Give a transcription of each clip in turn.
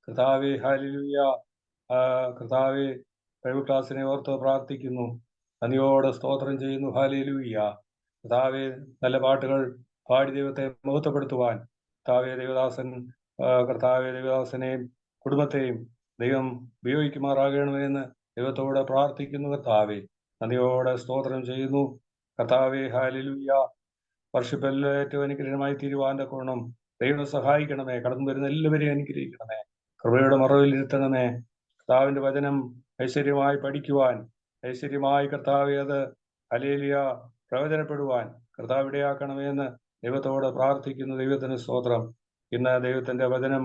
കർത്താവെ ഹല്ലേലൂയ. കർത്താവെ ബൈബിൾ ക്ലാസ്സിനെ ഓർത്ത് പ്രാർത്ഥിക്കുന്നു. നന്ദിയോടെ സ്തോത്രം ചെയ്യുന്നു. ഹല്ലേലൂയ. കർത്താവെ നല്ല പാട്ടുകൾ പാടി ദൈവത്തെ മഹത്വപ്പെടുത്തുവാൻ കർത്താവെ ദൈവദാസനെയും കുടുംബത്തെയും ദൈവം ഉപയോഗിക്കുമാറാകണമെന്ന് ദൈവത്തോടെ പ്രാർത്ഥിക്കുന്നു. കർത്താവെ നന്ദിയോടെ സ്തോത്രം ചെയ്യുന്നു. കർത്താവെ ഹല്ലേലൂയ. വർഷിപ്പെല്ലാം ഏറ്റവും അനുഗ്രഹമായി തീരുവാൻ്റെ കോണം ദൈവം സഹായിക്കണമേ. കടന്നു വരുന്ന എല്ലാവരെയും അനുഗ്രഹിക്കണമേ. കൃപയുടെ മറവിൽ ഇരുത്തണമേ. കർത്താവിൻ്റെ വചനം ഐശ്വര്യമായി പഠിക്കുവാൻ, ഐശ്വര്യമായി കർത്താവെ അത് ഹല്ലേലൂയ പ്രയോജനപ്പെടുവാൻ കർത്താവ് ഇടയാക്കണമെന്ന് ദൈവത്തോട് പ്രാർത്ഥിക്കുന്നു. ദൈവത്തിന് സ്തോത്രം. ഇന്ന് ദൈവത്തിൻ്റെ വചനം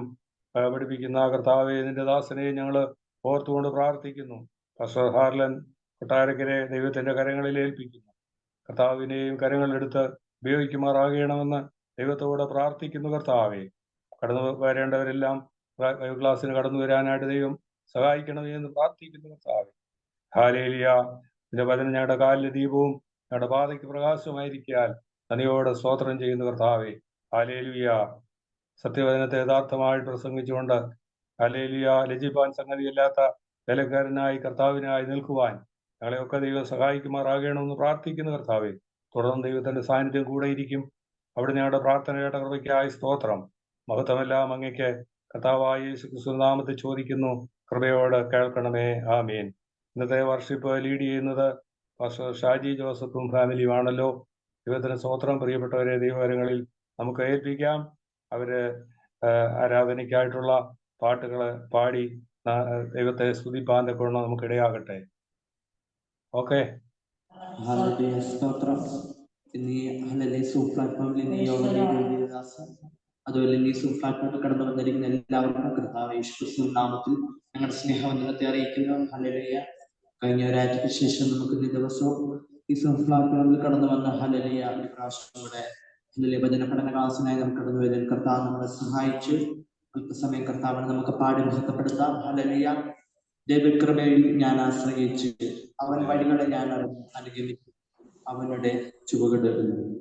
പഠിപ്പിക്കുന്ന കർത്താവെ നിന്റെ ദാസനെ ഞങ്ങൾ ഓർത്തുകൊണ്ട് പ്രാർത്ഥിക്കുന്നു. പാസ്റ്റർ ഹാർലൻ കൊട്ടാരക്കരെ ദൈവത്തിൻ്റെ കരങ്ങളിൽ ഏൽപ്പിക്കുന്നു. കർത്താവിനെയും കരങ്ങളെടുത്ത് ഉപയോഗിക്കുമാറാകണമെന്ന് ദൈവത്തോട് പ്രാർത്ഥിക്കുന്നു. കർത്താവെ കടന്നു വരേണ്ടവരെല്ലാം ക്ലാസ്സിന് കടന്നു വരാനായിട്ട് ദൈവം സഹായിക്കണമേ എന്ന് പ്രാർത്ഥിക്കുന്നു. കർത്താവെ ഹല്ലേലൂയ. നിന്റെ വചനം ഞങ്ങളുടെ കാലിലെ ദീപവും ഞങ്ങളുടെ പാതയ്ക്ക് പ്രകാശമായിരിക്കാൻ നന്ദിയോടെ സ്തോത്രം ചെയ്യുന്നു. കർത്താവെ ഹല്ലേലൂയ. സത്യവചനത്തെ യഥാർത്ഥമായി പ്രസംഗിച്ചുകൊണ്ട് ഹല്ലേലൂയ ലജ്ജിപ്പാൻ സംഗതിയില്ലാത്ത വേലക്കാരനായി കർത്താവിനായി നിൽക്കുവാൻ ഞങ്ങളെയൊക്കെ ദൈവം സഹായിക്കുമാറാകണമെന്ന് പ്രാർത്ഥിക്കുന്നു. കർത്താവെ തുടർന്ന് ദൈവത്തിന്റെ സാന്നിധ്യം കൂടെ ഇരിക്കും. അവിടെ ഞങ്ങളുടെ പ്രാർത്ഥനയുടെ കൃപയ്ക്കായി സ്തോത്രം. മഹത്വമെല്ലാം അങ്ങയ്ക്ക് കർത്താവായ യേശു ക്രിസ്തു നാമത്തിൽ ചോദിക്കുന്നു. കൃപയോട് കേൾക്കണമേ. ആമേൻ. ഇന്നത്തെ വർഷിപ്പ് ലീഡ് ചെയ്യുന്നത് പാസ്റ്റർ ഷാജി ജോസഫും ഫാമിലിയുമാണല്ലോ. ദൈവത്തിന് സ്തോത്രം. പ്രിയപ്പെട്ടവരെ ദൈവകരങ്ങളിൽ നമുക്ക് ഏൽപ്പിക്കാം. അവര് ആരാധനയ്ക്കായിട്ടുള്ള പാട്ടുകൾ പാടി ദൈവത്തെ സ്തുതിപ്പാൻ കൊണ്ട് നമുക്ക് ഇടയാകട്ടെ. ഓക്കെ. സ്തോത്രം. അതുപോലെ പ്ലാറ്റ്ഫോമിൽ കടന്നു വന്നിരിക്കുന്ന എല്ലാവർക്കും കർത്താവ് യേശു ക്രിസ്തു നാമത്തിൽ ഞങ്ങളുടെ സ്നേഹവന്ദനത്തെ അറിയിക്കുന്നു. ഹല്ലേലൂയ. കഴിഞ്ഞ ഒരാഴ്ചയ്ക്ക് ശേഷം നമുക്ക് ഈ ദിവസവും ഈ പ്ലാറ്റ്ഫോമിൽ കടന്നു വന്ന ഹല്ലേലൂയ ഒരു പ്രാവശ്യം കൂടെ വചന പഠന ക്ലാസ്സിനായി നമുക്ക് കടന്നു വരാൻ കർത്താവ് നമ്മളെ സഹായിച്ചു. അല്പസമയം കർത്താവിനെ നമുക്ക് പാടി മഹത്വപ്പെടുത്താം. ഹല്ലേലൂയ. ദൈവകൃപയിൽ ഞാൻ ആശ്രയിച്ച് അവൻ വഴികളെ ഞാൻ അനുഗമിക്കും, അവനുടെ ചുവടുകൾ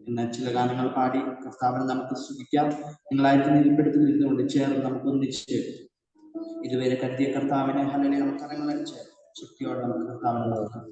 എന്ന ചില ഗാനങ്ങൾ പാടി കർത്താവിനെ നമുക്ക് സ്തുതിക്കാം. നിങ്ങളായിട്ട് നിലപ്പെടുത്തിയിരിക്കുന്നുണ്ട് ചേർന്ന് നമുക്ക് ഒന്നിച്ച് ഇതുവരെ കരുതിയ കർത്താവിനെ ഹല്ലേലൂയ നമുക്ക് കരങ്ങളടിച്ച് ശക്തിയോടെ നമുക്ക് കർത്താവിനെ നോക്കാം.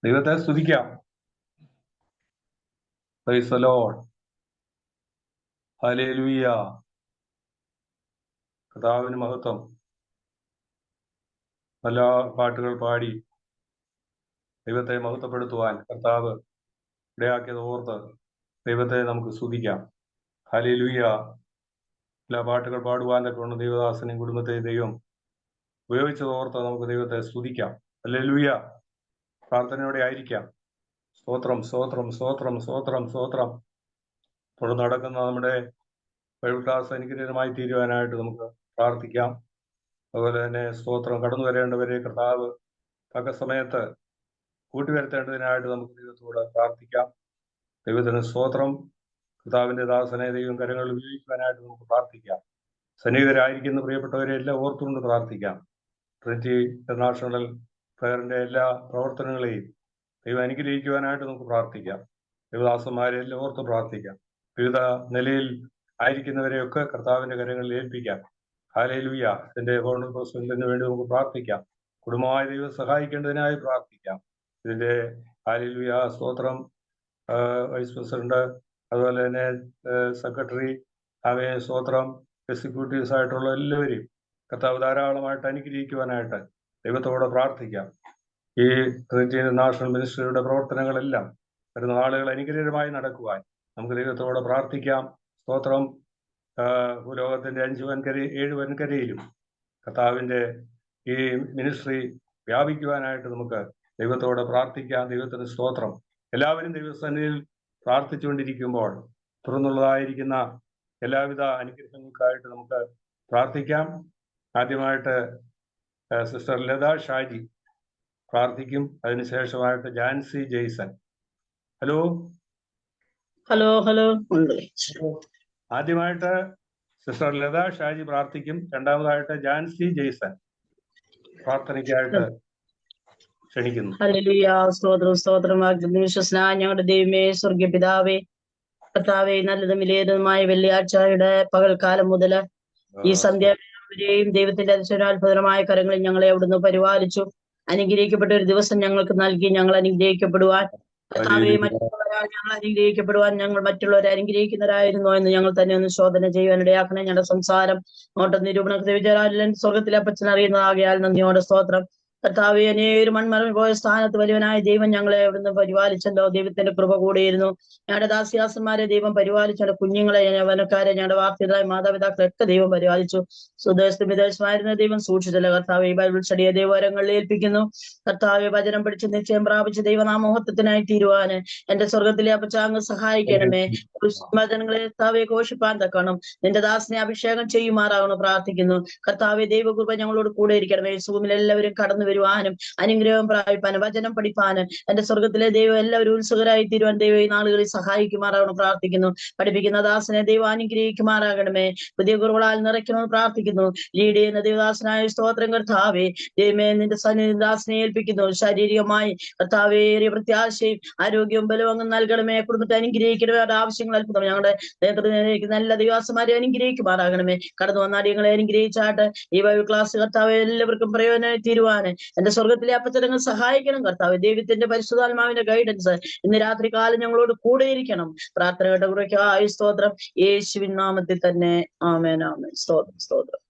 ദൈവത്തെ സ്തുതിക്കാം. Price the Lord. ഹല്ലേലൂയ. കർത്താവിന് മഹത്വം. നല്ല പാട്ടുകൾ പാടി ദൈവത്തെ മഹത്വപ്പെടുത്തുവാൻ കർത്താവ് ഇടയാക്കിയത് ഓർത്ത് ദൈവത്തെ നമുക്ക് സ്തുതിക്കാം. ഹല്ലേലൂയ. എല്ലാ പാട്ടുകൾ പാടുവാനൊക്കെ കൊണ്ട് ദൈവദാസനെയും കുടുംബത്തെയും ദൈവം ഉപയോഗിച്ചത് ഓർത്ത് നമുക്ക് ദൈവത്തെ സ്തുതിക്കാം. ഹല്ലേലൂയ. പ്രാർത്ഥനയോടെ ആയിരിക്കാം. സ്തോത്രം, സ്തോത്രം, സ്തോത്രം, സ്തോത്രം, സ്തോത്രം. തുടർന്ന് നടക്കുന്ന നമ്മുടെ ബൈബിൾ ക്ലാസ് അനുഗ്രഹമായി തീരുവാനായിട്ട് നമുക്ക് പ്രാർത്ഥിക്കാം. അതുപോലെ തന്നെ സ്തോത്രം കടന്നു വരേണ്ടവരെ കർത്താവ് തക്ക സമയത്ത് കൂട്ടിവരുത്തേണ്ടതിനായിട്ട് നമുക്ക് ദൈവത്തോട് പ്രാർത്ഥിക്കാം. ദൈവത്തിന് സ്തോത്രം. കർത്താവിന്റെ ദാസനെ ദൈവം കരങ്ങളിൽ ഉപയോഗിക്കുവാനായിട്ട് നമുക്ക് പ്രാർത്ഥിക്കാം. സന്നിഹിതരായിരിക്കുന്ന പ്രിയപ്പെട്ടവരെ എല്ലാം ഓർത്തുകൊണ്ട് പ്രാർത്ഥിക്കാം. ട്രിനിറ്റി ഇന്റർനാഷണൽ ഫെയറിന്റെ എല്ലാ പ്രവർത്തനങ്ങളെയും ദൈവം അനുഗ്രഹിക്കുവാനായിട്ട് നമുക്ക് പ്രാർത്ഥിക്കാം. ദൈവദാസന്മാരെ എല്ലാം ഓർത്ത് പ്രാർത്ഥിക്കാം. വിവിധ നിലയിൽ ആയിരിക്കുന്നവരെയൊക്കെ കർത്താവിന്റെ കരങ്ങളിൽ ഏൽപ്പിക്കാം. ഹല്ലേലൂയ. ഇതിന്റെ ഫൗണ്ടർ പ്രസിഡന്റിന് വേണ്ടി നമുക്ക് പ്രാർത്ഥിക്കാം. കുടുംബമായ ദൈവം സഹായിക്കേണ്ടതിനായി പ്രാർത്ഥിക്കാം. ഇതിന്റെ ഹല്ലേലൂയ സ്തോത്രം വൈസ് പ്രസിഡന്റ്, അതുപോലെ തന്നെ സെക്രട്ടറി, അവയെ സ്തോത്രം എക്സിക്യൂട്ടീവ്സ് ആയിട്ടുള്ള എല്ലാവരെയും കർത്താവ് ധാരാളമായിട്ട് അനുഗ്രഹിക്കുവാനായിട്ട് ദൈവത്തോടെ പ്രാർത്ഥിക്കാം. ഈ ട്രിനിറ്റി ഇന്റർനാഷണൽ മിനിസ്ട്രിയുടെ പ്രവർത്തനങ്ങളെല്ലാം വരുന്ന നാളുകൾ അനുഗ്രഹമായി നടക്കുവാൻ നമുക്ക് ദൈവത്തോടെ പ്രാർത്ഥിക്കാം. സ്തോത്രം. ഭൂലോകത്തിന്റെ 5 വൻകര 7 വൻകരയിലും കർത്താവിന്റെ ഈ മിനിസ്ട്രി വ്യാപിക്കുവാനായിട്ട് നമുക്ക് ദൈവത്തോടെ പ്രാർത്ഥിക്കാം. ദൈവത്തിന് സ്തോത്രം. എല്ലാവരും ദൈവസന്നിധിയിൽ പ്രാർത്ഥിച്ചുകൊണ്ടിരിക്കുമ്പോൾ തുറന്നുള്ളതായിരിക്കുന്ന എല്ലാവിധ അനുഗ്രഹങ്ങൾക്കായിട്ട് നമുക്ക് പ്രാർത്ഥിക്കാം. ആദ്യമായിട്ട് സിസ്റ്റർ ലത ഷാജി പ്രാർത്ഥിക്കും. അതിനുശേഷമായിട്ട് Jancy Jaison. Hello hello hello ആദ്യമായിട്ട് സിസ്റ്റർ ലത ഷാജി പ്രാർത്ഥിക്കും. രണ്ടാമതായിട്ട് ജാൻസി ജെയ്സൺ പ്രാർത്ഥനയ്ക്കായിട്ട് ക്ഷണിക്കുന്നു. ഹല്ലേലൂയ. സ്തോത്രം സ്തോത്രം. വിശ്വസനായ ഞങ്ങളുടെ ദൈവമേ, സ്വർഗീയ പിതാവേ, കർത്താവേ, നല്ലതും വിലയേതുമായ വെള്ളിയാഴ്ചയുടെ പകൽക്കാലം മുതൽ ഈ സന്ധ്യവരെയും ദൈവത്തിന്റെ അതിശയാത്ഭുതമായ കരങ്ങളിൽ ഞങ്ങളെ അവിടുന്ന് പരിപാലിച്ചു. അനുഗ്രഹിക്കപ്പെട്ട ഒരു ദിവസം ഞങ്ങൾക്ക് നൽകി. ഞങ്ങൾ അനുഗ്രഹിക്കപ്പെടുവാൻ കർത്താവെ, മറ്റുള്ളവരാൽ ഞങ്ങൾ അനുഗ്രഹിക്കപ്പെടുവാൻ ഞങ്ങൾ മറ്റുള്ളവരെ അനുഗ്രഹിക്കുന്നവരായിരുന്നോ എന്ന് ഞങ്ങൾ തന്നെ ഒന്ന് ശോധന ചെയ്യുവാൻ ഇടയാക്കണം. ഞങ്ങളുടെ സംസാരം നോട്ട നിരൂപണ സ്വർഗത്തിലെ അപ്പച്ചൻ അറിയുന്നതാകയാൽ നന്ദിയോടെ സ്തോത്രം. കർത്താവെ, അനേകം മൺമറഞ്ഞു പോയ സ്ഥാനത്ത് വലിയവനായ ദൈവം ഞങ്ങളെ അവിടുന്ന് പരിപാലിച്ചല്ലോ. ദൈവത്തിന്റെ കൃപ കൂടിയിരുന്നു. ഞങ്ങളുടെ ദാസിദാസന്മാരെ ദൈവം പരിപാലിച്ചു. ഞങ്ങളുടെ കുഞ്ഞുങ്ങളെ, വനക്കാരെ, ഞങ്ങളുടെ വാർത്തകളായ മാതാപിതാക്കളൊക്കെ ദൈവം പരിപാലിച്ചു. സ്വദേശത്തും വിദേശമായിരുന്ന ദൈവം സൂക്ഷിച്ചല്ലോ. കർത്താവെ, ഈ ബൈബിൾ സ്റ്റഡിയെ ദൈവകരങ്ങളിൽ ഏൽപ്പിക്കുന്നു. കർത്താവെ, വചനം പഠിച്ച് നിശ്ചയം പ്രാപിച്ച് ദൈവനാമോഹത്വത്തിനായി തീരുവാന് എന്റെ സ്വർഗത്തിലെ അപ്പച്ചാങ്ങ് സഹായിക്കണമേ. വചനങ്ങളെ കർത്താവെ ഘോഷിപ്പാൻ തക്കണം നിന്റെ ദാസനെ അഭിഷേകം ചെയ്യുമാറാകണം പ്രാർത്ഥിക്കുന്നു. കർത്താവെ, ദൈവകൃപ ഞങ്ങളോട് കൂടെ ഇരിക്കണമേ. സൂമിൽ എല്ലാവരും കടന്നു വരുവാനും അനുഗ്രഹം പ്രാപിപ്പാനും വചനം പഠിപ്പാനും എന്റെ സ്വർഗത്തിലെ ദൈവം എല്ലാവരും ഉത്സുകരായി തീരുവാൻ ദൈവം ഈ നാളുകളിൽ സഹായിക്കുമാറാകണം പ്രാർത്ഥിക്കുന്നു. പഠിപ്പിക്കുന്ന ദാസനെ ദൈവം അനുഗ്രഹിക്കുമാറാകണമേ. പുതിയ കുറവുകളാൽ നിറയ്ക്കണമെന്ന് പ്രാർത്ഥിക്കുന്നു. ലീഡ് ചെയ്യുന്ന ദൈവദാസനായ സ്തോത്രം കർത്താവേ, ദൈവമേ, നിന്റെ സന്നിധി ദാസനെ ഏൽപ്പിക്കുന്നു. ശാരീരികമായി കർത്താവേ, ഏറിയ പ്രത്യാശയും ആരോഗ്യവും ബലവും അങ്ങ് നൽകണമേ. കുടുംബത്തെ അനുഗ്രഹിക്കണമേ. അവരുടെ ആവശ്യങ്ങൾ അൽപ്പുതം ഞങ്ങളുടെ നേതൃത്വം നല്ല ദൈവദാസന്മാരെ അനുഗ്രഹിക്കുമാറാകണമേ. കടന്നു വന്നാടിയങ്ങളെ അനുഗ്രഹിച്ചാട്ട് ഈ ബൈബിൾ ക്ലാസ് കർത്താവെ എല്ലാവർക്കും പ്രയോജനമായി തീരുവാന് എന്റെ സ്വർഗത്തിലെ അപ്പച്ചനങ്ങൾ സഹായിക്കണം. കർത്താവ്, ദൈവത്തിന്റെ പരിശുദ്ധാത്മാവിന്റെ ഗൈഡൻസ് ഇന്ന് രാത്രി കാലം ഞങ്ങളോട് കൂടെ ഇരിക്കണം. പ്രാർത്ഥനയുടെ കുറയ്ക്കായി സ്തോത്രം. യേശുവിൻ നാമത്തിൽ തന്നെ ആമേൻ ആമേൻ. സ്തോത്രം സ്തോത്രം.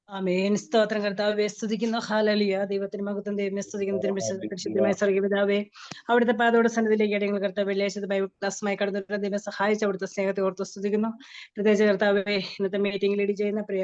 ആമേൻ. സ്തോത്രം കർത്താവേ, സ്തുതിക്കുന്നു. ഹല്ലേലൂയ. ദൈവത്തിന് മഹത്വം. ദൈവമേ സ്തുതിക്കുന്നു. പരിശുദ്ധമായ സ്വർഗ്ഗീയ പിതാവേ, അവിടുത്തെ പാതോടെ സന്നിധിയിലേക്ക് അടിയങ്ങൾ കർത്താവ് വെള്ളിയാഴ്ച ബൈബിൾ ക്ലാസ്സുമായി കടന്നു ദൈവം സഹായിച്ച് അവിടുത്തെ സ്നേഹത്തെ ഓർത്ത് സ്തുതിക്കുന്നു. പ്രത്യേകിച്ച് കർത്താവേ, ഇന്നത്തെ മീറ്റിംഗ് ലീഡ് ചെയ്യുന്ന പ്രിയ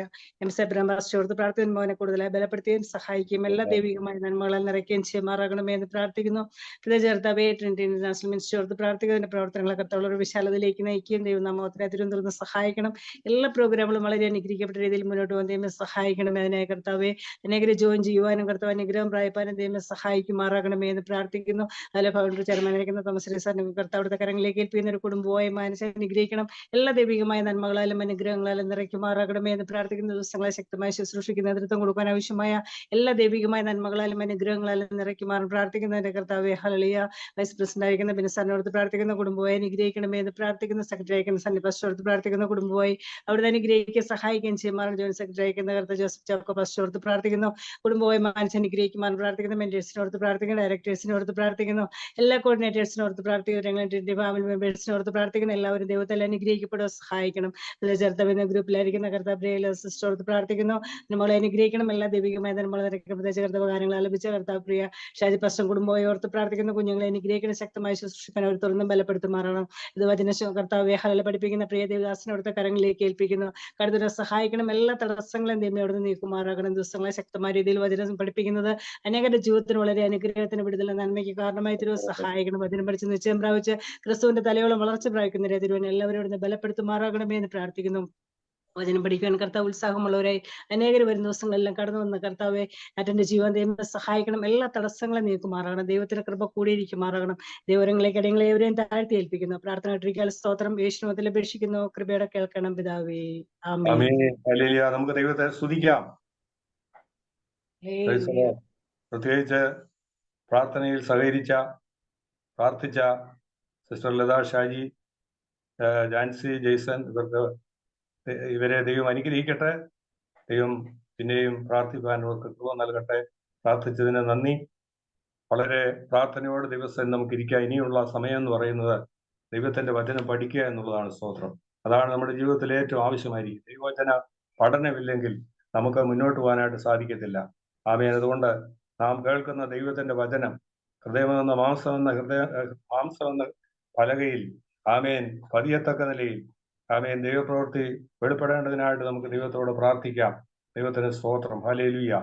ഓർത്ത് പ്രാർത്ഥിക്കുന്ന മോനെ കൂടുതലായി ബലപ്പെടുത്തുകയും സഹായിക്കുകയും എല്ലാ ദൈവികമായ നന്മകളാൽ നിറയ്ക്കുകയും ചെയ്യുമാറാകണമേ എന്ന് പ്രാർത്ഥിക്കുന്നു. പ്രത്യേകിച്ച് കർത്താവേ, ട്രിനിറ്റി ഇന്റർനാഷണൽ മിനിസ്ട്രി ഓർത്ത് പ്രാർത്ഥിക്കുന്നതിന്റെ പ്രവർത്തനങ്ങളെ കർത്താവുള്ള വിശാലതയിലേക്ക് നയിക്കുകയും ദൈവനാമത്തിനെ തിരുവനന്തപുരത്ത് സഹായിക്കണം. എല്ലാ പ്രോഗ്രാമുകളും വളരെ അനുഗ്രഹിക്കപ്പെട്ട രീതിയിൽ മുന്നോട്ട് പോകാൻ ദൈവം സഹായിക്കണമേ. അതിനായി കർത്താവെ, അനേകരെ ജോയിൻ ചെയ്യുവാനും കർത്താവ് അനുഗ്രഹം പ്രാപിപ്പാനും ദൈവം സഹായിക്കുമാറാകണമേ എന്ന് പ്രാർത്ഥിക്കുന്നു. അതിലെ ഫൗണ്ടർ ചെയർമാനായിരിക്കുന്ന തോമസ് സാറിന് കർത്താവിടുത്തെ കരങ്ങളിലേക്ക് ഏൽപ്പിക്കുന്ന ഒരു കുടുംബമായി മനസ്സിൽ അനുഗ്രഹിക്കണം. എല്ലാ ദൈവികമായ നന്മകളാലും അനുഗ്രഹങ്ങളാലും നിറയ്ക്കുമാറാകണമേ എന്ന് പ്രാർത്ഥിക്കുന്ന ദിവസങ്ങളെ ശക്തമായി ശുശ്രൂഷിക്കുന്ന നേതൃത്വം കൊടുക്കാൻ ആവശ്യമായ എല്ലാ ദൈവികമായ നന്മകളാലും അനുഗ്രഹങ്ങളാലും നിറയ്ക്കുമാറും പ്രാർത്ഥിക്കുന്നതിന്റെ കർത്താവെ, ഹല്ലേലൂയ. വൈസ് പ്രസിഡന്റ് ആയിരിക്കുന്ന ബിനസാറിനോട് പ്രാർത്ഥിക്കുന്ന കുടുംബമായി അനുഗ്രഹിക്കണമേ എന്ന് പ്രാർത്ഥിക്കുന്ന സെക്രട്ടറി ആയിരിക്കുന്ന സണ്ണി പാസ്റ്ററോട് പ്രാർത്ഥിക്കുന്ന കുടുംബമായി അവിടുത്തെ അനുഗ്രഹിക്കുക സഹായിക്കുകയും ചെയ്യുമാറും ജോയിന്റ് സെക്രട്ടറി ആയിരിക്കുന്ന കർത്താവ് ജോസഫ് ചാക്കോ പാസ്റ്ററോട് പ്രാർത്ഥിക്കുന്നു. കുടുംബമായി മനസ്സ് അനുഗ്രഹിക്കുമാറും പ്രാർത്ഥിക്കുന്നു. മെന്റേഴ്സിനോട് പ്രാർത്ഥിക്കുന്നു. ഡയറക്ടേഴ്സിനോട് പ്രാർത്ഥിക്കുന്നു. എല്ലാ കോർഡിനേറ്റേഴ്സിനോട് പ്രാർത്ഥിക്കുന്നു. ഫാമിലി മെമ്പേഴ്സിനോട് പ്രാർത്ഥിക്കുന്നു. എല്ലാവരും ദൈവത്തിൽ അനുഗ്രഹിക്കപ്പെടുക സഹായിക്കണം. ചേർത്തവിന്ന ഗ്രൂപ്പിലായിരിക്കുന്ന കർത്താവ് സിസ്റ്ററോട് പ്രാർത്ഥിക്കുന്നു. നമ്മളെ അനുഗ്രഹിക്കണം. എല്ലാ ദൈവികമായ നമ്മളെ പ്രത്യേകിച്ച് കർത്താവ് കാര്യങ്ങൾ ആലപിച്ച കർത്താവ് പ്രിയ ഷാജി പാസ്റ്റർ കുടുംബമായി ഓർത്ത് പ്രാർത്ഥിക്കുന്നു. കുഞ്ഞുങ്ങളെ അനുഗ്രഹിക്കണം. ശക്തമായി ശുശ്രൂഷിക്കാൻ അവർ തുറന്നും ബലപ്പെടുത്തുമാറണം. ഇത് വചന കർത്താവ് ഹല്ലേലൂയ പഠിപ്പിക്കുന്ന പ്രിയ ദേവദാസനോടുത്തെ കരങ്ങളിലേക്ക് ഏൽപ്പിക്കുന്നു. കർത്താവിനെ സഹായിക്കണം. എല്ലാ തടസ്സങ്ങളും ദൈവം അവിടെ നിന്ന് നീക്കുമാറാകണം. ദിവസങ്ങളെ ശക്തമായ രീതിയിൽ വചനം പഠിപ്പിക്കുന്നത് അനേകരുടെ ജീവിതത്തിന് വളരെ അനുഗ്രഹത്തിന് വിടുതൽ നന്മയ്ക്ക് കാരണമായി തിരുവ സഹായിക്കണം. വചനം പഠിച്ച് നിശ്ചയം പ്രാപിച്ച് ക്രിസ്തുവിന്റെ തലയോളം വളർച്ച പ്രാപിക്കുന്ന തിരുവനെ എല്ലാവരും ബലപ്പെടുത്തുമാറാകണമേ എന്ന് പ്രാർത്ഥിക്കുന്നു. വചനം പഠിക്കുവാൻ കർത്താവ് ഉത്സാഹമുള്ളവരായി അനേകർ വരുന്ന ദിവസങ്ങളെല്ലാം കടന്നു വന്ന കർത്താവെ, അറ്റൻഡ് ചെയ്യുവാൻ ദൈവം സഹായിക്കണം. എല്ലാ തടസ്സങ്ങളും നീക്കുമാറാകണം. ദൈവത്തിന്റെ കൃപ കൂടിയിരിക്കുമാറാകണം. ദൈവങ്ങളിലേക്ക് അടയങ്ങളെ എവരെയും താഴ്ത്തി ഏൽപ്പിക്കുന്നു. പ്രാർത്ഥന ഇട്ടിരിക്കാൻ സ്തോത്രം യേശുനാമത്തിൽ അപേക്ഷിക്കുന്നു. കൃപയോടെ കേൾക്കണം പിതാവേ. ആമേൻ. നമുക്ക് ദൈവത്തെ സ്തുതിക്കാം. പ്രത്യേകിച്ച് പ്രാർത്ഥനയിൽ പ്രാർത്ഥിച്ച സിസ്റ്റർ ലത, ഷാജി, ജാൻസി, ജെയ്സൺ, ഇവരെ ദൈവം അനുഗ്രഹിക്കട്ടെ. ദൈവം പിന്നെയും പ്രാർത്ഥിക്കാൻ അവർക്ക് കൃപ നൽകട്ടെ. പ്രാർത്ഥിച്ചതിന് നന്ദി. വളരെ പ്രാർത്ഥനയോട് ദിവസം നമുക്കിരിക്കുക. ഇനിയുള്ള സമയം എന്ന് പറയുന്നത് ദൈവത്തിന്റെ വചനം പഠിക്കുക എന്നുള്ളതാണ്. സ്തോത്രം. അതാണ് നമ്മുടെ ജീവിതത്തിൽ ഏറ്റവും ആവശ്യമായിരിക്കും. ദൈവവചന പഠനമില്ലെങ്കിൽ നമുക്ക് മുന്നോട്ട് പോകാനായിട്ട് സാധിക്കത്തില്ല. ആമേൻ. അതുകൊണ്ട് നാം കേൾക്കുന്ന ദൈവത്തിന്റെ വചനം ഹൃദയമെന്ന മാംസമെന്ന പലകയിൽ ആമേൻ പതിയത്തക്ക നിലയിൽ ആമേൻ ദൈവപ്രവൃത്തി വെളിപ്പെടേണ്ടതിനായിട്ട് നമുക്ക് ദൈവത്തോട് പ്രാർത്ഥിക്കാം. ദൈവത്തിന് സ്തോത്രം. ഹല്ലേലൂയ.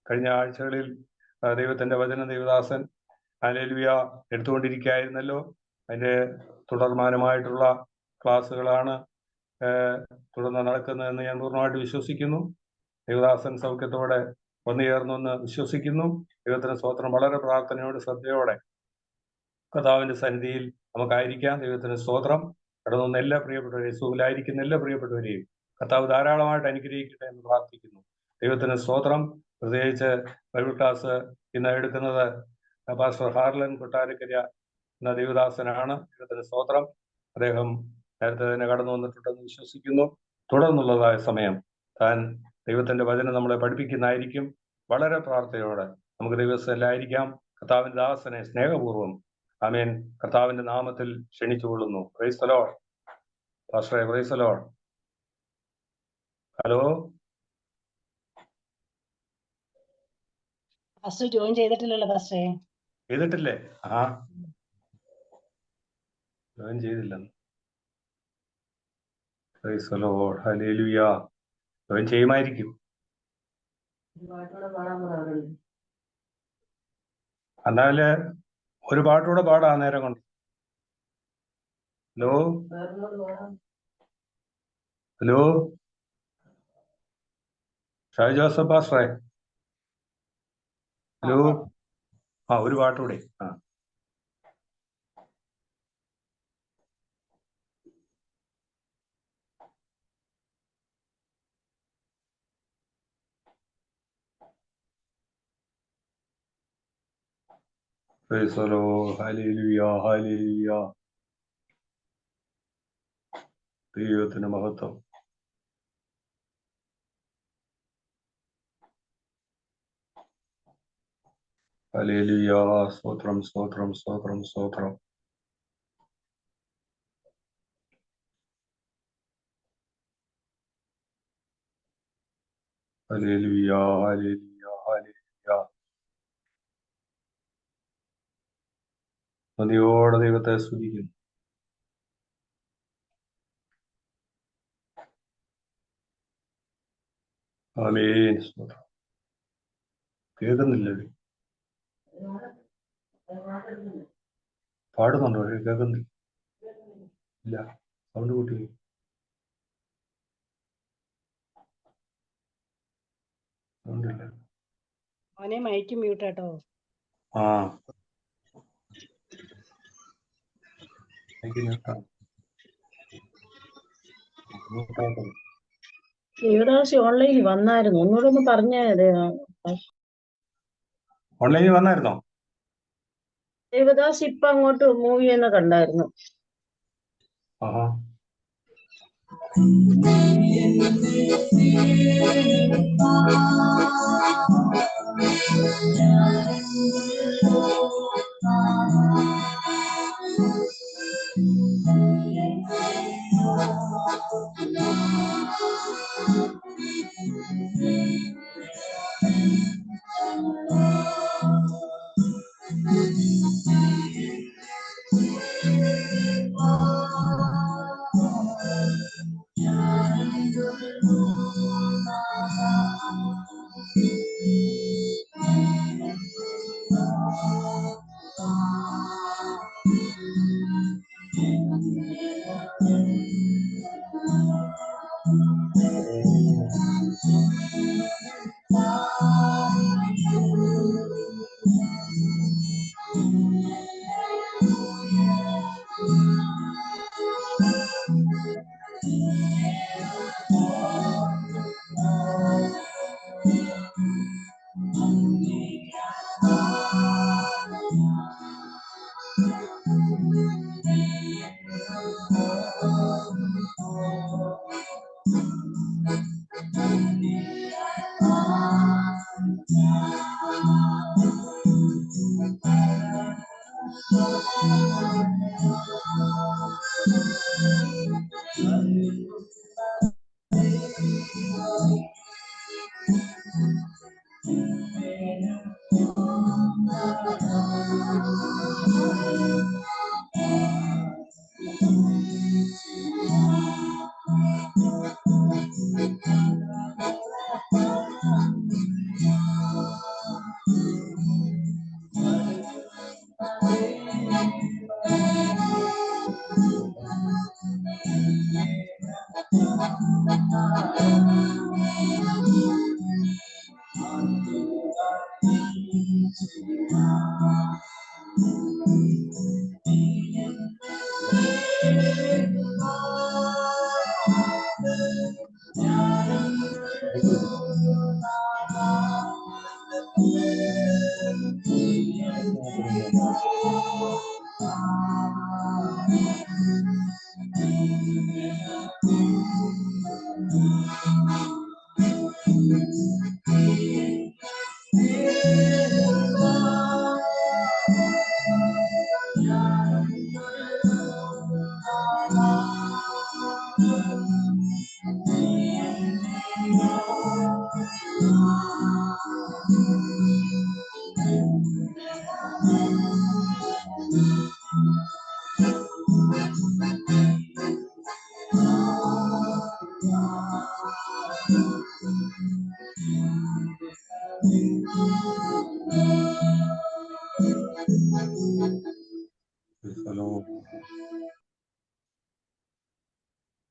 കഴിഞ്ഞ ആഴ്ചകളിൽ ദൈവത്തിന്റെ വചനം ദേവദാസൻ ഹല്ലേലൂയ എടുത്തുകൊണ്ടിരിക്കുകയായിരുന്നല്ലോ. അതിന്റെ തുടർമാനമായിട്ടുള്ള ക്ലാസ്സുകളാണ് തുടർന്ന് നടക്കുന്നതെന്ന് ഞാൻ പൂർണ്ണമായിട്ട് വിശ്വസിക്കുന്നു. ദേവദാസൻ സൗഖ്യത്തോടെ ഒന്നുചേർന്നൊന്ന് വിശ്വസിക്കുന്നു. ദൈവത്തിന് സ്തോത്രം. വളരെ പ്രാർത്ഥനയോട് ശ്രദ്ധയോടെ കർത്താവിന്റെ സന്നിധിയിൽ നമുക്കായിരിക്കാം. ദൈവത്തിന് സ്തോത്രം. കടന്നുവന്ന എല്ലാ പ്രിയപ്പെട്ടവരെയും, യേശുവിലായിരിക്കുന്ന എല്ലാ പ്രിയപ്പെട്ടവരെയും കർത്താവ് ധാരാളമായിട്ട് അനുഗ്രഹിക്കട്ടെ എന്ന് പ്രാർത്ഥിക്കുന്നു. ദൈവത്തിന് സ്തോത്രം. പ്രത്യേകിച്ച് ബൈബിൾ ക്ലാസ് ഇന്ന് എടുക്കുന്നത് പാസ്റ്റർ ഹാർലൻ കൊട്ടാരക്കര എന്ന ദേവദാസനാണ്. ദൈവത്തിന് സ്തോത്രം. അദ്ദേഹം നേരത്തെ തന്നെ കടന്നു വന്നിട്ടുണ്ടെന്ന് വിശ്വസിക്കുന്നു. തുടർന്നുള്ളതായ സമയം താൻ ദൈവത്തിന്റെ വചനം നമ്മളെ പഠിപ്പിക്കുന്നതായിരിക്കും. വളരെ പ്രാർത്ഥനയോടെ നമുക്ക് ദൈവസ്ഥലായിരിക്കാം. കർത്താവിന്റെ ദാസനെ സ്നേഹപൂർവ്വം ആമേൻ കർത്താവിന്റെ നാമത്തിൽ ക്ഷണിച്ചുകൊള്ളുന്നു. Praise the Lord. പാസ്റ്ററെ, praise the Lord. Hello, pastor join ചെയ്തിട്ടില്ലല്ലോ പാസ്റ്ററെ. ചെയ്തിട്ടില്ലേ? ജോയിൻ ചെയ്തില്ലെന്ന്. Praise the Lord. Hallelujah. Join ചെയ്യുമായിരിക്കും. എന്നാല് ഒരു പാട്ടുകൂടെ പാടാ നേരം കൊണ്ട്. ഹലോ ഹലോ, ഷാജി ജോസഫ് പാസ്റ്ററെ. ഹലോ, ഒരു പാട്ടുകൂടെ. Praise the Lord. Hallelujah. Hallelujah. ദൈവത്തിന് മഹത്വം. ഹല്ലേലൂയ. സ്തോത്രം, സ്തോത്രം, സ്തോത്രം, സ്തോത്രം. Hallelujah, hallelujah, hallelujah. നന്ദിയോടെ ദൈവത്തെ സ്തുതിക്കുന്നു. ആമേൻ. സ്തോത്രം. കേൾക്കുന്നില്ല? പാടുന്നുണ്ടോ? കേൾക്കുന്നില്ല. ഇല്ല, സൗണ്ട് കൂട്ടി. സൗണ്ടില്ല. മോനെ മൈക്ക് മ്യൂട്ട് കേട്ടോ. ദേവദാസി ഓൺലൈനിൽ വന്നായിരുന്നു. ഒന്നുകൂടെ ഒന്ന് പറഞ്ഞേ. ഓൺലൈനിൽ വന്നായിരുന്നോ? ദേവദാസ് ഇപ്പൊ അങ്ങോട്ട് മൂവ് ചെയ്യുന്ന കണ്ടായിരുന്നു.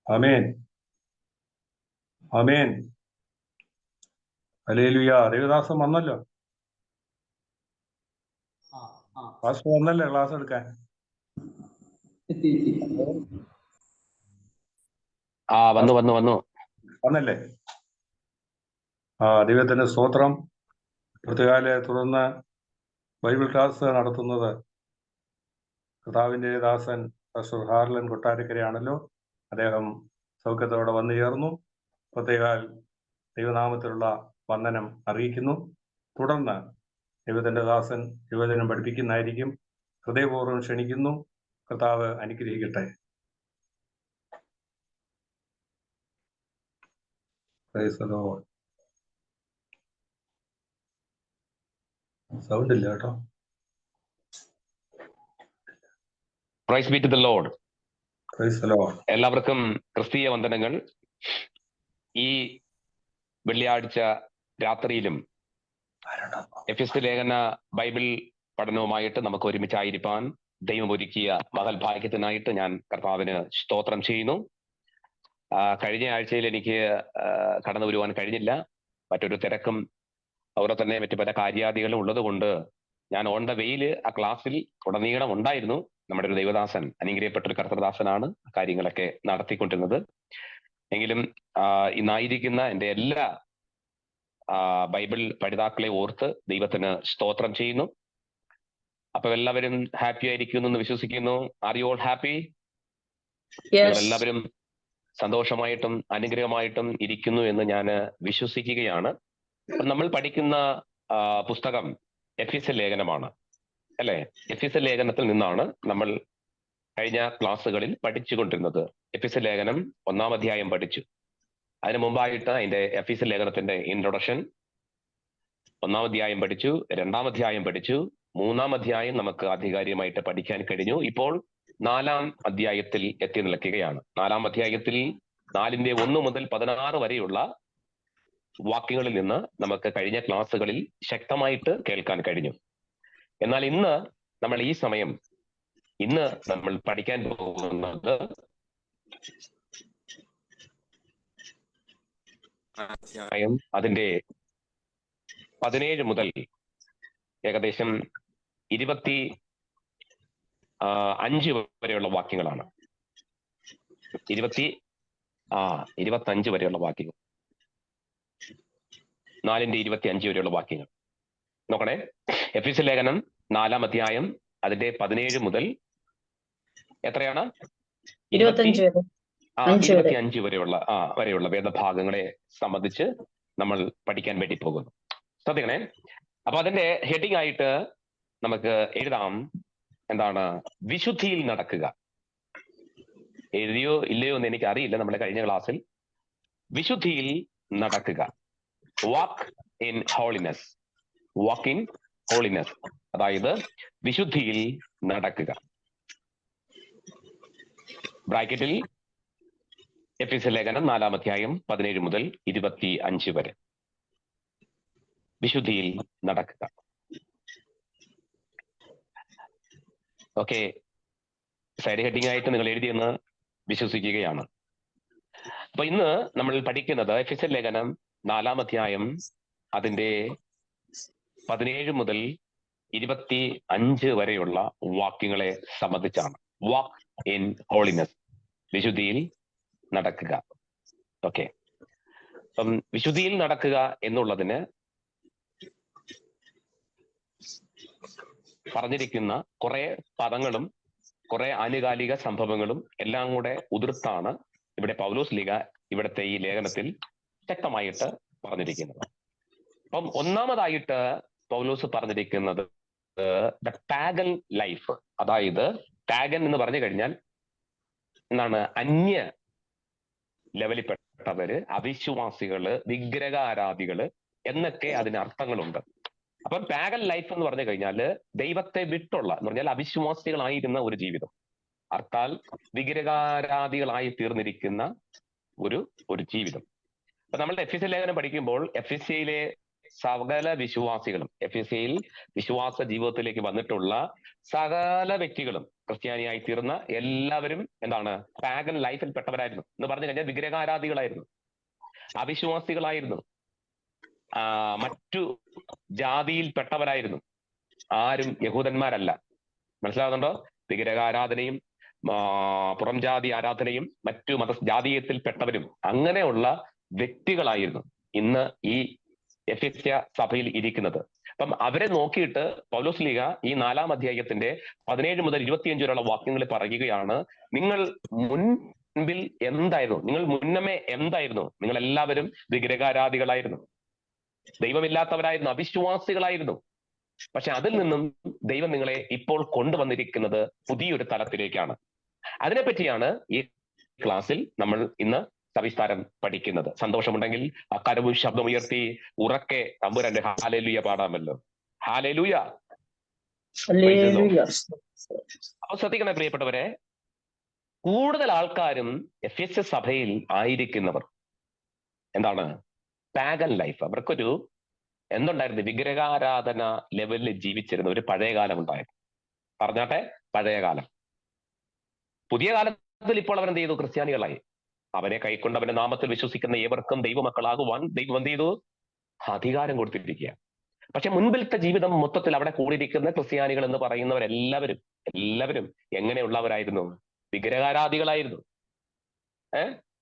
ആമേൻ. ആമേൻ. ഹല്ലേലൂയ. ദേവദാസൻ വന്നല്ലോ. പാസ്റ്റർ വന്നല്ലേ ക്ലാസ് എടുക്കാൻ? വന്നല്ലേ? ദൈവത്തിന്റെ സ്തോത്രം. പൃഥ്വികാലെ തുടർന്ന് ബൈബിൾ ക്ലാസ് നടത്തുന്നത് കർത്താവിന്റെ ദാസൻ പാസ്റ്റർ ഹാർലൻ കൊട്ടാരക്കരയാണല്ലോ. അദ്ദേഹം സൗഖ്യത്തോടെ വന്നു ചേർന്നു. പ്രത്യേകാൽ ദൈവനാമത്തിലുള്ള വന്ദനം അറിയിക്കുന്നു. തുടർന്ന് ദൈവത്തിന്റെ ദാസൻ യുവജനം പഠിപ്പിക്കുന്നതായിരിക്കും. ഹൃദയപൂർവ്വം ക്ഷണിക്കുന്നു. കർത്താവ് അനുഗ്രഹിക്കട്ടെ. സൗണ്ട് ഇല്ല കേട്ടോ. Praise be to the Lord. Praise the Lord. എല്ലാവർക്കും ക്രിസ്തീയ വന്ദനങ്ങൾ. ഈ വെള്ളിയാഴ്ച രാത്രിയിലും എഫെസ്യ ലേഖന ബൈബിൾ പഠനവുമായിട്ട് നമുക്ക് ഒരുമിച്ചായിരിക്കാൻ ദൈവം ഒരുക്കിയ മഹൽ ഭാഗ്യത്തിനായിട്ട് ഞാൻ കർത്താവിന് സ്തോത്രം ചെയ്യുന്നു. കഴിഞ്ഞ ആഴ്ചയിൽ എനിക്ക് കടന്നു വരുവാൻ കഴിഞ്ഞില്ല. മറ്റൊരു തിരക്കും അതുപോലെ തന്നെ മറ്റു പല കാര്യാദികളും ഉള്ളത് കൊണ്ട് ഞാൻ ഓൺ ദ വെയില് ആ ക്ലാസ്സിൽ ഉടനീളം ഉണ്ടായിരുന്നു. നമ്മുടെ ഒരു ദൈവദാസൻ, അനുഗ്രഹിക്കപ്പെട്ട ഒരു കർത്തൃദാസനാണ് കാര്യങ്ങളൊക്കെ നടത്തിക്കൊണ്ടിരുന്നത്. എങ്കിലും ഇന്നായിരിക്കുന്ന എൻ്റെ എല്ലാ ബൈബിൾ പഠിതാക്കളെ ഓർത്ത് ദൈവത്തിന് സ്തോത്രം ചെയ്യുന്നു. അപ്പൊ എല്ലാവരും ഹാപ്പി ആയിരിക്കുന്നു എന്ന് വിശ്വസിക്കുന്നു. Are you all happy? എല്ലാവരും സന്തോഷമായിട്ടും അനുഗ്രഹമായിട്ടും ഇരിക്കുന്നു എന്ന് ഞാൻ വിശ്വസിക്കുകയാണ്. നമ്മൾ പഠിക്കുന്ന പുസ്തകം എഫെസ്യ ലേഖനമാണ് അല്ലെ? എഫെസ്യ ലേഖനത്തിൽ നിന്നാണ് നമ്മൾ കഴിഞ്ഞ ക്ലാസ്സുകളിൽ പഠിച്ചുകൊണ്ടിരുന്നത്. എഫെസ്യ ലേഖനം 1-ാം അധ്യായം പഠിച്ചു. അതിനു മുമ്പായിട്ട് അതിന്റെ എഫെസ്യ ലേഖനത്തിന്റെ ഇൻട്രൊഡക്ഷൻ 1-ാം അധ്യായം പഠിച്ചു, 2-ാം അധ്യായം പഠിച്ചു, 3-ാം അധ്യായം നമുക്ക് ആധികാരികമായിട്ട് പഠിക്കാൻ കഴിഞ്ഞു. ഇപ്പോൾ 4-ാം അധ്യായത്തിൽ എത്തി നിൽക്കുകയാണ്. 4-ാം അധ്യായത്തിൽ 4-ന്റെ 1 മുതൽ 16 വരെയുള്ള വാക്യങ്ങളിൽ നിന്ന് നമുക്ക് കഴിഞ്ഞ ക്ലാസ്സുകളിൽ ശക്തമായിട്ട് കേൾക്കാൻ കഴിഞ്ഞു. എന്നാൽ ഇന്ന് നമ്മൾ പഠിക്കാൻ പോകുന്നത് അതിന്റെ 17 മുതൽ ഏകദേശം 25 വരെയുള്ള വാക്യങ്ങളാണ്. 25 വരെയുള്ള വാക്യങ്ങൾ, 4-ന്റെ 25 വരെയുള്ള വാക്യങ്ങൾ നോക്കണേ. എഫെസ്യ ലേഖനം 4-ാം അധ്യായം അതിന്റെ 17 മുതൽ എത്രയാണ്? 25 വരെയുള്ള വേദഭാഗങ്ങളെ സംബന്ധിച്ച് നമ്മൾ പഠിക്കാൻ വേണ്ടി പോകുന്നു. ശ്രദ്ധിക്കണേ. അപ്പൊ അതിന്റെ ഹെഡിങ് ആയിട്ട് നമുക്ക് എഴുതാം, എന്താണ്? വിശുദ്ധിയിൽ നടക്കുക. എഴുതിയോ ഇല്ലയോ എന്ന് എനിക്ക് അറിയില്ല. നമ്മുടെ കഴിഞ്ഞ ക്ലാസ്സിൽ വിശുദ്ധിയിൽ നടക്കുക, walk in holiness, walk in holiness, അതായത് വിശുദ്ധിയിൽ നടക്കുക. ബ്രാക്കറ്റിൽ എഫെസ്യ ലേഖനം 4-ാം അധ്യായം 17 മുതൽ 25 വരെ വിശുദ്ധിയിൽ നടക്കുക. ഓക്കെ, സൈഡ് ഹെഡിങ് ആയിട്ട് നിങ്ങൾ എഴുതിയെന്ന് വിശ്വസിക്കുകയാണ്. അപ്പൊ ഇന്ന് നമ്മൾ പഠിക്കുന്നത് എഫെസ്യ ലേഖനം 4-ാം അധ്യായം അതിന്റെ 17 മുതൽ 25 വരെയുള്ള വാക്യങ്ങളെ സംബന്ധിച്ചാണ്. വാക്ക് ഇൻ ഹോളിനെസ്, വിശുദ്ധിയിൽ നടക്കുക. ഓക്കെ, അപ്പം വിശുദ്ധിയിൽ നടക്കുക എന്നുള്ളതിന് പറഞ്ഞിരിക്കുന്ന കുറെ പദങ്ങളും കുറെ ആനുകാലിക സംഭവങ്ങളും എല്ലാം കൂടെ ഉതിർത്താണ് ഇവിടെ പൗലോസ് ലീഗ ഇവിടുത്തെ ഈ ലേഖനത്തിൽ ശക്തമായിട്ട് പറഞ്ഞിരിക്കുന്നത്. അപ്പം ഒന്നാമതായിട്ട് പൗലോസ് പറഞ്ഞിരിക്കുന്നത് ദ പാഗൻ ലൈഫ്, അതായത് പാഗൻ എന്ന് പറഞ്ഞു കഴിഞ്ഞാൽ എന്താണ്, അന്യ ലെവലിൽപ്പെട്ടവര്, അവിശ്വാസികള്, വിഗ്രഹാരാധികള് എന്നൊക്കെ അതിന് അർത്ഥങ്ങളുണ്ട്. അപ്പം പാഗൻ ലൈഫ് എന്ന് പറഞ്ഞു കഴിഞ്ഞാൽ ദൈവത്തെ വിട്ടുള്ള എന്ന് പറഞ്ഞാൽ അവിശ്വാസികളായിരുന്ന ഒരു ജീവിതം, അർത്ഥാൽ വിഗ്രഹാരാധികളായി തീർന്നിരിക്കുന്ന ഒരു ജീവിതം. അപ്പൊ നമ്മൾ എഫെസ്യ ലേഖനം പഠിക്കുമ്പോൾ എഫെസ്യയിലെ സകല വിശ്വാസികളും, എഫെസ്യയിൽ വിശ്വാസ ജീവിതത്തിലേക്ക് വന്നിട്ടുള്ള സകല വ്യക്തികളും, ക്രിസ്ത്യാനിയായി തീർന്ന എല്ലാവരും എന്താണ്, പാഗൻ ലൈഫിൽ പെട്ടവരായിരുന്നു എന്ന് പറഞ്ഞു കഴിഞ്ഞാൽ വിഗ്രഹാരാധികളായിരുന്നു, അവിശ്വാസികളായിരുന്നു, മറ്റു ജാതിയിൽപ്പെട്ടവരായിരുന്നു, ആരും യഹൂദന്മാരല്ല. മനസ്സിലാകുന്നുണ്ടോ? വിഗ്രഹാരാധനയും പുറം ജാതി ആരാധനയും മറ്റു ജാതീയത്തിൽപ്പെട്ടവരും അങ്ങനെയുള്ള വ്യക്തികളായിരുന്നു ഇന്ന് ഈ എഫെസ്യ സഭയിൽ ഇരിക്കുന്നത്. അപ്പം അവരെ നോക്കിയിട്ട് പൗലോസ് ലീഗ ഈ 4-ാം അധ്യായത്തിന്റെ 17 മുതൽ 25 വരെയുള്ള വാക്യങ്ങളിൽ പറയുകയാണ്, നിങ്ങൾ മുൻപിൽ എന്തായിരുന്നു, നിങ്ങൾ മുന്നമേ എന്തായിരുന്നു, നിങ്ങൾ എല്ലാവരും വിഗ്രഹാരാധികളായിരുന്നു, ദൈവമില്ലാത്തവരായിരുന്നു, അവിശ്വാസികളായിരുന്നു. പക്ഷെ അതിൽ നിന്നും ദൈവം നിങ്ങളെ ഇപ്പോൾ കൊണ്ടുവന്നിരിക്കുന്നത് പുതിയൊരു തലത്തിലേക്കാണ്. അതിനെപ്പറ്റിയാണ് ഈ ക്ലാസ്സിൽ നമ്മൾ ഇന്ന് സവിസ്താരം പഠിക്കുന്നത്. സന്തോഷമുണ്ടെങ്കിൽ അക്കരവും ശബ്ദമുയർത്തി ഉറക്കെ തമ്പുരാന്റെ ഹല്ലേലൂയ പാടാമല്ലോ. ഹല്ലേലൂയ. അപ്പൊ ശ്രദ്ധിക്കണേ പ്രിയപ്പെട്ടവരെ, കൂടുതൽ ആൾക്കാരും എഫെസ്യ സഭയിൽ ആയിരിക്കുന്നവർ എന്താണ്, പാഗൻ ലൈഫ്, അവർക്കൊരു എന്തുണ്ടായിരുന്നു, വിഗ്രഹാരാധന ലെവലിൽ ജീവിച്ചിരുന്ന ഒരു പഴയകാലം ഉണ്ടായിരുന്നു. പറഞ്ഞാട്ടെ, പഴയകാലം. പുതിയ കാലത്തിൽ ഇപ്പോൾ അവരെന്ത് ചെയ്തു, ക്രിസ്ത്യാനികളായി. അവനെ കൈക്കൊണ്ട് അവന്റെ നാമത്തിൽ വിശ്വസിക്കുന്ന ഏവർക്കും ദൈവമക്കളാകുവാൻ ദൈവം എന്ത് ചെയ്തു, അധികാരം കൊടുത്തിരിക്കുക. പക്ഷെ മുൻപിലത്തെ ജീവിതം മൊത്തത്തിൽ അവിടെ കൂടിയിരിക്കുന്ന ക്രിസ്ത്യാനികൾ എന്ന് പറയുന്നവരെല്ലാവരും എങ്ങനെയുള്ളവരായിരുന്നു, വിഗ്രഹാരാധികളായിരുന്നു.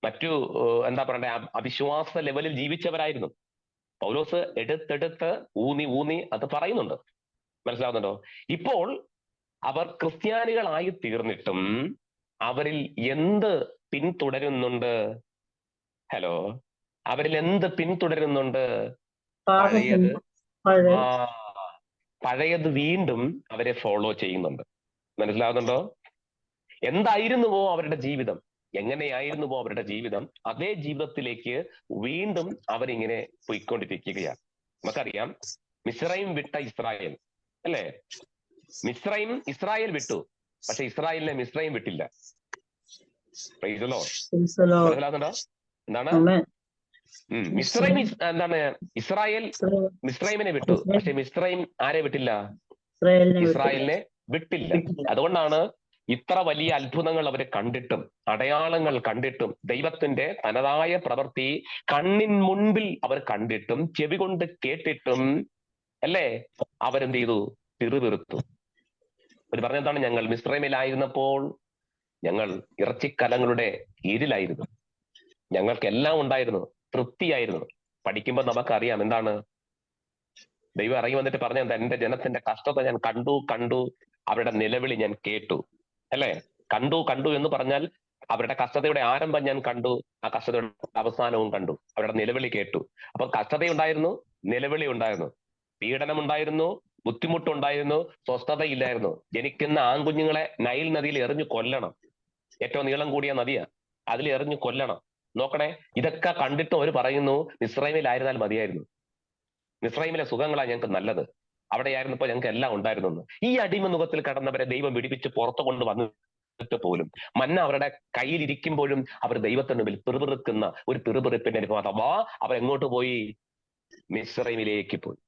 മറ്റു എന്താ പറയണ്ടേ, അവിശ്വാസ ലെവലിൽ ജീവിച്ചവരായിരുന്നു. പൗലോസ് എടുത്തെടുത്ത് ഊന്നി അത് പറയുന്നുണ്ട്. മനസ്സിലാവുന്നുണ്ടോ? ഇപ്പോൾ അവർ ക്രിസ്ത്യാനികളായി തീർന്നിട്ടും അവരിൽ എന്ത് പിന്തുടരുന്നുണ്ട്? ഹലോ, അവരിൽ എന്ത് പിന്തുടരുന്നുണ്ട്? പഴയത് വീണ്ടും അവരെ ഫോളോ ചെയ്യുന്നുണ്ട്. മനസ്സിലാവുന്നുണ്ടോ? എന്തായിരുന്നുവോ അവരുടെ ജീവിതം, എങ്ങനെയായിരുന്നുവോ അവരുടെ ജീവിതം, അതേ ജീവിതത്തിലേക്ക് വീണ്ടും അവരിങ്ങനെ പോയിക്കൊണ്ടിരിക്കുകയാണ്. നമുക്കറിയാം, മിസ്രൈം വിട്ട ഇസ്രായേൽ അല്ലേ, ഇസ്രായേൽ വിട്ടു, പക്ഷെ ഇസ്രായേലിനെ മിസ്രൈം വിട്ടില്ല. മനസ്സിലാകുന്നുണ്ടോ? എന്താണ് ഇസ്രായേൽ മിസ്രൈമിനെ വിട്ടു, പക്ഷെ മിസ്രൈം ആരെ വിട്ടില്ല? ഇസ്രായേലിനെ വിട്ടില്ല. അതുകൊണ്ടാണ് ഇത്ര വലിയ അത്ഭുതങ്ങൾ അവർ കണ്ടിട്ടും അടയാളങ്ങൾ കണ്ടിട്ടും ദൈവത്തിന്റെ തനതായ പ്രവൃത്തി കണ്ണിൻ മുൻപിൽ അവർ കണ്ടിട്ടും ചെവി കൊണ്ട് കേട്ടിട്ടും അല്ലേ അവരെന്ത് ചെയ്തു? പിറുപിറുത്തു. അവർ പറഞ്ഞെന്താണ്? ഞങ്ങൾ മിസ്രൈമിലായിരുന്നപ്പോൾ ഞങ്ങൾ ഇറച്ചിക്കലങ്ങളുടെ കീഴിലായിരുന്നു, ഞങ്ങൾക്കെല്ലാം ഉണ്ടായിരുന്നു, തൃപ്തിയായിരുന്നു. പഠിക്കുമ്പോൾ നമുക്കറിയാം എന്താണ് ദൈവം ഇറങ്ങി വന്നിട്ട് പറഞ്ഞത്, എന്റെ ജനത്തിന്റെ കഷ്ടത ഞാൻ കണ്ടു, അവരുടെ നിലവിളി ഞാൻ കേട്ടു. അല്ലെ, കണ്ടു എന്ന് പറഞ്ഞാൽ അവരുടെ കഷ്ടതയുടെ ആരംഭം ഞാൻ കണ്ടു, ആ കഷ്ടതയുടെ അവസാനവും കണ്ടു, അവരുടെ നിലവിളി കേട്ടു. അപ്പൊ കഷ്ടതയുണ്ടായിരുന്നു, നിലവിളി ഉണ്ടായിരുന്നു, പീഡനം ഉണ്ടായിരുന്നു, ബുദ്ധിമുട്ടുണ്ടായിരുന്നു, സ്വസ്ഥതയില്ലായിരുന്നു. ജനിക്കുന്ന ആൺകുഞ്ഞുങ്ങളെ നൈൽ നദിയിൽ എറിഞ്ഞു കൊല്ലണം, ഏറ്റവും നീളം കൂടിയ നദിയാ, അതിൽ എറിഞ്ഞു കൊല്ലണം. നോക്കണേ, ഇതൊക്കെ കണ്ടിട്ടും അവർ പറയുന്നു മിസ്രൈമിലായിരുന്നാൽ മതിയായിരുന്നു, മിസ്രൈമിലെ സുഖങ്ങളാണ് ഞങ്ങൾക്ക് നല്ലത്, അവിടെയായിരുന്നപ്പോൾ ഞങ്ങൾക്ക് എല്ലാം ഉണ്ടായിരുന്നു. ഈ അടിമനുഖത്തിൽ കടന്നവരെ ദൈവം വിടിപ്പിച്ച് പുറത്തു കൊണ്ടുവന്നിട്ട് പോലും മന്ന അവരുടെ കയ്യിലിരിക്കുമ്പോഴും അവർ ദൈവത്തിന് മുമ്പിൽ പിറുപിറുക്കുന്ന ഒരു പിറുപിറുപ്പിന്റെ അനുഭവം. അഥവാ അവരെങ്ങോട്ട് പോയി? മിസ്രൈമിലേക്ക് പോയി.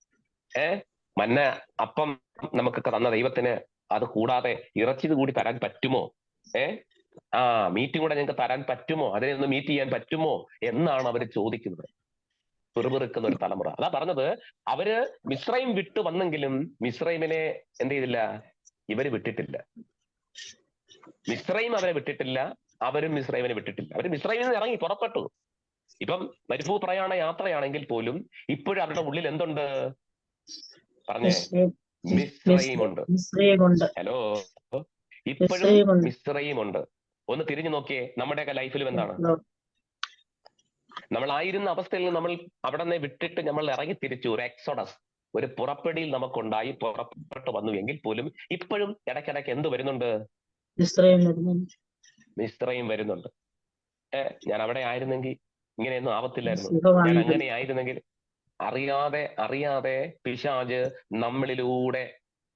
മന്ന അപ്പം നമുക്കൊക്കെ തന്ന ദൈവത്തിന് അത് കൂടാതെ ഇറച്ചി കൂടി തരാൻ പറ്റുമോ? മീറ്റും കൂടെ ഞങ്ങൾക്ക് തരാൻ പറ്റുമോ? അതിനെ ഒന്ന് മീറ്റ് ചെയ്യാൻ പറ്റുമോ എന്നാണ് അവർ ചോദിക്കുന്നത്. പിറുപിറുക്കുന്ന ഒരു തലമുറ. അതാ പറഞ്ഞത്, അവര് മിസ്രൈം വിട്ടു വന്നെങ്കിലും മിസ്രൈമിനെ എന്ത് ചെയ്തില്ല? ഇവര് വിട്ടിട്ടില്ല. മിസ്രൈം അവരെ വിട്ടിട്ടില്ല, അവരും മിസ്രൈമിനെ വിട്ടിട്ടില്ല. അവര് മിസ്രൈമിൽ നിന്ന് ഇറങ്ങി പുറപ്പെട്ടു. ഇപ്പം മരുഭൂ പ്രയാണ യാത്രയാണെങ്കിൽ പോലും ഇപ്പോഴും അവരുടെ ഉള്ളിൽ എന്തുണ്ട്? പറഞ്ഞേ, മിസ്രയീമുണ്ട്. മിസ്രയീമുണ്ട്. ഹലോ, ഇപ്പോഴും മിസ്രയീമുണ്ട്. മിസ്രയീമുണ്ട്. ഒന്ന് തിരിഞ്ഞു നോക്കിയേ, നമ്മുടെയൊക്കെ ലൈഫിലും എന്താണ്? നമ്മളായിരുന്ന അവസ്ഥയിൽ നിന്ന് നമ്മൾ അവിടെ നിന്ന് വിട്ടിട്ട് നമ്മൾ ഇറങ്ങി തിരിച്ചു. ഒരു എക്സോഡസ്, ഒരു പുറപ്പെടിയിൽ നമുക്കുണ്ടായി, പുറപ്പെട്ട് വന്നു. എങ്കിൽ പോലും ഇപ്പോഴും ഇടയ്ക്കിടയ്ക്ക് എന്ത് വരുന്നുണ്ട്? മിസ്രയീം വരുന്നുണ്ട്. ഞാൻ അവിടെ ആയിരുന്നെങ്കിൽ ഇങ്ങനെയൊന്നും ആവത്തില്ലായിരുന്നു. ഞാൻ അങ്ങനെ ആയിരുന്നെങ്കിൽ. അറിയാതെ പിശാച് നമ്മളിലൂടെ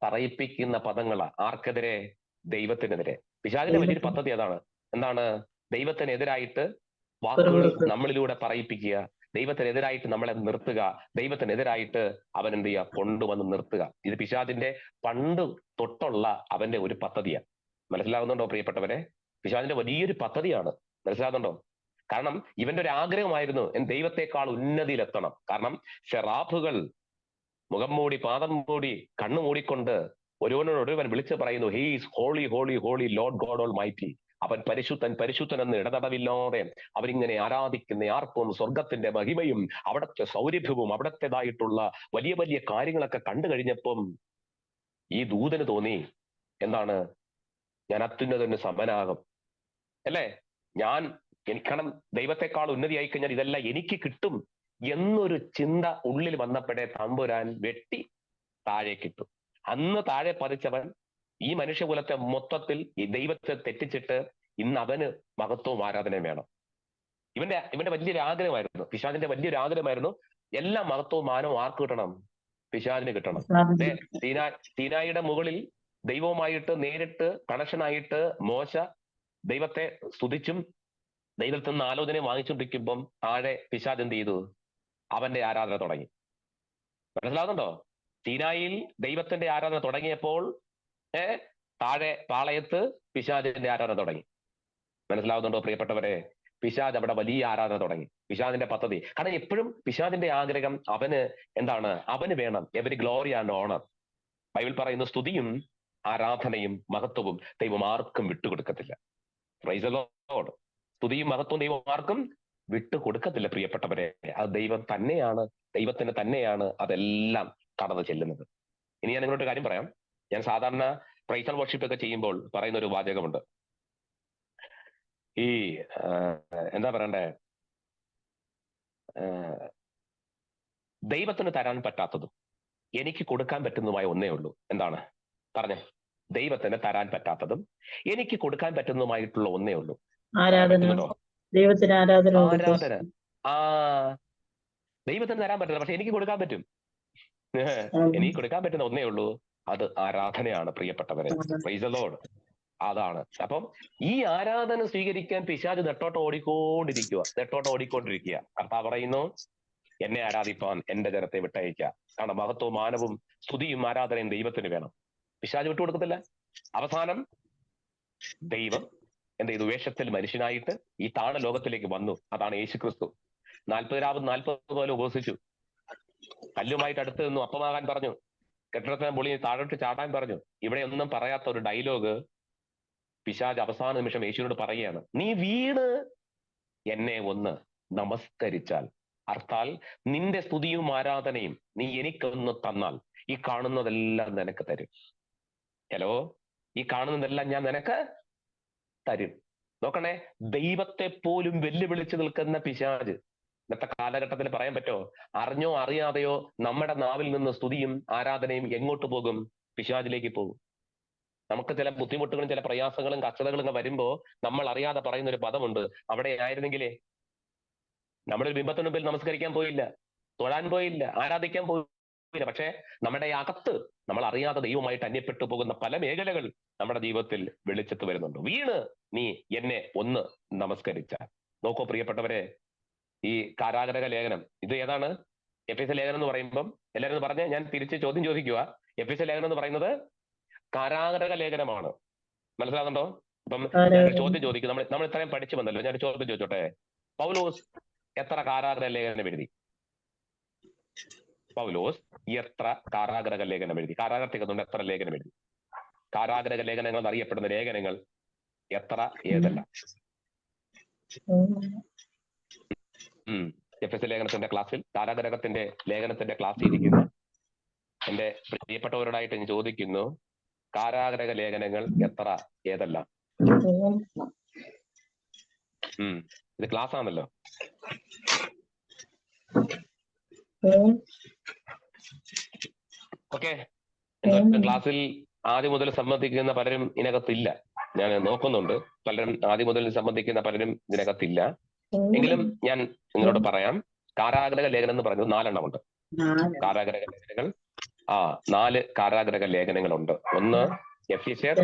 പറയിപ്പിക്കുന്ന പദങ്ങളാ. ആർക്കെതിരെ? ദൈവത്തിനെതിരെ. പിശാചിന്റെ വലിയൊരു പദ്ധതി അതാണ്. എന്താണ്? ദൈവത്തിനെതിരായിട്ട് വാക്കുകൾ നമ്മളിലൂടെ പറയിപ്പിക്കുക, ദൈവത്തിനെതിരായിട്ട് നമ്മളെ നിർത്തുക, ദൈവത്തിനെതിരായിട്ട് അവൻ എന്ത് ചെയ്യുക? കൊണ്ടുവന്ന് നിർത്തുക. ഇത് പിശാചിന്റെ പണ്ട് തൊട്ടുള്ള അവന്റെ ഒരു പദ്ധതിയാണ്. മനസ്സിലാവുന്നുണ്ടോ പ്രിയപ്പെട്ടവരെ? പിശാചിന്റെ വലിയൊരു പദ്ധതിയാണ്. മനസ്സിലാകുന്നുണ്ടോ? കാരണം ഇവന്റെ ഒരു ആഗ്രഹമായിരുന്നു ദൈവത്തെക്കാൾ ഉന്നതിയിലെത്തണം. കാരണം ഷെറാഫുകൾ മുഖം മൂടി, പാദം മൂടി, കണ്ണു മൂടിക്കൊണ്ട് ഒരുവനോടൊരുവൻ വിളിച്ചു പറയുന്നു, he is holy holy holy Lord God almighty. അവൻ പരിശുദ്ധൻ പരിശുദ്ധൻ എന്ന് ഇടതടവില്ലാതെ അവരിങ്ങനെ ആരാധിക്കുന്ന ആർക്കും സ്വർഗത്തിന്റെ മഹിമയും അവിടത്തെ സൗരഭ്യവും അവിടത്തേതായിട്ടുള്ള വലിയ വലിയ കാര്യങ്ങളൊക്കെ കണ്ടു കഴിഞ്ഞപ്പം ഈ ദൂതന് തോന്നി, എന്താണ്? ഞാൻ അത്യുന്നതന് സമനാകും, അല്ലേ? കാരണം ദൈവത്തെക്കാൾ ഉന്നതിയായി കഴിഞ്ഞാൽ ഇതെല്ലാം എനിക്ക് കിട്ടും എന്നൊരു ചിന്ത ഉള്ളിൽ വന്നപ്പോഴേ തമ്പുരാൻ വെട്ടി താഴേക്കിട്ടു. അന്ന് താഴെ പതിച്ചവൻ ഈ മനുഷ്യകുലത്തെ മൊത്തത്തിൽ ഈ ദൈവത്തെ തെറ്റിച്ചിട്ട് ഇന്ന് അവന് മഹത്വവും ആരാധനയും വേണം. ഇവന്റെ വലിയൊരു ആഗ്രഹമായിരുന്നു, പിശാചിന്റെ വലിയൊരു ആഗ്രഹമായിരുന്നു, എല്ലാ മഹത്വവും മാനവും ആർക്ക് കിട്ടണം? പിശാചിന് കിട്ടണം. സീനായിയുടെ മുകളിൽ ദൈവവുമായിട്ട് നേരിട്ട് കണക്ഷനായിട്ട് മോശ ദൈവത്തെ സ്തുതിച്ചും ദൈവത്തിൽ നിന്ന് ആലോചനയും വാങ്ങിച്ചുകൊണ്ടിരിക്കുമ്പം താഴെ പിശാച് എന്ത് ചെയ്തു? അവന്റെ ആരാധന തുടങ്ങി. മനസ്സിലാകുന്നുണ്ടോ? സീനായിൽ ദൈവത്തിന്റെ ആരാധന തുടങ്ങിയപ്പോൾ താഴെ പാളയത്ത് പിശാചിന്റെ ആരാധന തുടങ്ങി. മനസ്സിലാവുന്നുണ്ടോ പ്രിയപ്പെട്ടവരെ? പിശാച് അവിടെ വലിയ ആരാധന തുടങ്ങി. പിശാചിന്റെ പദ്ധതി. കാരണം എപ്പോഴും പിശാചിന്റെ ആഗ്രഹം അവന് എന്താണ്? അവന് വേണം every glory and owner. Bible പറയുന്നു, സ്തുതിയും ആരാധനയും മഹത്വവും ദൈവം ആർക്കും വിട്ടുകൊടുക്കത്തില്ല. Price the Lord. സ്തുതിയും മഹത്വവും ദൈവം ആർക്കും വിട്ടുകൊടുക്കത്തില്ല പ്രിയപ്പെട്ടവരെ. അത് ദൈവം തന്നെയാണ്, ദൈവത്തിന് തന്നെയാണ് അതെല്ലാം കടന്നു ചെല്ലുന്നത്. ഇനി ഞാൻ നിങ്ങളോട് കാര്യം പറയാം. ഞാൻ സാധാരണ പ്രൈസ് ആൻഡ് വർഷിപ്പ് ഒക്കെ ചെയ്യുമ്പോൾ പറയുന്ന ഒരു വാചകമുണ്ട്. ഈ എന്താ പറയണ്ടേ, ദൈവത്തിന് തരാൻ പറ്റാത്തതും എനിക്ക് കൊടുക്കാൻ പറ്റുന്നതുമായ ഒന്നേ ഉള്ളൂ. എന്താണ്? പറഞ്ഞേ. ദൈവത്തിന് തരാൻ പറ്റാത്തതും എനിക്ക് കൊടുക്കാൻ പറ്റുന്നതുമായിട്ടുള്ള ഒന്നേ ഉള്ളൂ. ആരാധന. ദൈവത്തിന് ആരാധന. ദൈവത്തിന് തരാൻ പറ്റില്ല, പക്ഷെ എനിക്ക് കൊടുക്കാൻ പറ്റും. എനിക്ക് കൊടുക്കാൻ പറ്റുന്ന ഒന്നേ ഉള്ളൂ, അത് ആരാധനയാണ് പ്രിയപ്പെട്ടവരെ. Price the Lord. അതാണ്. അപ്പം ഈ ആരാധന സ്വീകരിക്കാൻ പിശാച് ഓടിക്കൊണ്ടിരിക്കുക. കർത്താവ് പറയുന്നു, എന്നെ ആരാധിപ്പാൻ എന്റെ ജനത്തെ വിട്ടയക്കുക. കാരണം മഹത്വവും മാനവും സ്തുതിയും ആരാധനയും ദൈവത്തിന് വേണം. പിശാച് വിട്ടുകൊടുക്കത്തില്ല. അവസാനം ദൈവം എന്ത് ചെയ്തു? വേഷത്തിൽ മനുഷ്യനായിട്ട് ഈ താണ ലോകത്തിലേക്ക് വന്നു. അതാണ് യേശുക്രിസ്തു. 40 രാവും 40 പോലെ ഉപവസിച്ചു. കല്ലുമായിട്ട് അടുത്ത് നിന്നു അപ്പമാകാൻ പറഞ്ഞു. കെട്ടിടത്തിന് പൊളി താഴോട്ട് ചാടാൻ പറഞ്ഞു. ഇവിടെ ഒന്നും പറയാത്ത ഒരു ഡയലോഗ് പിശാച് അവസാന നിമിഷം യേശുവിനോട് പറയുകയാണ്, നീ വീണ് എന്നെ ഒന്ന് നമസ്കരിച്ചാൽ, അർത്ഥാൽ നിന്റെ സ്തുതിയും ആരാധനയും നീ എനിക്കൊന്ന് തന്നാൽ ഈ കാണുന്നതെല്ലാം നിനക്ക് തരും. ഹലോ, ഈ കാണുന്നതെല്ലാം ഞാൻ നിനക്ക് തരും. നോക്കണേ, ദൈവത്തെ പോലും വെല്ലുവിളിച്ച് നിൽക്കുന്ന പിശാച് ഇന്നത്തെ കാലഘട്ടത്തിൽ പറയാൻ പറ്റുമോ? അറിഞ്ഞോ അറിയാതെയോ നമ്മുടെ നാവിൽ നിന്ന് സ്തുതിയും ആരാധനയും എങ്ങോട്ട് പോകും? പിശാചിലേക്ക് പോകും. നമുക്ക് ചില ബുദ്ധിമുട്ടുകളും ചില പ്രയാസങ്ങളും കഷ്ടതകളും ഒക്കെ വരുമ്പോ നമ്മൾ അറിയാതെ പറയുന്ന ഒരു പദമുണ്ട്, അവിടെ ആയിരുന്നെങ്കിലേ നമ്മുടെ ബിംബത്തിന് മുമ്പിൽ നമസ്കരിക്കാൻ പോയില്ല, തൊഴാൻ പോയില്ല, ആരാധിക്കാൻ പോയില്ല. പക്ഷെ നമ്മുടെ അകത്ത് നമ്മൾ അറിയാതെ ദൈവമായിട്ട് അന്യപ്പെട്ടു പോകുന്ന പല മേഖലകൾ നമ്മുടെ ജീവിതത്തിൽ വെളിച്ചത്ത് വരുന്നുണ്ട്. വീണ് നീ എന്നെ ഒന്ന് നമസ്കരിച്ചാൽ. നോക്കൂ പ്രിയപ്പെട്ടവരെ, ഈ കാരാഗ്രഹ ലേഖനം ഇത് ഏതാണ്? എഫേസ്യ ലേഖനം എന്ന് പറയുമ്പം എല്ലാവരും പറഞ്ഞ് ഞാൻ തിരിച്ച് ചോദ്യം ചോദിക്കുക. എഫേസ്യ ലേഖനം എന്ന് പറയുന്നത് കാരാഗ്രഹ ലേഖനമാണ്. മനസ്സിലാകുന്നുണ്ടോ? അപ്പം ഞാനൊരു ചോദ്യം ചോദിക്കും. നമ്മൾ ഇത്രയും പഠിച്ചു വന്നല്ലോ, ഞാനൊരു ചോദ്യം ചോദിച്ചോട്ടെ. പൗലോസ് എത്ര കാരാഗ്രഹ ലേഖനം എഴുതി? പൗലോസ് എത്ര കാരാഗ്രഹ ലേഖനം എഴുതി? കാരാഗ്രഹത്തിനുണ്ട് എത്ര ലേഖനം എഴുതി? കാരാഗ്രഹ ലേഖനങ്ങൾ എന്നറിയപ്പെടുന്ന ലേഖനങ്ങൾ എത്ര, ഏതെല്ലാം? എഫേസ്യ ലേഖനത്തിന്റെ ക്ലാസ്സിൽ, കാരാഗ്രഹത്തിന്റെ ലേഖനത്തിന്റെ ക്ലാസ്സിൽ ഇരിക്കുന്ന എന്റെ പ്രിയപ്പെട്ടവരോടായിട്ട് ഞാൻ ചോദിക്കുന്നു, കാരാഗ്രഹ ലേഖനങ്ങൾ ഏതെല്ലാം? ഇത് ക്ലാസ് ആണല്ലോ. ഓക്കെ, ക്ലാസ്സിൽ ആദ്യം മുതൽ സംബന്ധിക്കുന്ന പലരും ഇതിനകത്തില്ല. ഞാൻ നോക്കുന്നുണ്ട്, പലരും ആദ്യം മുതൽ സംബന്ധിക്കുന്ന പലരും ഇതിനകത്തില്ല. എങ്കിലും ഞാൻ നിങ്ങളോട് പറയാം, കാരാഗ്രഹ ലേഖനം എന്ന് പറഞ്ഞത് 4 ഉണ്ട്. കാരാഗ്രഹ ലേഖനങ്ങൾ 4 കാരാഗ്രഹ ലേഖനങ്ങളുണ്ട്. 1 എഫീസ്യർ,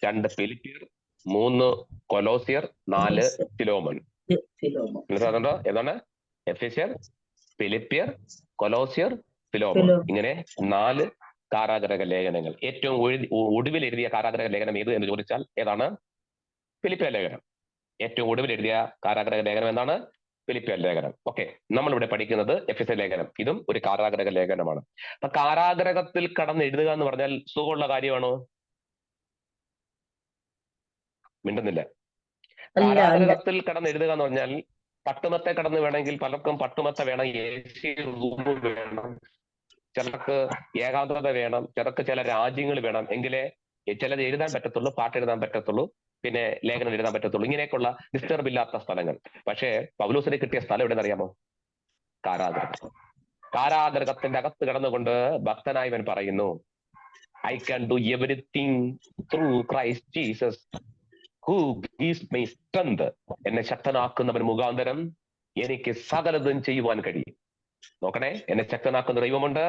2 ഫിലിപ്പിയർ, 3 കൊലോസിയർ, 4 ഫിലോമോൻ. മനസ്സിലാകുന്നുണ്ടോ? ഏതാണ്? എഫീസ്യർ, ഫിലിപ്പിയർ, കൊലോസിയർ, ഫിലോമോൻ. ഇങ്ങനെ 4 കാരാഗ്രഹ ലേഖനങ്ങൾ. ഏറ്റവും ഒടുവിൽ എഴുതിയ കാരാഗ്രഹ ലേഖനം ഏത് എന്ന് ചോദിച്ചാൽ ഏതാണ്? ഫിലിപ്പിയ ലേഖനം. ഏറ്റവും ഒടുവിൽ എഴുതിയ കാരാഗ്രഹ ലേഖനം എന്താണ്? ഫിലിപ്പിയ ലേഖനം. ഓക്കെ, നമ്മളിവിടെ പഠിക്കുന്നത് എഫെസ്യ ലേഖനം. ഇതും ഒരു കാരാഗ്രഹ ലേഖനമാണ്. അപ്പൊ കാരാഗ്രഹത്തിൽ കടന്ന് എഴുതുക എന്ന് പറഞ്ഞാൽ സുഖമുള്ള കാര്യമാണോ? മിണ്ടുന്നില്ല. കാരാഗ്രഹത്തിൽ കടന്ന് എഴുതുക എന്ന് പറഞ്ഞാൽ പട്ടുമത്തെ കടന്ന് വേണമെങ്കിൽ പലർക്കും പട്ടുമത്ത വേണം, AC റൂം വേണം, ചിലർക്ക് ഏകാന്തത വേണം, ചിലർക്ക് ചില രാജ്യങ്ങൾ വേണം, എങ്കിലേ ചിലത് എഴുതാൻ പറ്റത്തുള്ളൂ, പാട്ട് എഴുതാൻ പറ്റത്തുള്ളൂ, പിന്നെ ലേഖനം എഴുതാൻ പറ്റത്തുള്ളൂ. ഇങ്ങനെയൊക്കെയുള്ള ഡിസ്റ്റർബ് ഇല്ലാത്ത സ്ഥലങ്ങൾ. പക്ഷേ പൗലോസിന് കിട്ടിയ സ്ഥലം എവിടെയെന്ന് അറിയാമോ? കാരാഗ്രഹം. കാരാഗ്രഹത്തിന്റെ അകത്ത് കിടന്നുകൊണ്ട് ഭക്തനായവൻ പറയുന്നു, I can do everything through Christ Jesus who gives me strength. എന്നെ ശക്തനാക്കുന്നവൻ മുഖാന്തരം എനിക്ക് സകലതും ചെയ്യുവാൻ കഴിയും. നോക്കണേ, എന്നെ ശക്തനാക്കുന്ന ദൈവമുണ്ട്,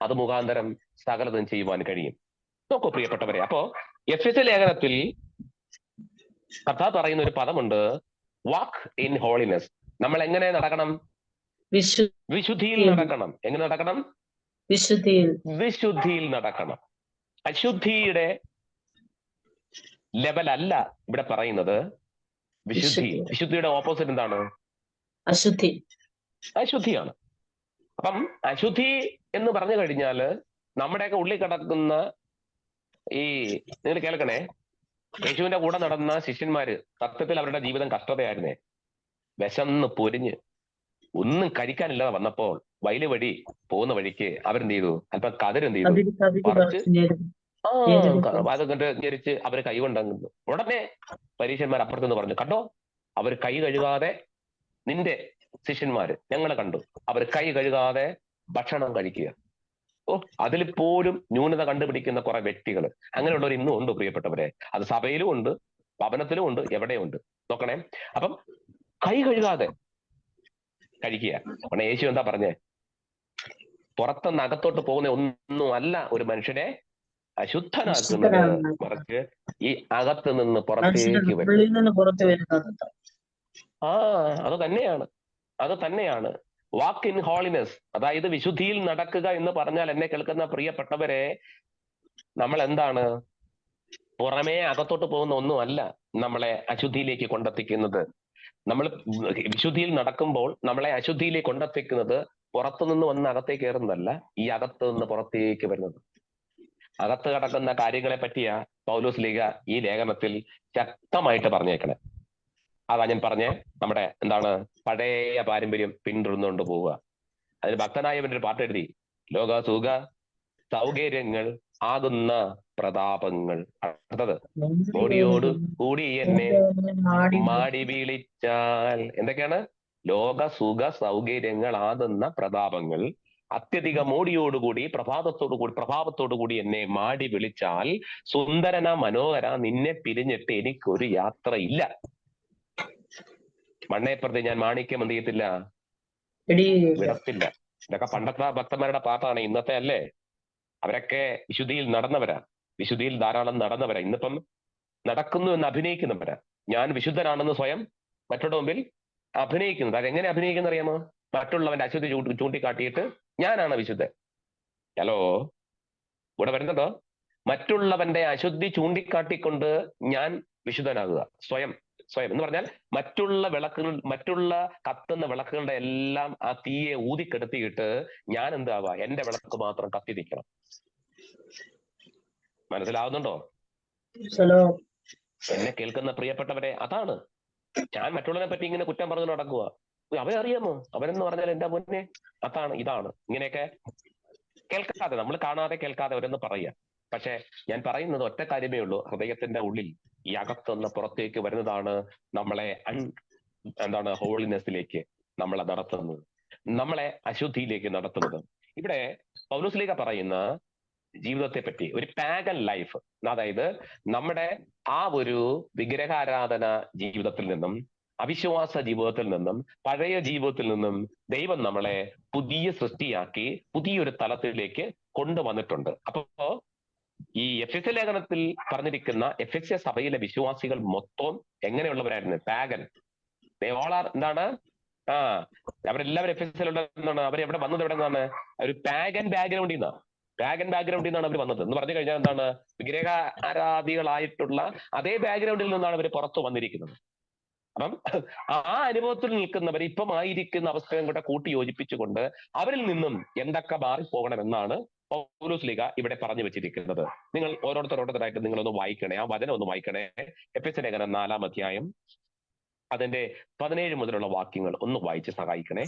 അത് മുഖാന്തരം സകലതും ചെയ്യുവാൻ കഴിയും. നോക്കൂ പ്രിയപ്പെട്ടവരെ, അപ്പോ എഫെസ്യ ലേഖനത്തിൽ കർത്താവ് പറയുന്ന ഒരു പദമുണ്ട്, വാക്ക് ഇൻ ഹോളിനെസ്. നമ്മൾ എങ്ങനെ നടക്കണം? വിശുദ്ധിയിൽ നടക്കണം. എങ്ങനെ നടക്കണം? വിശുദ്ധിയിൽ നടക്കണം. അശുദ്ധിയുടെ ലെവലല്ല ഇവിടെ പറയുന്നത്, വിശുദ്ധി. വിശുദ്ധിയുടെ ഓപ്പോസിറ്റ് എന്താണ്? അശുദ്ധിയാണ്. അപ്പം അശുദ്ധി എന്ന് പറഞ്ഞു കഴിഞ്ഞാല് നമ്മുടെയൊക്കെ ഉള്ളിൽ കിടക്കുന്ന ഈ, നിങ്ങൾ കേൾക്കണേ, യേശുവിന്റെ കൂടെ നടന്ന ശിഷ്യന്മാര് സത്യത്തിൽ അവരുടെ ജീവിതം കഷ്ടതയായിരുന്നേ. വിശന്ന് പൊരിഞ്ഞ് ഒന്നും കഴിക്കാനില്ലാതെ വന്നപ്പോൾ വയല് വഴി പോകുന്ന വഴിക്ക് അവരെന്ത് ചെയ്തു? അല്പം കതിരെന്ത് ചെയ്തു? പറിച്ച് അതൊക്കെ ഞെരിച്ച് അവര് കൈ കൊണ്ടങ്ങുന്നു. ഉടനെ പരീക്ഷന്മാർ അപ്പുറത്തുനിന്ന് പറഞ്ഞു, കണ്ടോ, അവർ കൈ കഴുകാതെ, നിന്റെ ശിഷ്യന്മാര് ഞങ്ങളെ കണ്ടു, അവർ കൈ കഴുകാതെ ഭക്ഷണം കഴിക്കുക. അതിൽ പോലും ന്യൂനത കണ്ടുപിടിക്കുന്ന കുറെ വ്യക്തികൾ, അങ്ങനെയുള്ളവർ ഇന്നും ഉണ്ട് പ്രിയപ്പെട്ടവരെ. അത് സഭയിലും ഉണ്ട്, ഭവനത്തിലും ഉണ്ട്, എവിടെയുണ്ട്. നോക്കണേ, അപ്പം കൈ കഴുകാതെ കഴിക്കുക. കാരണം യേശു എന്താ പറഞ്ഞേ? പുറത്തുനിന്ന് അകത്തോട്ട് പോകുന്ന ഒന്നും അല്ല ഒരു മനുഷ്യനെ അശുദ്ധനാക്കുന്നത്, മറിച്ച് ഈ അകത്ത് നിന്ന് പുറത്തേക്ക് വരുന്നത്. അത് തന്നെയാണ് വാക്ക് ഇൻ ഹോളിനെസ്. അതായത് വിശുദ്ധിയിൽ നടക്കുക എന്ന് പറഞ്ഞാൽ, എന്നെ കേൾക്കുന്ന പ്രിയപ്പെട്ടവരെ, നമ്മൾ എന്താണ്? പുറമേ അകത്തോട്ട് പോകുന്ന ഒന്നുമല്ല നമ്മളെ അശുദ്ധിയിലേക്ക് കൊണ്ടെത്തിക്കുന്നത്. നമ്മൾ വിശുദ്ധിയിൽ നടക്കുമ്പോൾ നമ്മളെ അശുദ്ധിയിലേക്ക് കൊണ്ടെത്തിക്കുന്നത് പുറത്തുനിന്ന് വന്ന് അകത്തേക്ക് കയറുന്നതല്ല, ഈ അകത്ത് നിന്ന് പുറത്തേക്ക് വരുന്നത്. അകത്ത് കിടക്കുന്ന കാര്യങ്ങളെ പറ്റിയാ പൗലോസ് ലീഗ ഈ ലേഖനത്തിൽ ശക്തമായിട്ട് പറഞ്ഞേക്കണേ. അതാ ഞാൻ പറഞ്ഞേ, നമ്മുടെ എന്താണ്, പഴയ പാരമ്പര്യം പിന്തുടർന്നുകൊണ്ട് പോവുക. അതിന് ഭക്തനായവന്റെ ഒരു പാട്ട് എഴുതി, ലോക സുഖ സൗകര്യങ്ങൾ ആകുന്ന പ്രതാപങ്ങൾ. അടുത്തത്, ഓടിയോട് കൂടി എന്നെ മാടി വിളിച്ചാൽ. എന്തൊക്കെയാണ്? ലോക സുഖ സൗകര്യങ്ങൾ ആകുന്ന പ്രതാപങ്ങൾ അത്യധിക മോടിയോടുകൂടി പ്രഭാവത്തോടുകൂടി എന്നെ മാടി വിളിച്ചാൽ, സുന്ദരന മനോഹര, നിന്നെ പിരിഞ്ഞിട്ട് എനിക്കൊരു യാത്ര ഇല്ല. മണ്ണേപ്പുറത്ത് ഞാൻ മാണിക്യം എന്ത് ചെയ്യത്തില്ല, വിടത്തില്ല. ഇതൊക്കെ പണ്ടത്തെ ഭക്തന്മാരുടെ പാട്ടാണ്, ഇന്നത്തെ അല്ലേ. അവരൊക്കെ വിശുദ്ധിയിൽ നടന്നവരാ, വിശുദ്ധിയിൽ ധാരാളം നടന്നവരാ. ഇന്നിപ്പം നടക്കുന്നു എന്ന് അഭിനയിക്കുന്നവരാ. ഞാൻ വിശുദ്ധനാണെന്ന് സ്വയം മറ്റുള്ള മുമ്പിൽ അഭിനയിക്കുന്നത്. അതെങ്ങനെ അഭിനയിക്കുന്ന അറിയാമോ? മറ്റുള്ളവന്റെ അശുദ്ധി ചൂണ്ടിക്കാട്ടിയിട്ട് ഞാനാണ് വിശുദ്ധൻ. ഹലോ, ഇവിടെ വരുന്നുണ്ടോ? മറ്റുള്ളവന്റെ അശുദ്ധി ചൂണ്ടിക്കാട്ടിക്കൊണ്ട് ഞാൻ വിശുദ്ധനാകുക. സ്വയം എന്ന് പറഞ്ഞാൽ മറ്റുള്ള കത്തുന്ന വിളക്കുകളുടെ എല്ലാം ആ തീയെ ഊതിക്കെടുത്തിയിട്ട് ഞാൻ എന്താവാ, എന്റെ വിളക്ക് മാത്രം കത്തി നിൽക്കണം. മനസ്സിലാവുന്നുണ്ടോ? എന്നെ കേൾക്കുന്ന പ്രിയപ്പെട്ടവരെ, അതാണ് ഞാൻ മറ്റുള്ളവരെ പറ്റി ഇങ്ങനെ കുറ്റം പറഞ്ഞു നടക്കുക. അവരറിയാമോ? അവരെന്ന് പറഞ്ഞാൽ എന്താ പൊന്നെ, ഇതാണ്. ഇങ്ങനെയൊക്കെ കേൾക്കാതെ, നമ്മൾ കാണാതെ കേൾക്കാതെ അവരെന്ന് പറയുക. പക്ഷെ ഞാൻ പറയുന്നത് ഒറ്റ കാര്യമേ ഉള്ളൂ, ഹൃദയത്തിന്റെ ഉള്ളിൽ ഈ അകത്തുനിന്ന് പുറത്തേക്ക് വരുന്നതാണ് നമ്മളെ ഹോളിനെസ്സിലേക്ക് നമ്മളെ നടത്തുന്നത്, നമ്മളെ അശുദ്ധിയിലേക്ക് നടത്തുന്നത്. ഇവിടെ പൗലോസ്ലീഹ പറയുന്ന ജീവിതത്തെ പറ്റി ഒരു പാഗൻ ലൈഫ്, അതായത് നമ്മുടെ ആ ഒരു വിഗ്രഹാരാധന ജീവിതത്തിൽ നിന്നും, അവിശ്വാസ ജീവിതത്തിൽ നിന്നും, പഴയ ജീവിതത്തിൽ നിന്നും ദൈവം നമ്മളെ പുതിയ സൃഷ്ടിയാക്കി പുതിയൊരു തലത്തിലേക്ക് കൊണ്ടുവന്നിട്ടുണ്ട്. അപ്പോ ഈ എഫെസ്യ ലേഖനത്തിൽ പറഞ്ഞിരിക്കുന്ന എഫെസ്യ സഭയിലെ വിശ്വാസികൾ മൊത്തം എങ്ങനെയുള്ളവരായിരുന്നു? പാഗൻ. എന്താണ്? അവരെല്ലാവരും എഫെസ്യയിലുള്ള എന്താണ്? അവരെവിടെ വന്നത്? എവിടെ നിന്നാണ്? ഒരു പാഗൻ ബാക്ക്ഗ്രൗണ്ടിൽ നിന്നാണ് അവർ വന്നത് എന്ന് പറഞ്ഞു കഴിഞ്ഞാൽ എന്താണ്? വിഗ്രഹ ആരാധികളായിട്ടുള്ള അതേ ബാക്ക്ഗ്രൗണ്ടിൽ നിന്നാണ് അവർ പുറത്തു വന്നിരിക്കുന്നത്. അപ്പം ആ അനുഭവത്തിൽ നിൽക്കുന്നവർ ഇപ്പം ആയിരിക്കുന്ന അവസ്ഥയും കൂടെ കൂട്ടി യോജിപ്പിച്ചുകൊണ്ട് അവരിൽ നിന്നും എന്തൊക്കെ മാറിപ്പോകണമെന്നാണ് പൗലോസ്ലീഹ ഇവിടെ പറഞ്ഞു വെച്ചിരിക്കുന്നത്. നിങ്ങൾ ഓരോരുത്തരായിട്ട് നിങ്ങളൊന്ന് വായിക്കണേ, ആ വചനം ഒന്ന് വായിക്കണേ. എഫെസ്യ ലേഖനം 4-ാം അധ്യായം അതിന്റെ 17 മുതലുള്ള വാക്യങ്ങൾ ഒന്ന് വായിച്ച് സഹായിക്കണേ.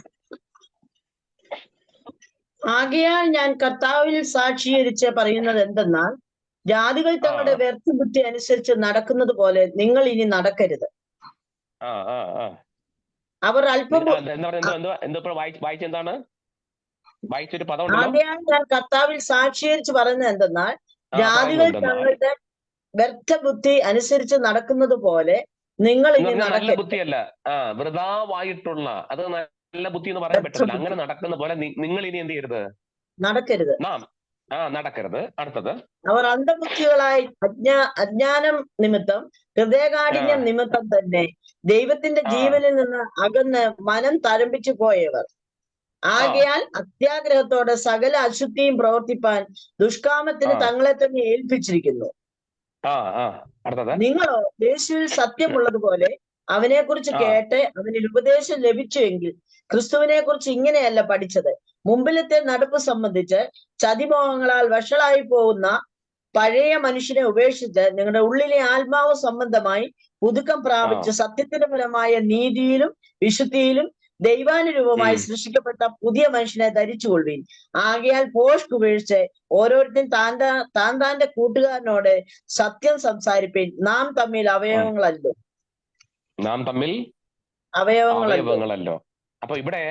ആകയാൽ ഞാൻ കർത്താവിൽ സാക്ഷീകരിച്ച് പറയുന്നത് എന്തെന്നാൽ, ജാതികൾ തങ്ങളുടെ വ്യർത്ഥ ബുദ്ധി അനുസരിച്ച് നടക്കുന്നത് പോലെ നിങ്ങൾ ഇനി നടക്കരുത്. അവർ അല്പം വായിച്ചെന്താണ്? വായിച്ചൊരു പദം. ആകയാൽ ഞാൻ കർത്താവിൽ സാക്ഷീകരിച്ച് പറയുന്നത് എന്തെന്നാൽ, ജാതികൾ തങ്ങളുടെ വ്യർത്ഥ ബുദ്ധി അനുസരിച്ച് നടക്കുന്നത് പോലെ നിങ്ങൾ ഇനി നല്ല ബുദ്ധിയല്ല, വൃഥാവായിട്ടുള്ള, അത് നല്ല ബുദ്ധി എന്ന് പറയാൻ പറ്റില്ല. അങ്ങനെ നടക്കുന്ന പോലെ നിങ്ങൾ ഇനി എന്ത് ചെയ്യരുത്? നടക്കരുത്. അടുത്തത്, അവർ അന്ധബുദ്ധികളായി അജ്ഞാനം നിമിത്തം, ഹൃദയകാഠിന്യം നിമിത്തം തന്നെ ദൈവത്തിന്റെ ജീവനിൽ നിന്ന് അകന്ന് മനം തഴമ്പിച്ചു പോയവർ. ആകയാൽ അത്യാഗ്രഹത്തോടെ സകല അശുദ്ധിയും പ്രവർത്തിപ്പാൻ ദുഷ്കാമത്തിന് തങ്ങളെ തന്നെ ഏൽപ്പിച്ചിരിക്കുന്നു. നിങ്ങളോ യേശുവിൽ സത്യമുള്ളതുപോലെ അവനെ കുറിച്ച് കേട്ട് അവനിൽ ഉപദേശം ലഭിച്ചുവെങ്കിൽ ക്രിസ്തുവിനെ കുറിച്ച് ഇങ്ങനെയല്ല പഠിച്ചത്. മുമ്പിലത്തെ നടപ്പ് സംബന്ധിച്ച് ചതിമോഹങ്ങളാൽ വഷളായി പോകുന്ന പഴയ മനുഷ്യനെ ഉപേക്ഷിച്ച് നിങ്ങളുടെ ഉള്ളിലെ ആത്മാവ് സംബന്ധമായി പുതുക്കം പ്രാപിച്ച് സത്യത്തിന് ഫലമായ നീതിയിലും വിശുദ്ധിയിലും ദൈവാനുരൂപമായി സൃഷ്ടിക്കപ്പെട്ട പുതിയ മനുഷ്യനെ ധരിച്ചുകൊള്ളുവിൻ. ആകയാൽ പോഷ്ക് ഉപേക്ഷിച്ച് ഓരോരുത്തരും താന്റെ കൂട്ടുകാരനോട് സത്യം സംസാരിപ്പിൻ. നാം തമ്മിൽ അവയവങ്ങളല്ലോ. അപ്പൊ ഇവിടെ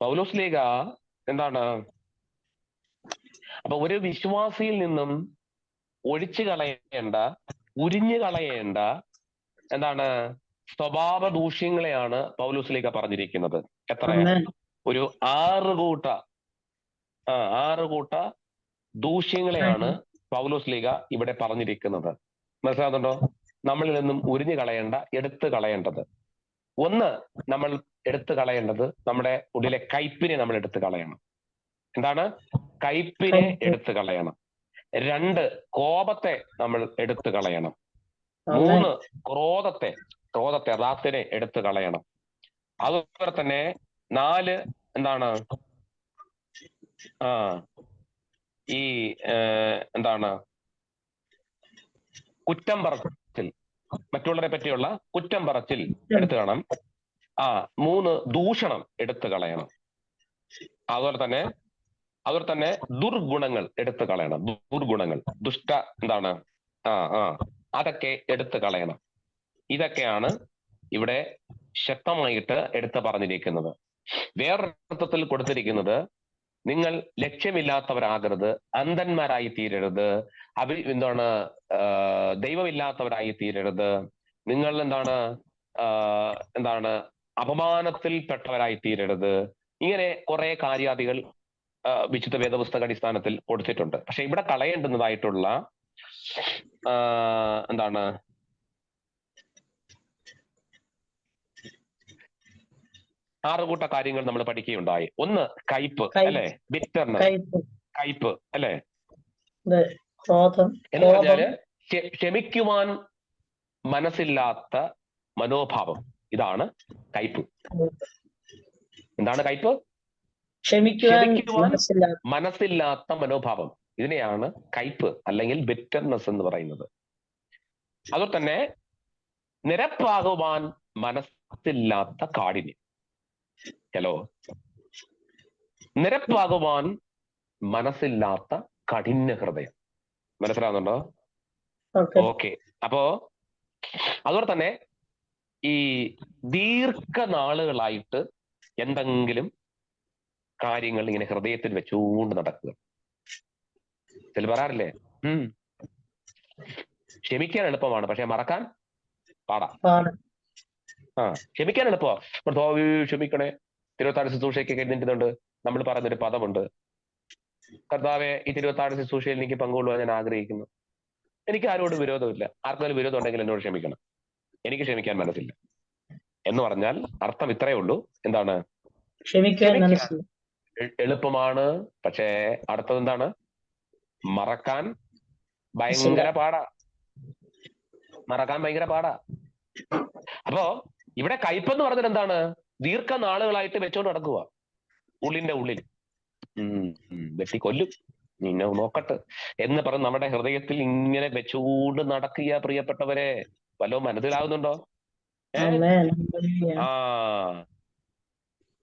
പൗലോസ്ലീഹ എന്താണ്? അപ്പൊ ഒരു വിശ്വാസിയിൽ നിന്നും ഒഴിച്ചു കളയേണ്ട, ഉരിഞ്ഞു കളയേണ്ട എന്താണ് സ്വഭാവ ദൂഷ്യങ്ങളെയാണ് പൗലോസ്ലീഹ പറഞ്ഞിരിക്കുന്നത്. എത്രയാണ്? ഒരു 6 കൂട്ട ദൂഷ്യങ്ങളെയാണ് പൗലോസ്ലീഹ ഇവിടെ പറഞ്ഞിരിക്കുന്നത്. മനസ്സിലാകുന്നുണ്ടോ? നമ്മളിൽ നിന്നും ഉരിഞ്ഞു കളയേണ്ട, എടുത്തു കളയേണ്ടത്. ഒന്ന്, നമ്മൾ എടുത്തു കളയേണ്ടത് നമ്മുടെ ഉള്ളിലെ കയ്പിനെ നമ്മൾ എടുത്തു കളയണം. എന്താണ്? കയ്പിനെ എടുത്തു കളയണം. 2, കോപത്തെ നമ്മൾ എടുത്തു കളയണം. 3, ക്രോധത്തെ റാത്തിനെ എടുത്തു കളയണം. അതുപോലെ തന്നെ 4, എന്താണ്? കുറ്റം പറച്ചിൽ, മറ്റുള്ളവരെ പറ്റിയുള്ള കുറ്റം പറച്ചിൽ എടുത്തു കളയണം. 3, ദൂഷണം എടുത്തു കളയണം. അതുപോലെ തന്നെ ദുർഗുണങ്ങൾ എടുത്തു കളയണം. ദുർഗുണങ്ങൾ, അതൊക്കെ എടുത്തു കളയണം. ഇതൊക്കെയാണ് ഇവിടെ ശക്തമായിട്ട് എടുത്തു പറഞ്ഞിരിക്കുന്നത്. വേറൊരർത്ഥത്തിൽ കൊടുത്തിരിക്കുന്നത്, നിങ്ങൾ ലക്ഷ്യമില്ലാത്തവരാകരുത്, അന്ധന്മാരായി തീരരുത്, ദൈവമില്ലാത്തവരായി തീരരുത്, നിങ്ങൾ അപമാനത്തിൽപ്പെട്ടവരായി തീരരുത്. ഇങ്ങനെ കുറെ കാര്യാദികൾ വിശുദ്ധ വേദപുസ്തക അടിസ്ഥാനത്തിൽ കൊടുത്തിട്ടുണ്ട്. പക്ഷെ ഇവിടെ കളയേണ്ടുന്നതായിട്ടുള്ള 6 കൂട്ട കാര്യങ്ങൾ നമ്മൾ പഠിക്കുകയുണ്ടായി. 1, കയ്പ്, അല്ലെ? ബിറ്റർനെസ്, കയ്പ്, അല്ലെ? എന്ന് പറഞ്ഞാല് ക്ഷമിക്കുവാൻ മനസ്സില്ലാത്ത മനോഭാവം. ഇതാണ് കയ്പ്. എന്താണ് കയ്പ്? ക്ഷമിക്കുവാൻ മനസ്സില്ലാത്ത മനോഭാവം. ഇതിനെയാണ് കയ്പ് അല്ലെങ്കിൽ ബിറ്റർനെസ് എന്ന് പറയുന്നത്. അതുപോലെ തന്നെ നിരപ്പാകുവാൻ മനസ്സില്ലാത്ത കാഠിന്യം. നിരപ്പാകുവാൻ മനസ്സില്ലാത്ത കഠിന ഹൃദയം. മനസ്സിലാവുന്നുണ്ടോ? ഓക്കെ. ഓക്കെ. അപ്പോ അതുപോലെ തന്നെ ഈ ദീർഘനാളുകളായിട്ട് എന്തെങ്കിലും കാര്യങ്ങൾ ഇങ്ങനെ ഹൃദയത്തിൽ വെച്ചുകൊണ്ട് നടക്കുക. ചില പറയാറില്ലേ, ക്ഷമിക്കാൻ എളുപ്പമാണ്, പക്ഷെ മറക്കാൻ പാടാ. ക്ഷമിക്കാൻ എളുപ്പമാ. ക്ഷമിക്കണേ, തിരുവത്താഴ് ശുശ്രൂഷയ്ക്കൊക്കെ എഴുന്നേറ്റുന്നുണ്ട് നമ്മൾ പറയുന്നൊരു പദമുണ്ട്, കർത്താവെ ഈ തിരുവത്താഴ് ശുശ്രൂഷയിൽ എനിക്ക് പങ്കുകൊള്ളുവാൻ ഞാൻ ആഗ്രഹിക്കുന്നു. എനിക്ക് ആരോടും വിരോധമില്ല, ആർക്കെങ്കിലും വിരോധം ഉണ്ടെങ്കിൽ എന്നോട് ക്ഷമിക്കണം, എനിക്ക് ക്ഷമിക്കാൻ മനസ്സില്ല എന്ന് പറഞ്ഞാൽ അർത്ഥം ഇത്രയേ ഉള്ളൂ. എന്താണ്? ക്ഷമിക്കാൻ എളുപ്പമാണ്, പക്ഷേ അടുത്തത് എന്താണ്? മറക്കാൻ ഭയങ്കര പാടാ. അപ്പോ ഇവിടെ കയ്പെന്ന് പറഞ്ഞത് എന്താണ്? ദീർഘനാളുകളായിട്ട് വെച്ചോണ്ട് നടക്കുക ഉള്ളിന്റെ ഉള്ളിൽ. വെട്ടിക്കൊല്ലും, നിന്നെ നോക്കട്ടെ എന്ന് പറഞ്ഞ് നമ്മുടെ ഹൃദയത്തിൽ ഇങ്ങനെ വെച്ചുകൊണ്ട് നടക്കുക. പ്രിയപ്പെട്ടവരെ, വല്ലതും മനസ്സിലാവുന്നുണ്ടോ?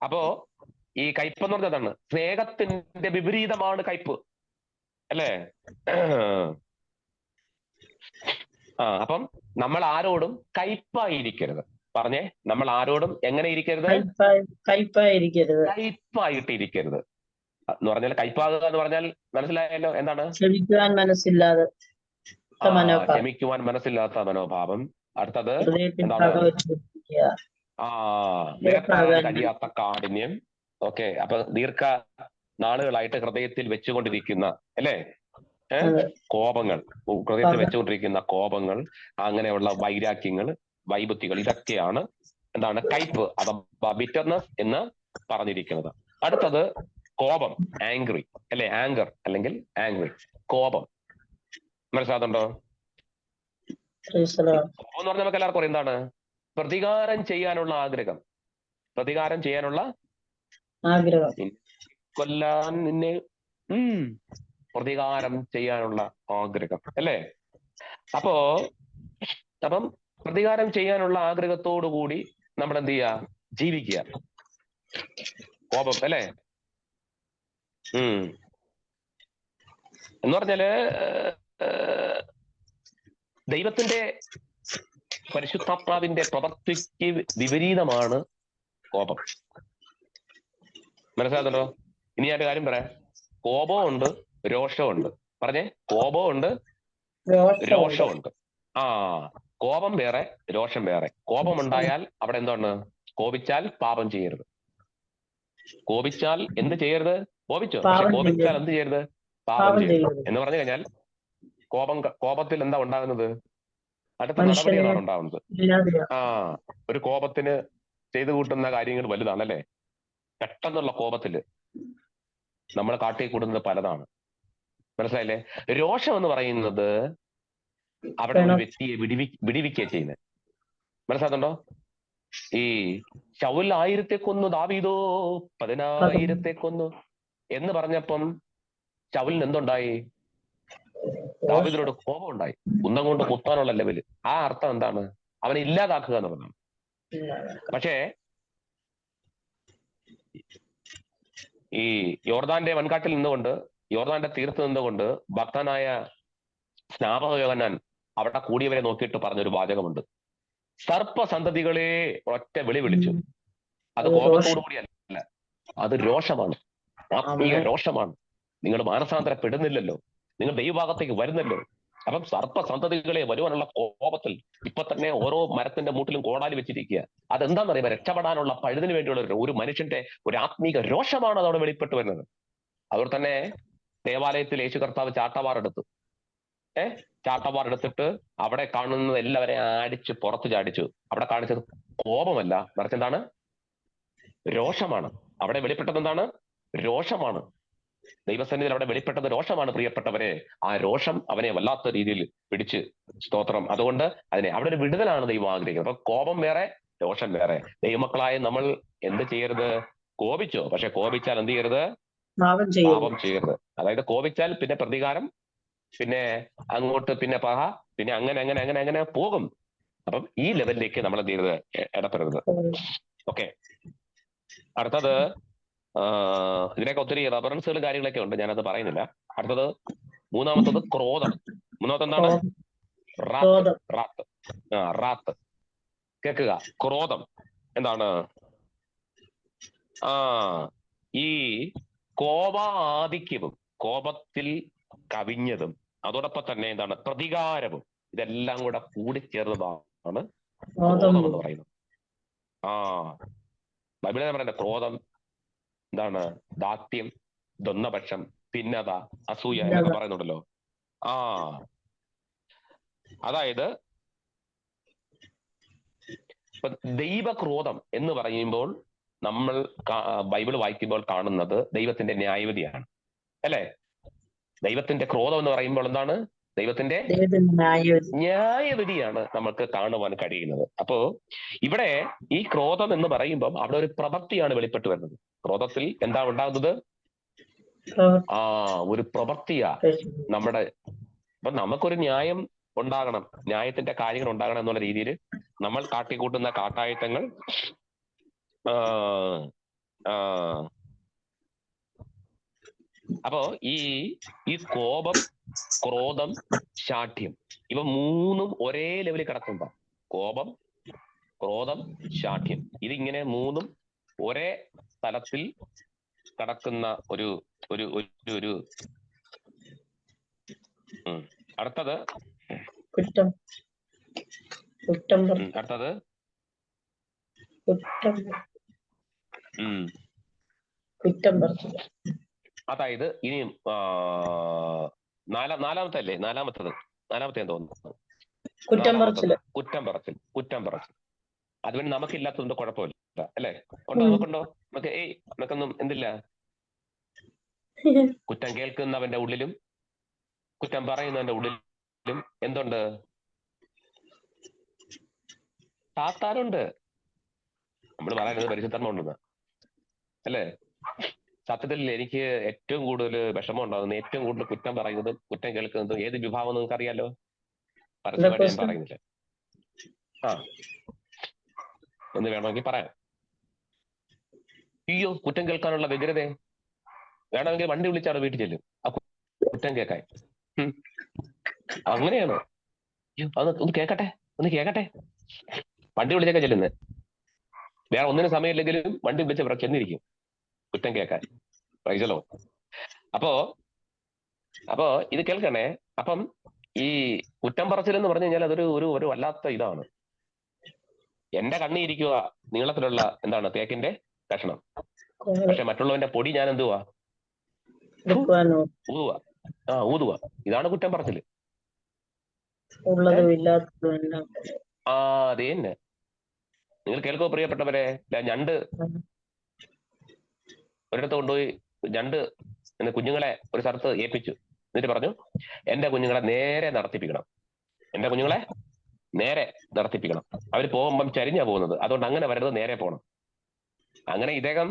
അപ്പോ ഈ കയ്പെന്ന് പറഞ്ഞതാണ് സ്നേഹത്തിന്റെ വിപരീതമാണ് കയ്പ്, അല്ലേ? അപ്പം നമ്മൾ ആരോടും കയ്പായിരിക്കരുത്. പറഞ്ഞേ, നമ്മൾ ആരോടും എങ്ങനെ ഇരിക്കരുത്? കയ്പായിട്ടിരിക്കരുത് എന്ന് പറഞ്ഞാൽ, കയ്പാകുക എന്ന് പറഞ്ഞാൽ മനസ്സിലായല്ലോ എന്താണ്? ക്ഷമിക്കുവാൻ മനസ്സില്ലാത്ത മനോഭാവം. അടുത്തത് എന്താണ്? നിരത്താൻ കഴിയാത്ത കാഠിന്യം. ഓക്കെ. അപ്പൊ ദീർഘ നാളുകളായിട്ട് ഹൃദയത്തിൽ വെച്ചുകൊണ്ടിരിക്കുന്ന, അല്ലേ, കോപങ്ങൾ, ഹൃദയത്തിൽ വെച്ചുകൊണ്ടിരിക്കുന്ന കോപങ്ങൾ, അങ്ങനെയുള്ള വൈരാഗ്യങ്ങൾ, വൈബുദ്ധികൾ, ഇതൊക്കെയാണ് എന്താണ്? കയ്പ് അഥവാ ബിറ്റർനെസ് എന്ന് പറഞ്ഞിരിക്കുന്നത്. അടുത്തത് കോപം, ആംഗ്രി, അല്ലെ? ആങ്കർ അല്ലെങ്കിൽ ആംഗ്രി, കോപം. മനസ്സിലാകുന്നുണ്ടോ? കോപം എന്ന് പറഞ്ഞാൽ നമുക്ക് എല്ലാവർക്കും അറിയാം എന്താണ്? പ്രതികാരം ചെയ്യാനുള്ള ആഗ്രഹം. കൊല്ലാൻ നിന്നെ, പ്രതികാരം ചെയ്യാനുള്ള ആഗ്രഹം, അല്ലേ? അപ്പം പ്രതികാരം ചെയ്യാനുള്ള ആഗ്രഹത്തോടു കൂടി നമ്മൾ എന്ത് ചെയ്യുക? ജീവിക്കുക. കോപം, അല്ലേ? എന്ന് പറഞ്ഞാല് ദൈവത്തിന്റെ പരിശുദ്ധാത്മാവിന്റെ പ്രവൃത്തിക്ക് വിപരീതമാണ് കോപം. മനസ്സിലാകുന്നുണ്ടോ? ഇനി ഞാൻ ഒരു കാര്യം പറയാം. കോപമുണ്ട്, രോഷമുണ്ട്. പറഞ്ഞേ, കോപമുണ്ട്, രോഷമുണ്ട്. കോപം വേറെ, രോഷം വേറെ. കോപമുണ്ടായാൽ അവിടെ എന്താണ്? കോപിച്ചാൽ പാപം ചെയ്യരുത്. കോപിച്ചാൽ എന്ത് ചെയ്യരുത്? കോപിച്ചോ, പക്ഷെ കോപിച്ചാൽ എന്ത് ചെയ്യരുത്? പാപം ചെയ്യരുത്. എന്ന് പറഞ്ഞു കഴിഞ്ഞാൽ കോപത്തിൽ എന്താ ഉണ്ടാകുന്നത്? അടുത്ത നടപടികളാണ് ഉണ്ടാകുന്നത്. ഒരു കോപത്തിന് ചെയ്തു കൂട്ടുന്ന കാര്യങ്ങൾ വലുതാണല്ലേ. പെട്ടെന്നുള്ള കോപത്തില് നമ്മൾ കാട്ടിക്കൂടുന്നത് പലതാണ്. മനസ്സിലായില്ലേ? രോഷം എന്ന് പറയുന്നത് അവിടെ ഒരു വ്യക്തിയെ വിടിവിക്കുക ചെയ്യുന്നത്. മനസ്സിലാകുന്നുണ്ടോ? ഈ ശൗൽ 1000 കൊന്നു, ദാവീദോ 10,000 കൊന്നു എന്ന് പറഞ്ഞപ്പം ശൗലിന് എന്തുണ്ടായി? ദാവീദിനോട് കോപം ഉണ്ടായി. കുന്തം കൊണ്ട് കുത്താനുള്ള ലെവല്. ആ അർത്ഥം എന്താണ്? അവനെ ഇല്ലാതാക്കുക എന്നുള്ളതാണ്. പക്ഷേ ഈ യോർദാന്റെ വൻകാട്ടിൽ നിന്നുകൊണ്ട്, യോർദാന്റെ തീരത്ത് നിന്നുകൊണ്ട് ഭക്തനായ സ്നാപകയോഹന്നാൻ അവിടെ കൂടിയവരെ നോക്കിയിട്ട് പറഞ്ഞൊരു വാചകമുണ്ട്. സർപ്പസന്തതികളെ ഒറ്റ വിളി വിളിച്ചു. അത് കോപത്തോടു കൂടിയല്ല, അത് രോഷമാണ്, ആത്മീയ രോഷമാണ്. നിങ്ങൾ മാനസാന്തരപ്പെടുന്നില്ലല്ലോ, നിങ്ങൾ ദൈവഭാഗത്തേക്ക് വരുന്നല്ലോ. അപ്പം സർപ്പസന്തതികളെ വരുവാനുള്ള കോപത്തിൽ ഇപ്പൊ തന്നെ ഓരോ മരത്തിന്റെ മൂട്ടിലും കോടാലി വെച്ചിരിക്കുക. അതെന്താണെന്നറിയാം? രക്ഷപ്പെടാനുള്ള പഴുതിന് വേണ്ടിയുള്ള ഒരു മനുഷ്യന്റെ ഒരു ആത്മീക രോഷമാണ് അതവിടെ വെളിപ്പെട്ട് വരുന്നത്. അതുപോലെ തന്നെ ദേവാലയത്തിൽ യേശു കർത്താവ് ചാട്ടവാറെടുത്തു. ചാട്ടവാറെടുത്തിട്ട് അവിടെ കാണുന്നത് എല്ലാവരെയും അടിച്ച് പുറത്ത് ചാടിച്ചു. അവിടെ കാണിച്ചത് കോപമല്ല, മറിച്ച് എന്താണ്? രോഷമാണ്. അവിടെ വെളിപ്പെട്ടത് എന്താണ്? രോഷമാണ്. ദൈവസന്നിധിയിൽ അവിടെ വെളിപ്പെട്ടത് രോഷമാണ്. പ്രിയപ്പെട്ടവരെ, ആ രോഷം അവനെ വല്ലാത്ത രീതിയിൽ പിടിച്ച്, സ്തോത്രം. അതുകൊണ്ട് അവിടെ ഒരു വിടുതലാണ് ദൈവം ആഗ്രഹിക്കുന്നത്. അപ്പൊ കോപം വേറെ, രോഷം വേറെ. ദൈവമക്കളായ നമ്മൾ എന്ത് ചെയ്യരുത്? കോപിച്ചോ, പക്ഷെ കോപിച്ചാൽ എന്ത് ചെയ്യരുത്? പാപം ചെയ്യരുത്. അതായത് കോപിച്ചാൽ പിന്നെ പ്രതികാരം, പിന്നെ അങ്ങോട്ട്, പിന്നെ പഹ, പിന്നെ അങ്ങനെ പോകും. അപ്പം ഈ ലെവലിലേക്ക് നമ്മൾ എന്ത് ചെയ്യരുത്? ഇടപെടരുത്. ഓക്കെ. അടുത്തത് ഇതിനൊക്കെ ഒത്തിരി റെഫറൻസുകളും കാര്യങ്ങളൊക്കെ ഉണ്ട്, ഞാനത് പറയുന്നില്ല. അടുത്തത് മൂന്നാമത്തത് ക്രോധം. മൂന്നാമത്തെ എന്താണ്? റാത്ത്. റാത്ത് റാത്ത് കേൾക്കുക. ക്രോധം എന്താണ്? ഈ കോപാധിക്യവും കോപത്തിൽ കവിഞ്ഞതും അതോടൊപ്പം തന്നെ എന്താണ്? പ്രതികാരവും ഇതെല്ലാം കൂടെ കൂടിച്ചേർന്നതാണ് ക്രോധം എന്ന് പറയുന്നത്. ബൈബിളിൽ പറയുന്നത് ക്രോധം എന്താണ്? ദാത്യം, ദ്വന്ദ്പക്ഷം, ഭിന്നത, അസൂയ എന്നൊക്കെ പറയുന്നുണ്ടല്ലോ. അതായത് ദൈവക്രോധം എന്ന് പറയുമ്പോൾ നമ്മൾ ബൈബിൾ വായിക്കുമ്പോൾ കാണുന്നത് ദൈവത്തിന്റെ ന്യായവിധിയാണ്, അല്ലെ? ദൈവത്തിന്റെ ക്രോധം എന്ന് പറയുമ്പോൾ എന്താണ്? ദൈവത്തിന്റെ ന്യായവിധിയാണ് നമുക്ക് കാണുവാൻ കഴിയുന്നത്. അപ്പോ ഇവിടെ ഈ ക്രോധം എന്ന് പറയുമ്പോൾ അവിടെ ഒരു പ്രവൃത്തിയാണ് വെളിപ്പെട്ട് വരുന്നത്. ക്രോധത്തിൽ എന്താ ഉണ്ടാകുന്നത്? ഒരു പ്രവൃത്തിയാ നമ്മുടെ. അപ്പൊ നമുക്കൊരു ന്യായം ഉണ്ടാകണം, ന്യായത്തിന്റെ കാര്യങ്ങൾ ഉണ്ടാകണം എന്നുള്ള രീതിയിൽ നമ്മൾ കാട്ടിക്കൂട്ടുന്ന കാട്ടായത്തങ്ങൾ, അപ്പോ ഈ കോപം, ക്രോധം, ശാഠ്യം ഇവ മൂന്നും ഒരേ ലെവലിൽ കിടക്കുമ്പോ, കോപം, ക്രോധം, ശാഠ്യം ഇതിങ്ങനെ മൂന്നും ഒരേ തലത്തിൽ കിടക്കുന്ന ഒരു ഒരു ഒരു അടുത്തത് അടുത്തത് അതായത് ഇനി നാലാമത്തെ തോന്നുന്നു കുറ്റം പറച്ചിൽ. അതുകൊണ്ട് നമുക്കില്ലാത്തതുകൊണ്ട് കുഴപ്പമില്ല, അല്ലെ? ഉണ്ടോ? നമുക്കുണ്ടോ? നമുക്കൊന്നും എന്തില്ല? കുറ്റം കേൾക്കുന്നവന്റെ ഉള്ളിലും കുറ്റം പറയുന്നവന്റെ ഉള്ളിലും എന്തുണ്ട്? സാത്താനുണ്ട്. നമ്മൾ പറയുന്നത് പരിശുദ്ധർമ്മ ഉണ്ടെന്ന്, അല്ലേ? സത്യത്തിൽ എനിക്ക് ഏറ്റവും കൂടുതൽ വിഷമം ഉണ്ടാകുന്നത്, ഏറ്റവും കൂടുതൽ കുറ്റം പറയുന്നതും കുറ്റം കേൾക്കുന്നതും ഏത് വിഭാഗം നിങ്ങൾക്ക് അറിയാലോ? പരസ്യമായിട്ട് ഞാൻ പറയുന്നില്ല, എന്ന് വേണമെങ്കിൽ പറയാം. അയ്യോ, കുറ്റം കേൾക്കാനുള്ള വ്യഗ്രതയെ വേണമെങ്കിൽ വണ്ടി വിളിച്ചാണ് വീട്ടിൽ ചെല്ലും ആ കുറ്റം കേൾക്കാൻ. അങ്ങനെയാണ്. ഒന്ന് കേക്കട്ടെ വണ്ടി വിളിച്ചൊക്കെ ചെല്ലുന്നത്. വേറെ ഒന്നിനും സമയമില്ലെങ്കിലും വണ്ടി വിളിച്ച് ഇവിടെ ചെന്നിരിക്കും കുറ്റം കേൾക്കാൻ. പ്രൈസലോ. അപ്പോ ഇത് കേൾക്കണേ. അപ്പം ഈ കുറ്റം പറച്ചിൽ എന്ന് പറഞ്ഞു കഴിഞ്ഞാൽ അതൊരു ഒരു വല്ലാത്ത ഇതാണ്. എന്റെ കണ്ണിയിരിക്കുക നീളത്തിലുള്ള എന്താണ്? തേക്കിന്റെ കഷ്ണം. പക്ഷെ മറ്റുള്ളവന്റെ പൊടി ഞാൻ എന്തുവാ? ഊതുക. ഇതാണ് കുറ്റം പറച്ചില്. അതേ തന്നെ. നിങ്ങൾ കേൾക്കോ പ്രിയപ്പെട്ടവരെ? ഞണ്ട് ഒരിടത്ത് കൊണ്ടുപോയി ഞണ്ട് കുഞ്ഞുങ്ങളെ ഒരു സ്ഥലത്ത് ഏൽപ്പിച്ചു. എന്നിട്ട് പറഞ്ഞു, എന്റെ കുഞ്ഞുങ്ങളെ നേരെ നടത്തിപ്പിക്കണം. അവർ പോകുമ്പം ചരിഞ്ഞാ പോകുന്നത്, അതുകൊണ്ട് അങ്ങനെ വരരുത്, നേരെ പോകണം. അങ്ങനെ ഇദ്ദേഹം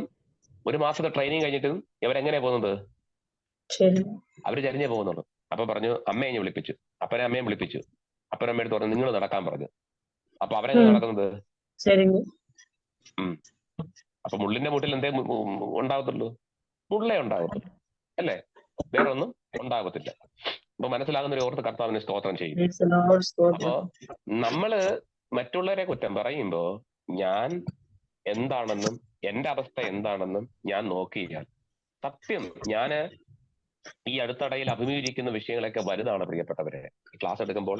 ഒരു മാസത്തെ ട്രെയിനിങ് കഴിഞ്ഞിട്ടും ഇവരെങ്ങനെയാ പോകുന്നത്? അവര് ചരിഞ്ഞേ പോകുന്നുള്ളൂ. അപ്പൊ പറഞ്ഞു, അമ്മയെ വിളിപ്പിച്ചു. അമ്മയും വിളിപ്പിച്ചു. അമ്മയെടുത്ത് പറഞ്ഞു, നിങ്ങൾ നടക്കാൻ പറഞ്ഞു. അപ്പൊ അവരെങ്ങനെ നടക്കുന്നത്? അപ്പൊ മുള്ളിന്റെ മുട്ടിൽ എന്തേ ഉണ്ടാകത്തുള്ളൂ? മുള്ളേ ഉണ്ടാകത്തുള്ളൂ, അല്ലേ? വേറൊന്നും ഉണ്ടാകത്തില്ല. അപ്പൊ മനസ്സിലാകുന്ന ഒരു ഓർത്ത് കർത്താവിന് സ്തോത്രം ചെയ്യും. അപ്പോ നമ്മള് മറ്റുള്ളവരെ കുറ്റം പറയുമ്പോ ഞാൻ എന്താണെന്നും എന്റെ അവസ്ഥ എന്താണെന്നും ഞാൻ നോക്കിയാൽ സത്യം ഞാന് ഈ അടുത്തിടയിൽ അഭിമുഖീകരിക്കുന്ന വിഷയങ്ങളൊക്കെ വലുതാണ് പ്രിയപ്പെട്ടവരെ. ക്ലാസ് എടുക്കുമ്പോൾ,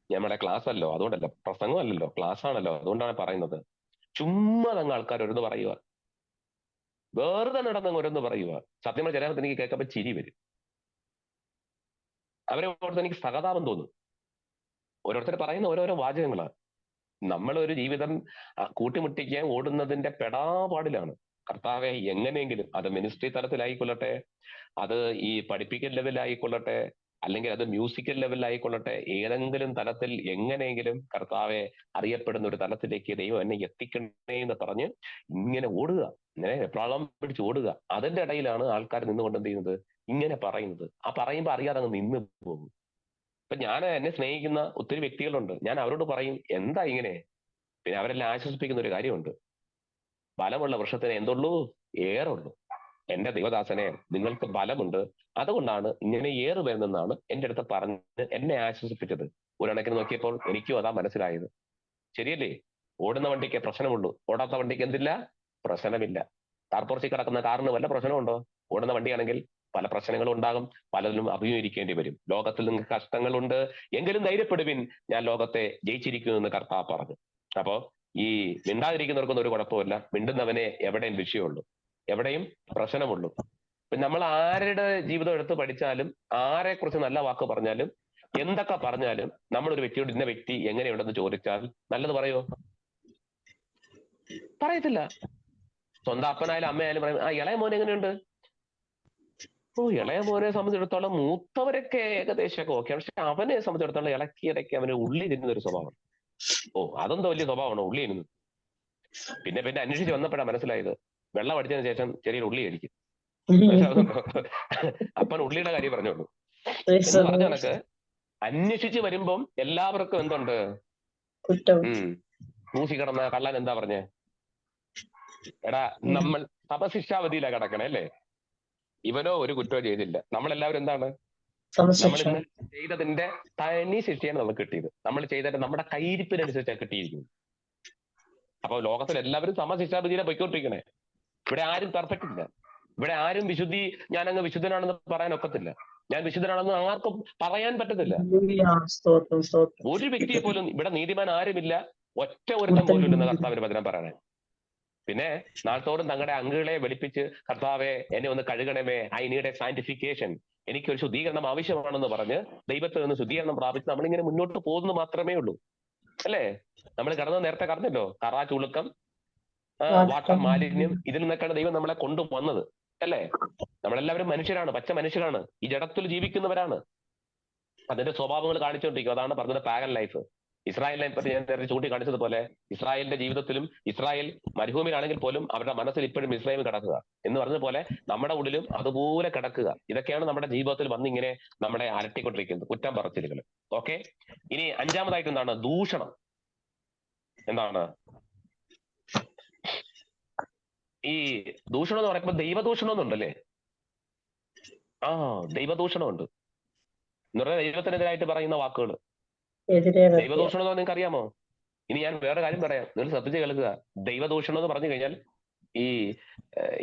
നമ്മുടെ ക്ലാസ് അല്ലോ, അതുകൊണ്ടല്ലോ, പ്രസംഗം അല്ലല്ലോ, ക്ലാസ് ആണല്ലോ, അതുകൊണ്ടാണ് പറയുന്നത്. ചുമ്മാ അങ്ങ് ആൾക്കാർ ഓരോന്ന് പറയുക, വെറുതെ നടന്നങ്ങ് ഓരോന്ന് പറയുക. സത്യം ചില എനിക്ക് കേൾക്കുമ്പോൾ ചിരി വരും. അവരെ ഓർത്ത് എനിക്ക് സഹതാപം തോന്നും. ഓരോരുത്തർ പറയുന്ന ഓരോരോ വാചകങ്ങളാണ്. നമ്മളൊരു ജീവിതം കൂട്ടിമുട്ടിക്കാൻ ഓടുന്നതിന്റെ പെടാപാടിലാണ്. കർത്താവെ, എങ്ങനെയെങ്കിലും അത് മിനിസ്ട്രി തലത്തിലായിക്കൊള്ളട്ടെ, അത് ഈ പഠിപ്പിക്കൽ ലെവലായിക്കൊള്ളട്ടെ, അല്ലെങ്കിൽ അത് മ്യൂസിക്കൽ ലെവലിലായിക്കൊള്ളട്ടെ, ഏതെങ്കിലും തലത്തിൽ എങ്ങനെയെങ്കിലും കർത്താവെ അറിയപ്പെടുന്ന ഒരു തലത്തിലേക്ക് ദൈവം എന്നെ എത്തിക്കണേ എന്ന് പറഞ്ഞ് ഇങ്ങനെ ഓടുക, ഇങ്ങനെ വെപ്രാളം പിടിച്ച് ഓടുക. അതിന്റെ ഇടയിലാണ് ആൾക്കാർ നിന്നുകൊണ്ട് എന്ത് ചെയ്യുന്നത്? ഇങ്ങനെ പറയുന്നത്. പറയുമ്പോൾ അറിയാതെ അങ്ങ് നിന്ന് പോകും. ഇപ്പൊ ഞാൻ എന്നെ സ്നേഹിക്കുന്ന ഒത്തിരി വ്യക്തികളുണ്ട്. ഞാൻ അവരോട് പറയും, എന്താ ഇങ്ങനെ? പിന്നെ അവരെല്ലാം ആശ്വസിപ്പിക്കുന്ന ഒരു കാര്യമുണ്ട്, ബലമുള്ള വൃക്ഷത്തിന് എന്തുള്ളൂ? ഏറുള്ളൂ. എന്റെ ദൈവദാസനെ, നിങ്ങൾക്ക് ബലമുണ്ട്, അതുകൊണ്ടാണ് ഇങ്ങനെ ഏറ് വരുന്നെന്നാണ് എന്റെ അടുത്ത് പറഞ്ഞ് എന്നെ ആശ്വസിപ്പിച്ചത്. ഒരു കണക്കിന് നോക്കിയപ്പോൾ എനിക്കും അതാ മനസ്സിലായത്. ശരിയല്ലേ? ഓടുന്ന വണ്ടിക്ക് പ്രശ്നമുള്ളൂ, ഓടാത്ത വണ്ടിക്ക് എന്തില്ല? പ്രശ്നമില്ല. കാർപോർച്ചി കിടക്കുന്ന കാറിന് വല്ല പ്രശ്നമുണ്ടോ? ഓടുന്ന വണ്ടിയാണെങ്കിൽ പല പ്രശ്നങ്ങളും ഉണ്ടാകും, പലതിലും അഭിമുഖീകരിക്കേണ്ടി വരും. ലോകത്തിൽ നിങ്ങൾക്ക് കഷ്ടങ്ങളുണ്ട്, എങ്കിലും ധൈര്യപ്പെടുവിൻ, ഞാൻ ലോകത്തെ ജയിച്ചിരിക്കുന്നു എന്ന് കർത്താവ് പറഞ്ഞു. അപ്പോ ഈ മിണ്ടാതിരിക്കുന്നവർക്കൊന്നും ഒരു കുഴപ്പമില്ല, മിണ്ടുന്നവനെ എവിടെയും വിഷയമുള്ളൂ, എവിടെയും പ്രശ്നമുള്ളൂ. ഇപ്പൊ നമ്മൾ ആരുടെ ജീവിതം എടുത്ത് പഠിച്ചാലും, ആരെ കുറിച്ച് നല്ല വാക്ക് പറഞ്ഞാലും, എന്തൊക്കെ പറഞ്ഞാലും, നമ്മളൊരു വ്യക്തിയോട് ഇന്ന വ്യക്തി എങ്ങനെയുണ്ടെന്ന് ചോദിച്ചാൽ നല്ലത് പറയോ? പറയത്തില്ല. സ്വന്തം അപ്പനായാലും അമ്മയായാലും പറയും, ആ ഇളയ മോൻ എങ്ങനെയുണ്ട്? ഓ, ഇളയ മോനെ സംബന്ധിച്ചിടത്തോളം മൂത്തവരൊക്കെ ഏകദേശമൊക്കെ ഓക്കെയാണ്, പക്ഷെ അവനെ സംബന്ധിച്ചിടത്തോളം ഇടയ്ക്ക് അവന് ഉള്ളി തിന്നുന്ന ഒരു സ്വഭാവമാണ്. ഓ, അതെന്തോ വലിയ സ്വഭാവമാണോ ഉള്ളി തിന്നുന്നത്? പിന്നെ അന്വേഷിച്ച് വന്നപ്പോഴാണ് മനസ്സിലായത്, വെള്ളം അടിച്ചതിന് ശേഷം ചെറിയൊരു ഉള്ളി കഴിക്കും. അപ്പൻ ഉള്ളിയുടെ കാര്യം പറഞ്ഞോളൂ എന്ന് പറഞ്ഞ കണക്ക് അന്വേഷിച്ച് വരുമ്പം എല്ലാവർക്കും എന്തുണ്ട്? മൂസി കിടന്ന കള്ളൻ എന്താ പറഞ്ഞേ? എടാ, നമ്മൾ തപശിക്ഷാവധിയിലാ കിടക്കണേ അല്ലേ? ഇവനോ ഒരു കുറ്റവും ചെയ്തില്ല. നമ്മളെല്ലാവരും എന്താണ്? നമ്മൾ ഇന്ന് ചെയ്തതിന്റെ തനി ശിക്ഷയാണ് നമുക്ക് കിട്ടിയത്. നമ്മൾ ചെയ്തതിന്റെ നമ്മുടെ കയ്യിരിപ്പിനനുസരിച്ചാണ് കിട്ടിയിരിക്കുന്നത്. അപ്പൊ ലോകത്തിൽ എല്ലാവരും സമശിക്ഷാവിധിയിലെ പൊയ്ക്കൊണ്ടിരിക്കണേ. ഇവിടെ ആരും പെർഫെക്റ്റ് ഇല്ല. ഇവിടെ ആരും ഞാൻ അങ്ങ് വിശുദ്ധനാണെന്ന് പറയാൻ ഒക്കത്തില്ല. ഞാൻ വിശുദ്ധനാണെന്ന് ആർക്കും പറയാൻ പറ്റത്തില്ല. ഒരു വ്യക്തിയെ പോലും ഇവിടെ നീതിമാൻ ആരുമില്ല, ഒറ്റ ഒരുത്തം പോലും ഇല്ലെന്ന് കർത്താവിന് വചനം പറയണേ. പിന്നെ നാൾത്തോറും തങ്ങളുടെ അങ്കുകളെ വെളിപ്പിച്ച്, കർത്താവെ എന്നെ ഒന്ന് കഴുകണമേ, ഐ നീഡ് എ സാന്റിഫിക്കേഷൻ, എനിക്കൊരു ശുദ്ധീകരണം ആവശ്യമാണെന്ന് പറഞ്ഞ് ദൈവത്തിൽ നിന്ന് ശുദ്ധീകരണം പ്രാപിച്ച് നമ്മളിങ്ങനെ മുന്നോട്ട് പോകുന്നത് മാത്രമേ ഉള്ളൂ അല്ലേ? നമ്മൾ നേരത്തെ കറഞ്ഞല്ലോ, കറ, ചുളുക്കം, വാട്ടം, മാലിന്യം, ഇതിൽ നിന്നൊക്കെയാണ് ദൈവം നമ്മളെ കൊണ്ടുവന്നത് അല്ലേ? നമ്മളെല്ലാവരും മനുഷ്യരാണ്, പച്ച മനുഷ്യരാണ്, ഈ ജഡത്തിൽ ജീവിക്കുന്നവരാണ്. അതിന്റെ സ്വഭാവങ്ങൾ കാണിച്ചുകൊണ്ടിരിക്കും. അതാണ് പറഞ്ഞത് പാഗൻ ലൈഫ്. ഇസ്രായേലിനെ പറ്റി ഞാൻ നേരത്തെ ചൂണ്ടിക്കാണിച്ചതുപോലെ, ഇസ്രായേലിന്റെ ജീവിതത്തിലും, ഇസ്രായേൽ മരുഭൂമിയിലാണെങ്കിൽ പോലും അവരുടെ മനസ്സിൽ ഇപ്പോഴും ഇസ്രായേൽ കിടക്കുക എന്ന് പറഞ്ഞതുപോലെ നമ്മുടെ ഉള്ളിലും അതുപോലെ കിടക്കുക. ഇതൊക്കെയാണ് നമ്മുടെ ജീവിതത്തിൽ വന്നിങ്ങനെ നമ്മളെ അലട്ടിക്കൊണ്ടിരിക്കുന്നത്, കുറ്റം പറച്ചിലുകൾ. ഓക്കെ, ഇനി അഞ്ചാമതായിട്ട് എന്താണ്? ദൂഷണം. എന്താണ് ഈ ദൂഷണം എന്ന് പറയുമ്പോൾ? ദൈവദൂഷണം എന്നുണ്ടല്ലേ? ദൈവദൂഷണമുണ്ട് എന്ന് പറഞ്ഞാൽ ദൈവത്തിനെതിരായിട്ട് പറയുന്ന വാക്കുകൾ. ദൈവദൂഷണം എന്ന് നിങ്ങൾക്ക് അറിയാമോ? ഇനി ഞാൻ വേറെ കാര്യം പറയാം, നിങ്ങൾ ശ്രദ്ധിച്ച് കേൾക്കുക. ദൈവദൂഷണം എന്ന് പറഞ്ഞു കഴിഞ്ഞാൽ,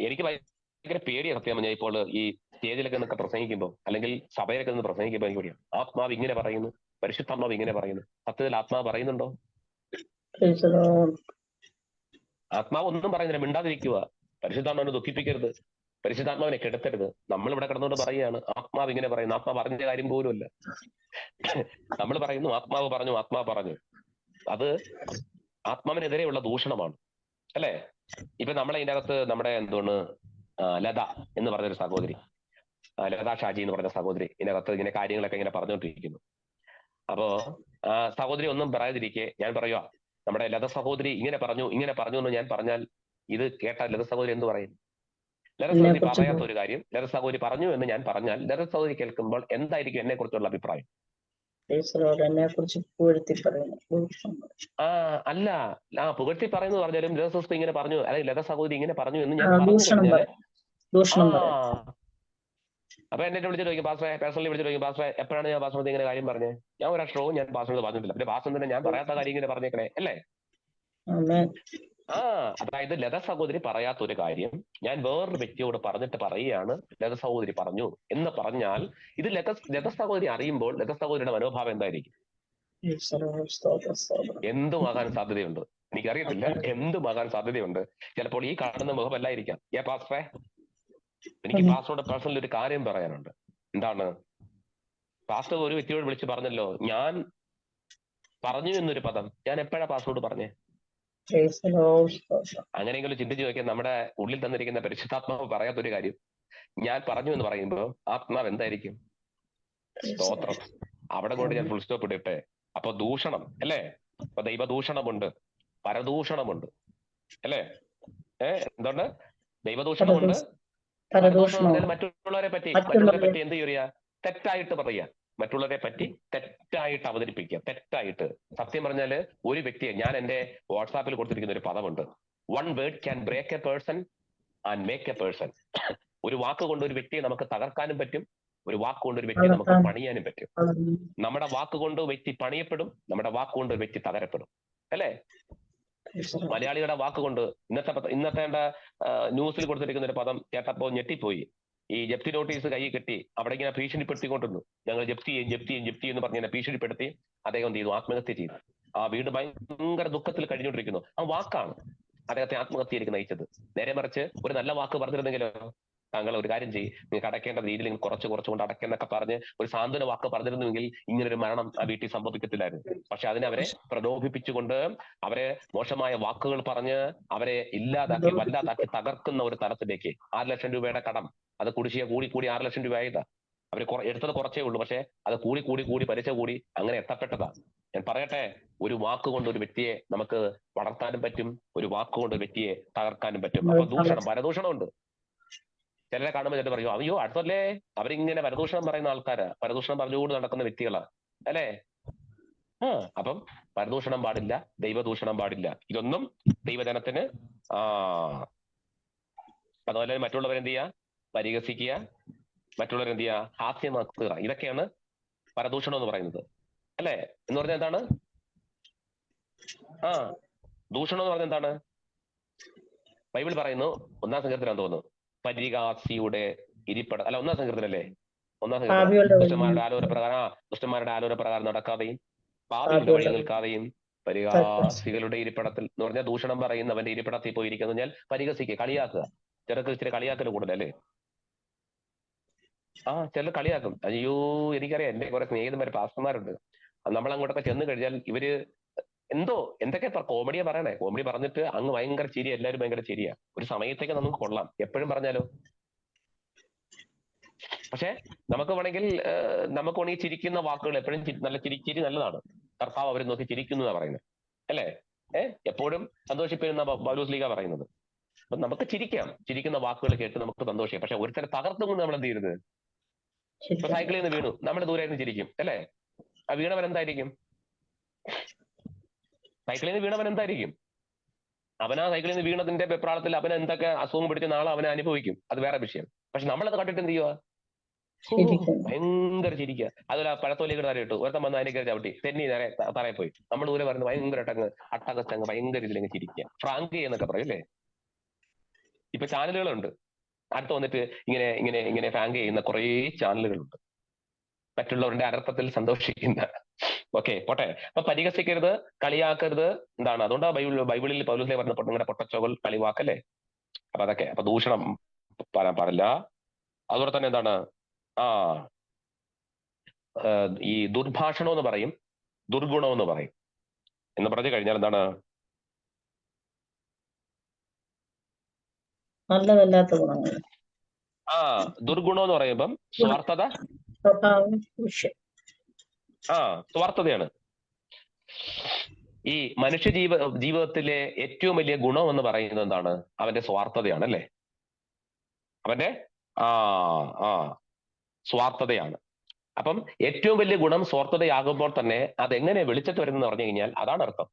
എനിക്ക് ഭയങ്കര പേടിയാണ് സത്യം പറഞ്ഞാൽ. ഇപ്പോൾ ഈ സ്റ്റേജിലൊക്കെ നിന്നൊക്കെ പ്രസംഗിക്കുമ്പോൾ, അല്ലെങ്കിൽ സഭയിലൊക്കെ നിന്ന് പ്രസംഗിക്കുമ്പോൾ എനിക്ക് പേടിയാണ്. ആത്മാവ് ഇങ്ങനെ പറയുന്നു, പരിശുദ്ധാത്മാവ് ഇങ്ങനെ പറയുന്നു. സത്യത്തിൽ ആത്മാവ് പറയുന്നുണ്ടോ? ആത്മാവ് ഒന്നും പറയുന്നില്ല, മിണ്ടാതിരിക്കുക. പരിശുദ്ധാത്മാവിനെ ദുഃഖിപ്പിക്കരുത്, പരിശുദ്ധാത്മാവിനെ കെടുത്തരുത്. നമ്മളിവിടെ കിടന്നുകൊണ്ട് പറയുകയാണ് ആത്മാവ് ഇങ്ങനെ പറയുന്നു. ആത്മാവ് പറഞ്ഞ കാര്യം പോലുമല്ല. നമ്മൾ പറയുന്നു ആത്മാവ് പറഞ്ഞു, ആത്മാവ് പറഞ്ഞു. അത് ആത്മാവിനെതിരെയുള്ള ദൂഷണമാണ് അല്ലേ? ഇപ്പൊ നമ്മളെ ഇതിന്റെ അകത്ത് നമ്മുടെ എന്താണ് ലത എന്ന് പറഞ്ഞൊരു സഹോദരി, ലത ഷാജി എന്ന് പറഞ്ഞ സഹോദരി ഇതിനകത്ത് ഇങ്ങനെ കാര്യങ്ങളൊക്കെ ഇങ്ങനെ പറഞ്ഞുകൊണ്ടിരിക്കുന്നു. അപ്പോ സഹോദരി ഒന്നും പറയാതിരിക്കെ ഞാൻ പറയുക, നമ്മുടെ ലത സഹോദരി ഇങ്ങനെ പറഞ്ഞു എന്ന് ഞാൻ പറഞ്ഞാൽ, ഇത് കേട്ട ലത സഹോദരി എന്ത് പറയും? ലത സഹോദരി പറയാത്ത ഒരു കാര്യം ലത സഹോദരി പറഞ്ഞു എന്ന് ഞാൻ പറഞ്ഞാൽ, ലത സഹോദരി കേൾക്കുമ്പോൾ എന്തായിരിക്കും എന്നെ കുറിച്ചുള്ള അഭിപ്രായം? അല്ല, പുകഴ്ത്തി പറയുന്നു പറഞ്ഞാലും ലത സഹോദരി ഇങ്ങനെ പറഞ്ഞു, അല്ലെങ്കിൽ ലത സഹോദരി ഇങ്ങനെ പറഞ്ഞു എന്ന് ഞാൻ പറഞ്ഞു കഴിഞ്ഞാൽ, അപ്പൊ എന്നെ വിളിച്ചിട്ട് ചോദിക്കും, പാസ്റ്ററെ, പേഴ്സണലി വിളിച്ചിട്ട് ചോദിക്കും, പാസ്റ്ററെ എപ്പോഴാണ് ഞാൻ പാസ്റ്റർ ഇങ്ങനെ കാര്യം പറഞ്ഞേ? ഞാൻ ഒരു അക്ഷരവും ഞാൻ പാസ്റ്ററിനോട് പറഞ്ഞിട്ടില്ല. പിന്നെ പാസ്റ്റർ തന്നെ ഞാൻ പറയാത്ത കാര്യം ഇങ്ങനെ പറഞ്ഞേക്കണേ അല്ലേ? അതായത് ലത സഹോദരി പറയാത്ത ഒരു കാര്യം ഞാൻ വേറൊരു വ്യക്തിയോട് പറഞ്ഞിട്ട് പറയുകയാണ്, ലത സഹോദരി പറഞ്ഞു എന്ന് പറഞ്ഞാൽ, ഇത് ലത സഹോദരി അറിയുമ്പോൾ ലത സഹോദരിയുടെ മനോഭാവം എന്തായിരിക്കും? എന്തുമാകാൻ സാധ്യതയുണ്ട്? എനിക്കറിയത്തില്ല, എന്തുമാകാൻ സാധ്യതയുണ്ട്. ചിലപ്പോൾ ഈ കാണുന്ന മുഖമല്ലായിരിക്കാം. പാസ്റ്ററെ, എനിക്ക് പാസ്റ്ററോട് പേഴ്സണലി ഒരു കാര്യം പറയാനുണ്ട്. എന്താണ്? പാസ്റ്റർ ഒരു വ്യക്തിയോട് വിളിച്ച് പറഞ്ഞല്ലോ, ഞാൻ പറഞ്ഞു എന്നൊരു പദം ഞാൻ എപ്പോഴാ പാസ്റ്ററോട് പറഞ്ഞേ? അങ്ങനെയെങ്കിലും ചിന്തിച്ചു നോക്കിയാൽ നമ്മുടെ ഉള്ളിൽ തന്നിരിക്കുന്ന പരിശുദ്ധാത്മാവ് പറയാത്തൊരു കാര്യം ഞാൻ പറഞ്ഞു എന്ന് പറയുമ്പോൾ ആത്മാവ് എന്തായിരിക്കും? സ്തോത്രം. അവിടെ കൊണ്ട് ഞാൻ ഫുൾ സ്റ്റോപ്പ് ഇടട്ടെ. അപ്പൊ ദൂഷണം അല്ലേ? അപ്പൊ ദൈവദൂഷണമുണ്ട്, പരദൂഷണമുണ്ട് അല്ലേ? എന്തുണ്ട്? ദൈവദൂഷണമുണ്ട്, പരദൂഷണം. മറ്റുള്ളവരെ പറ്റി എന്ത് ചെയ്യുക? തെറ്റായിട്ട് പറയുക, മറ്റുള്ളവരെ പറ്റി തെറ്റായിട്ട് അവതരിപ്പിക്കുക, തെറ്റായിട്ട്. സത്യം പറഞ്ഞാല് ഒരു വ്യക്തിയെ, ഞാൻ എന്റെ വാട്സാപ്പിൽ കൊടുത്തിരിക്കുന്ന ഒരു പദമുണ്ട്, 1 word can break a person and make a person. ഒരു വാക്ക് കൊണ്ട് ഒരു വ്യക്തിയെ നമുക്ക് തകർക്കാനും പറ്റും, ഒരു വാക്ക് കൊണ്ട് ഒരു വ്യക്തിയെ നമുക്ക് പണിയാനും പറ്റും. നമ്മുടെ വാക്ക് കൊണ്ട് വ്യക്തി പണിയപ്പെടും, നമ്മുടെ വാക്ക് കൊണ്ട് ഒരു വ്യക്തി തകരപ്പെടും, അല്ലേ? മലയാളികളുടെ വാക്കുകൊണ്ട് ഇന്നത്തെ ന്യൂസിൽ കൊടുത്തിരിക്കുന്ന ഒരു പദം കേട്ടപ്പോൾ ഞെട്ടിപ്പോയി. ഈ ജപ്തി നോട്ടീസ് കൈ കെട്ടി അവിടെ ഇങ്ങനെ ഭീഷണിപ്പെടുത്തിക്കൊണ്ടിരുന്നു. ഞങ്ങൾ ജപ്തി എന്ന് പറഞ്ഞ ഭീഷണിപ്പെടുത്തി അദ്ദേഹം എന്ത് ചെയ്തു? ആത്മഹത്യ ചെയ്തു. ആ വീട് ഭയങ്കര ദുഃഖത്തിൽ കഴിഞ്ഞുകൊണ്ടിരിക്കുന്നു. ആ വാക്കാണ് അദ്ദേഹത്തെ ആത്മഹത്യയിലേക്ക് നയിച്ചത്. നേരെ മറിച്ച് ഒരു നല്ല വാക്ക് പറഞ്ഞിരുന്നെങ്കിലോ, താങ്കൾ ഒരു കാര്യം ചെയ്യും, നിങ്ങൾക്ക് അടയ്ക്കേണ്ട രീതിയിൽ നിങ്ങൾ കുറച്ചുകൊണ്ട് അടയ്ക്കുന്നൊക്കെ പറഞ്ഞ് ഒരു സാന്ത്വന വാക്ക് പറഞ്ഞിരുന്നുവെങ്കിൽ ഇങ്ങനൊരു മരണം ആ വീട്ടിൽ സംഭവിക്കത്തില്ലായിരുന്നു. പക്ഷെ അതിനവരെ പ്രലോഭിപ്പിച്ചുകൊണ്ട് അവരെ മോശമായ വാക്കുകൾ പറഞ്ഞ് അവരെ വല്ലാതാക്കി തകർക്കുന്ന ഒരു തലത്തിലേക്ക് 6 ലക്ഷം രൂപയുടെ കടം, അത് കുടിശ്ശിക കൂടി 6 ലക്ഷം രൂപ ആയതാ. അവർ എടുത്തത് കുറച്ചേ ഉള്ളൂ, പക്ഷെ അത് കൂടി പലിശ കൂടി അങ്ങനെ എത്തപ്പെട്ടതാ. ഞാൻ പറയട്ടെ, ഒരു വാക്കുകൊണ്ട് ഒരു വ്യക്തിയെ നമുക്ക് വളർത്താനും പറ്റും, ഒരു വാക്കുകൊണ്ട് ഒരു വ്യക്തിയെ തകർക്കാനും പറ്റും. അപ്പൊ പരദൂഷണമുണ്ട്. ചിലരെ കാണുമ്പോൾ ചിലർ പറയും, അയ്യോ അടുത്തല്ലേ അവരിങ്ങനെ പരദൂഷണം പറയുന്ന ആൾക്കാരാ, പരദൂഷണം പറഞ്ഞുകൊണ്ട് നടക്കുന്ന വ്യക്തികളാ, അല്ലേ? അപ്പം പരദൂഷണം പാടില്ല, ദൈവദൂഷണം പാടില്ല. ഇതൊന്നും ദൈവജനത്തിന് അതുപോലെ മറ്റുള്ളവരെന്ത് ചെയ്യുക? പരിഹസിക്കുക, മറ്റുള്ളവരെന്ത് ചെയ്യുക? ഹാസ്യമാക്കുക. ഇതൊക്കെയാണ് പരദൂഷണം എന്ന് പറയുന്നത്, അല്ലേ? എന്ന് പറഞ്ഞാൽ എന്താണ്? ദൂഷണം എന്ന് പറഞ്ഞാൽ എന്താണ്? ബൈബിൾ പറയുന്നു, 1-ാം സങ്കീർത്തനം തോന്നുന്നു, പരിഹാസിയുടെ ഇരിപ്പിടം, അല്ല 1-ാം സങ്കീർത്തനല്ലേ? 1-ാം സങ്കീർത്തനം, ദുഷ്ടന്മാരുടെ ആലോചന പ്രകാരം നടക്കാതെയും പാപികളുടെ വഴി നിൽക്കാതെയും പരിഹാസികളുടെ ഇരിപ്പിടത്തിൽ എന്ന് പറഞ്ഞാൽ ദൂഷണം പറയുന്നവന്റെ ഇരിപ്പിടത്തിൽ പോയിരിക്കുന്നു. ഞാൻ പരിഹസിക്കുക, കളിയാക്കുക. ചിലർക്ക് ഇച്ചിരി കളിയാക്കൽ കൂടുതലല്ലേ? ചിലർ കളിയാക്കും. അയ്യോ എനിക്കറിയാം, എന്റെ കുറെ സ്നേഹിതന്മാര് പാസ്റ്റർമാരുണ്ട്. നമ്മൾ അങ്ങോട്ടൊക്കെ ചെന്ന് കഴിഞ്ഞാൽ ഇവര് എന്തൊക്കെ കോമഡിയാ പറയണേ. കോമഡി പറഞ്ഞിട്ട് അങ്ങ് ഭയങ്കര ചിരി, എല്ലാവരും ഭയങ്കര ചിരിയാ. ഒരു സമയത്തേക്ക് നമുക്ക് കൊള്ളാം, എപ്പോഴും പറഞ്ഞാലോ. പക്ഷെ നമുക്ക് വേണമെങ്കിൽ ചിരിക്കുന്ന വാക്കുകൾ എപ്പോഴും നല്ല ചിരി നല്ലതാണ്. കർത്താവ് അവരെ നോക്കി ചിരിക്കുന്നു എന്നാ പറയുന്നത്, അല്ലേ? എപ്പോഴും സന്തോഷിപ്പിക്കുന്ന പൗലോസ് ലീഗ പറയുന്നത്. അപ്പൊ നമുക്ക് ചിരിക്കുന്ന വാക്കുകൾ കേട്ട് നമുക്ക് സന്തോഷിക്കാം. പക്ഷെ ഒരുത്തരം തകർത്തുകൊണ്ട് നമ്മൾ എന്ത് ചെയ്യരുത്? ഇപ്പൊ സൈക്കിളിൽ നിന്ന് വീണു, നമ്മുടെ ദൂരായിരുന്നു ചിരിക്കും, അല്ലേ? ആ വീണവൻ എന്തായിരിക്കും? സൈക്കിളിൽ നിന്ന് വീണവൻ എന്തായിരിക്കും? അവനാ സൈക്കിളിൽ നിന്ന് വീണതിന്റെ വെപ്രാളത്തിൽ അവൻ എന്തൊക്കെ അസുഖം പിടിച്ച നാളെ അവനെ അനുഭവിക്കും, അത് വേറെ വിഷയം. പക്ഷെ നമ്മളത് കണ്ടിട്ട് എന്ത് ചെയ്യുക? ഭയങ്കര ചിരിക്കുക. അതുപോലെ പഴത്തോലേക്ക് താഴെ ഇട്ടു, ഒരുത്തം വന്ന് അതിനെ കയറി ചവിട്ടി തെന്നി നേരെ തറയിൽ പോയി. നമ്മൾ ദൂരെ പറയുന്നത് ഭയങ്കരമായിട്ട് അട്ടകച്ചങ്ങ് ഭയങ്കര ഇതിലങ്ങ് ചിരിക്കുക, ഫ്രാങ്ക് എന്നൊക്കെ പറയും, അല്ലേ? ഇപ്പൊ ചാനലുകളുണ്ട്, അടുത്ത് വന്നിട്ട് ഇങ്ങനെ ഫ്രാങ്ക് ചെയ്യുന്ന കുറേ ചാനലുകളുണ്ട്, മറ്റുള്ളവരുടെ അനർത്ഥത്തിൽ സന്തോഷിക്കുന്ന. ഓക്കെ, പോട്ടെ. അപ്പൊ പരിഹസിക്കരുത്, കളിയാക്കരുത്, എന്താണ്? അതുകൊണ്ടാണ് ബൈബിളിൽ പൗലോസ് പറഞ്ഞ നിങ്ങളുടെ പൊട്ടച്ചോകൾ കളിവാക്കല്ലേ. അപ്പൊ അതൊക്കെ, അപ്പൊ ദൂഷണം പറയാൻ പാടില്ല. അതുപോലെ തന്നെ എന്താണ്? ഈ ദുർഭാഷണം എന്ന് പറയും, ദുർഗുണം എന്ന് പറയും. എന്ന് പറഞ്ഞു കഴിഞ്ഞാൽ എന്താണ്? നല്ലതല്ലാത്ത ഗുണങ്ങൾ. ദുർഗുണം എന്ന് പറയുമ്പം സ്വാർത്ഥത, സ്വാർത്ഥതയാണ്. ഈ മനുഷ്യ ജീവിതത്തിലെ ഏറ്റവും വലിയ ഗുണം എന്ന് പറയുന്നത് എന്താണ്? അവന്റെ സ്വാർത്ഥതയാണ്, അല്ലേ? അവന്റെ സ്വാർത്ഥതയാണ്. അപ്പം ഏറ്റവും വലിയ ഗുണം സ്വാർത്ഥതയാകുമ്പോൾ തന്നെ അതെങ്ങനെ വെളിച്ചത്ത് വരുന്നെന്ന് പറഞ്ഞു കഴിഞ്ഞാൽ അതാണ് അർത്ഥം.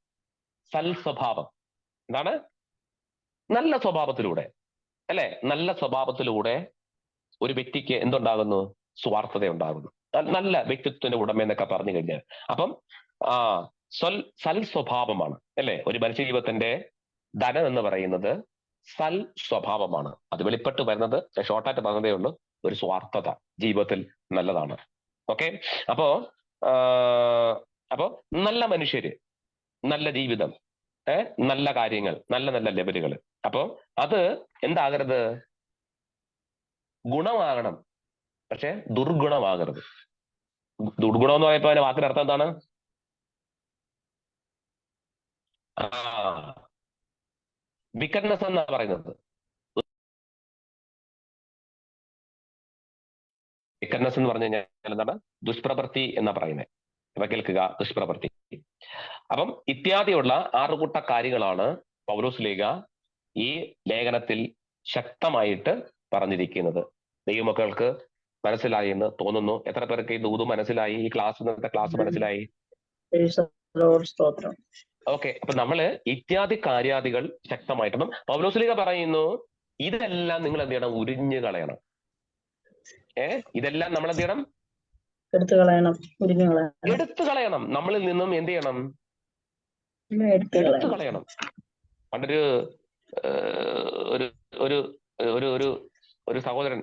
സൽസ്വഭാവം. എന്താണ്? നല്ല സ്വഭാവത്തിലൂടെ, അല്ലെ? നല്ല സ്വഭാവത്തിലൂടെ ഒരു വ്യക്തിക്ക് എന്തുണ്ടാകുന്നു? സ്വാർത്ഥത ഉണ്ടാകുന്നു. നല്ല വ്യക്തിത്വത്തിന്റെ ഉടമ എന്നൊക്കെ പറഞ്ഞു കഴിഞ്ഞാൽ അപ്പം സൽ സ്വഭാവമാണ്, അല്ലെ? ഒരു മനുഷ്യ ജീവിതത്തിന്റെ ധനം എന്ന് പറയുന്നത് സൽ സ്വഭാവമാണ്. അത് വെളിപ്പെട്ട് വരുന്നത് ഷോർട്ടായിട്ട് പറഞ്ഞതേ ഉള്ളൂ, ഒരു സ്വാർത്ഥത ജീവിതത്തിൽ നല്ലതാണ്. ഓക്കെ, അപ്പോ നല്ല മനുഷ്യര്, നല്ല ജീവിതം, നല്ല കാര്യങ്ങൾ, നല്ല ലെവലുകൾ. അപ്പോ അത് എന്താകരുത്? ഗുണമാകണം, പക്ഷെ ദുർഗുണമാകരുത്. ദുർഗുണം എന്ന് പറയുമ്പോ അതിന്റെ വാക്കിന്റെ അർത്ഥം എന്താണ്? വിക്കറ്റ്നെസ് എന്നാ പറയുന്നത്. വിക്കറ്റ്നെസ് എന്ന് പറഞ്ഞു കഴിഞ്ഞാൽ എന്താണ്? ദുഷ്പ്രവൃത്തി എന്നാ പറയുന്നത്. അപ്പൊ കേൾക്കുക, ദുഷ്പ്രവൃത്തി. അപ്പം ഇത്യാദിയുള്ള 6 കൂട്ട കാര്യങ്ങളാണ് പൗലോസ് ലീഗ ഈ ലേഖനത്തിൽ ശക്തമായിട്ട് പറഞ്ഞിരിക്കുന്നത്. ദൈവമക്കൾക്ക് മനസ്സിലായി എന്ന് തോന്നുന്നു. എത്ര പേർക്ക് ഈ ദൂത് മനസ്സിലായി? ഈ ഇന്നത്തെ ക്ലാസ് മനസ്സിലായി? ഓക്കെ, അപ്പൊ നമ്മള് ഇത്യാദി കാര്യാദികൾ ശക്തമായിട്ട്, അപ്പം പൗലോസ് ലീഗ പറയുന്നു ഇതെല്ലാം നിങ്ങൾ എന്ത് ചെയ്യണം? ഉരിഞ്ഞു കളയണം. ഇതെല്ലാം നമ്മൾ എന്ത് ചെയ്യണം? എടുത്തു കളയണം, ഉരിഞ്ഞു കളയണം, എടുത്തു കളയണം. നമ്മളിൽ നിന്നും എന്ത് ചെയ്യണം? എടുത്തു കളയണം. പണ്ടൊരു ഒരു ഒരു ഒരു ഒരു ഒരു സഹോദരൻ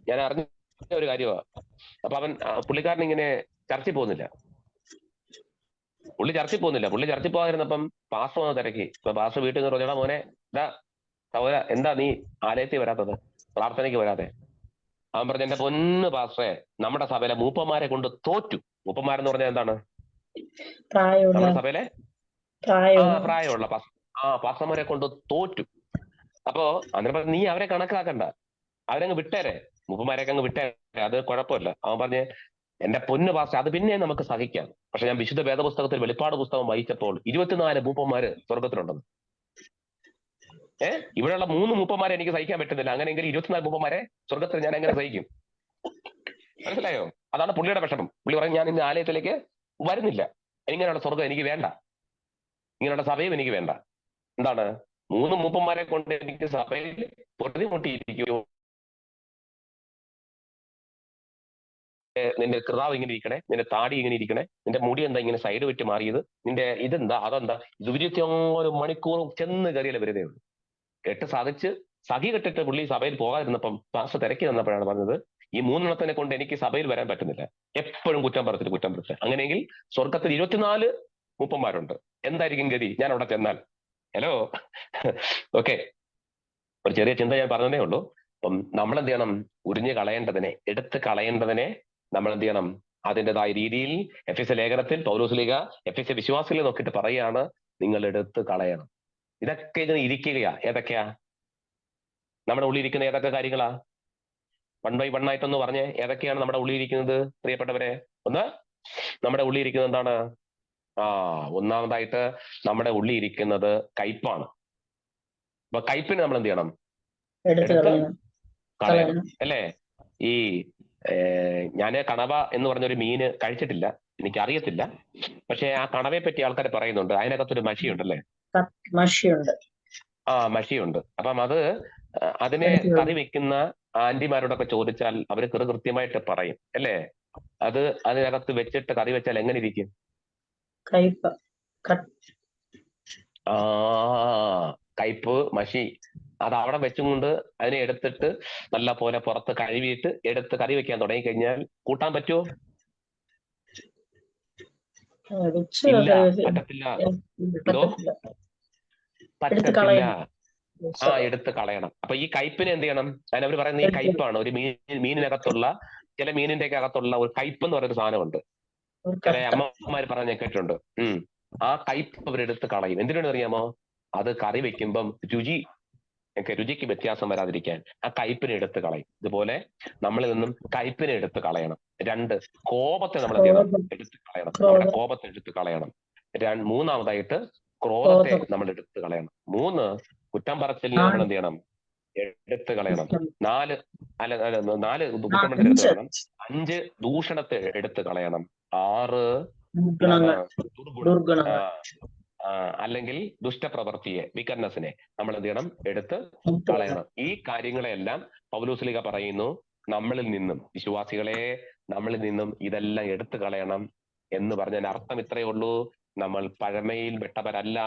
ഞാൻ അറിഞ്ഞ ഒരു കാര്യമാണ്. അപ്പൊ പുള്ളിക്കാരൻ ഇങ്ങനെ ചർച്ചിൽ പോകുന്നില്ല. പുള്ളി ചർച്ചിൽ പോകാതിരുന്നപ്പം പാസ്റ്റർ വന്ന് തിരക്കി. അപ്പൊ പാസ്റ്റർ വീട്ടിൽ നിന്ന് പറഞ്ഞാ, മോനെ സഹോദര, എന്താ നീ ആലയത്തിൽ വരാത്തത്, പ്രാർത്ഥനയ്ക്ക് വരാതെ? അവൻ പറഞ്ഞ, എന്റെ പൊന്ന് പാസ്റ്ററെ, നമ്മുടെ സഭയിലെ മൂപ്പന്മാരെ കൊണ്ട് തോറ്റു. മൂപ്പന്മാരെന്ന് പറഞ്ഞാൽ എന്താണ്? നമ്മുടെ സഭയിലെ പ്രായമുള്ള പാസ്റ്റർമാരെ കൊണ്ട് തോറ്റു. അപ്പോ അന്നേരം പറഞ്ഞു, നീ അവരെ കണക്കാക്കണ്ട, അവരങ്ങ് വിട്ടേരെ, മൂപ്പന്മാരെയൊക്കെ അങ്ങ് വിട്ടേരെ, അത് കുഴപ്പമില്ല. അവൻ പറഞ്ഞ്, എന്റെ പൊന്ന് പാസ്റ്റർ, അത് പിന്നെ നമുക്ക് സഹിക്കാം. പക്ഷെ ഞാൻ വിശുദ്ധ വേദപുസ്തകത്തിൽ വെളിപ്പാട് പുസ്തകം വായിച്ചപ്പോൾ 24 മൂപ്പന്മാര് സ്വർഗത്തിലുണ്ടെന്ന്. ഇവിടെയുള്ള 3 മൂപ്പന്മാരെ എനിക്ക് സഹിക്കാൻ പറ്റുന്നില്ല. അങ്ങനെയെങ്കിൽ 24 മൂപ്പന്മാരെ സ്വർഗത്തിൽ ഞാൻ എങ്ങനെ സഹിക്കും? മനസ്സിലായോ? അതാണ് പുള്ളിയുടെ വിഷമം. പുള്ളി പറയും, ഞാൻ ഇന്ന് ആലയത്തിലേക്ക് വരുന്നില്ല, ഇങ്ങനെയുള്ള സ്വർഗം എനിക്ക് വേണ്ട, ഇങ്ങനെയുള്ള സഭയും എനിക്ക് വേണ്ട. എന്താണ്? 3 മൂപ്പന്മാരെ കൊണ്ട് എനിക്ക് സഭയിൽ പൊറുതിമുട്ടിയിരിക്കുകയോ, നിന്റെ കൃതാവ് ഇങ്ങനെ ഇരിക്കണേ, നിന്റെ താടി ഇങ്ങനെ ഇരിക്കണേ, നിന്റെ മുടി എന്താ ഇങ്ങനെ സൈഡ് വെച്ച് മാറിയത്, നിന്റെ ഇതെന്താ അതെന്താ, ഇത് 24 മണിക്കൂർ ചെന്ന് കയറിയാലേ വെറുതെ ഉള്ളൂ. കേട്ട് സാധിച്ച് സഖി കെട്ടിട്ട് പുള്ളി സഭയിൽ പോകാതിരുന്നപ്പം പാസ്റ്റർ തിരക്കി വന്നപ്പോഴാണ് പറഞ്ഞത്, ഈ 3 എണ്ണത്തിനെ കൊണ്ട് എനിക്ക് സഭയിൽ വരാൻ പറ്റുന്നില്ല, എപ്പോഴും കുറ്റം പറച്ചിട്ട്. അങ്ങനെയെങ്കിൽ സ്വർഗത്തിൽ 24 മൂപ്പന്മാരുണ്ട്. എന്തായിരിക്കും ഗതി ഞാൻ അവിടെ ചെന്നാൽ? ഹലോ, ഓക്കെ, ഒരു ചെറിയ ചിന്ത ഞാൻ പറഞ്ഞതേ ഉള്ളൂ. അപ്പം നമ്മൾ എന്ത് ചെയ്യണം? ഉരിഞ്ഞു കളയേണ്ടതിനെ, എടുത്ത് കളയേണ്ടതിനെ നമ്മൾ എന്ത് ചെയ്യണം? അതിൻ്റെതായ രീതിയിൽ എഫെസ്യ ലേഖനത്തിൽ പൗലോസ് എഫെസ്യ വിശ്വാസികളെ നോക്കിയിട്ട് പറയാണ്, നിങ്ങൾ എടുത്ത് കളയണം. ഇതൊക്കെ ഇങ്ങനെ ഇരിക്കുകയാ. ഏതൊക്കെയാ നമ്മുടെ ഉള്ളിൽ ഇരിക്കുന്ന ഏതൊക്കെ കാര്യങ്ങളാ? 1 by 1 ആയിട്ടൊന്ന് പറഞ്ഞേ, ഏതൊക്കെയാണ് നമ്മുടെ ഉള്ളിൽ ഇരിക്കുന്നത് പ്രിയപ്പെട്ടവരെ? ഒന്ന്, നമ്മുടെ ഉള്ളിൽ ഇരിക്കുന്നത് എന്താണ്? ഒന്നാമതായിട്ട് നമ്മുടെ ഉള്ളിൽ ഇരിക്കുന്നത് കയ്പാണ്. അപ്പൊ കയ്പിന് നമ്മൾ എന്ത് ചെയ്യണം? എടുത്ത് കളയണം, അല്ലേ? ഈ ഞാന് കണവ എന്ന് പറഞ്ഞൊരു മീന് കഴിച്ചിട്ടില്ല, എനിക്കറിയത്തില്ല. പക്ഷെ ആ കണവയെ പറ്റി ആൾക്കാർ പറയുന്നുണ്ട്, അതിനകത്തൊരു മഷിയുണ്ടല്ലേ? മഷിയുണ്ട്. അപ്പം അതിനെ കറി വെക്കുന്ന ആന്റിമാരോടൊക്കെ ചോദിച്ചാൽ അവര് കൃത്യമായിട്ട് പറയും, അല്ലേ? അതിനകത്ത് വെച്ചിട്ട് കറി വെച്ചാൽ എങ്ങനെ ഇരിക്കും? കയ്പ്, മഷി. അത് അവിടെ വെച്ചും കൊണ്ട് അതിനെ എടുത്തിട്ട് നല്ല പോലെ പുറത്ത് കഴുകിയിട്ട് എടുത്ത് കറി വെക്കാൻ തുടങ്ങി കഴിഞ്ഞാൽ കൂട്ടാൻ പറ്റുമോ? ഇല്ല, പറ്റത്തില്ല. എടുത്ത് കളയണം. അപ്പൊ ഈ കയ്പിനെ എന്ത് ചെയ്യണം? അതിനവര് പറയുന്നത് ഈ കയ്പാണ്. ഒരു മീനിനകത്തുള്ള, ചില മീനിന്റെ അകത്തുള്ള ഒരു കയ്പ് എന്ന് പറയുന്ന സാധനമുണ്ട്. ചില അമ്മമാര് പറഞ്ഞ കേട്ടിട്ടുണ്ട്. ആ കയ്പ് അവരെടുത്ത് കളയും. എന്തിനാണെന്ന് അറിയാമോ? അത് കറി വെക്കുമ്പം രുചിക്ക് വ്യത്യാസം വരാതിരിക്കാൻ ആ കയ്പിനെ എടുത്ത് കളയും. ഇതുപോലെ നമ്മളിൽ നിന്നും കയ്പിനെ എടുത്ത് കളയണം. 2, കോപത്തെ നമ്മൾ എന്ത് ചെയ്യണം? എടുത്ത് കളയണം. നമ്മുടെ കോപത്തെ എടുത്ത് കളയണം. മൂന്നാമതായിട്ട് ക്രോധത്തെ നമ്മൾ എടുത്ത് കളയണം. 3, കുറ്റം പറച്ചിലിനെ നമ്മൾ എന്ത് ചെയ്യണം? എടുത്ത് കളയണം. 4 കുറ്റം എടുത്ത് കളയണം. 5 ദൂഷണത്തെ എടുത്ത് കളയണം. 6 അല്ലെങ്കിൽ ദുഷ്ടപ്രവൃത്തിയെ, വികർണസിനെ നമ്മൾ എന്ത് ചെയ്യണം? എടുത്ത് കളയണം. ഈ കാര്യങ്ങളെല്ലാം പൗലോസ് പറയുന്നു, നമ്മളിൽ നിന്നും, വിശ്വാസികളെ, നമ്മളിൽ നിന്നും ഇതെല്ലാം എടുത്തു കളയണം എന്ന് പറഞ്ഞതിന്റെ അർത്ഥം ഇത്രയേ ഉള്ളൂ. നമ്മൾ പഴമയിൽ പെട്ടവരല്ല,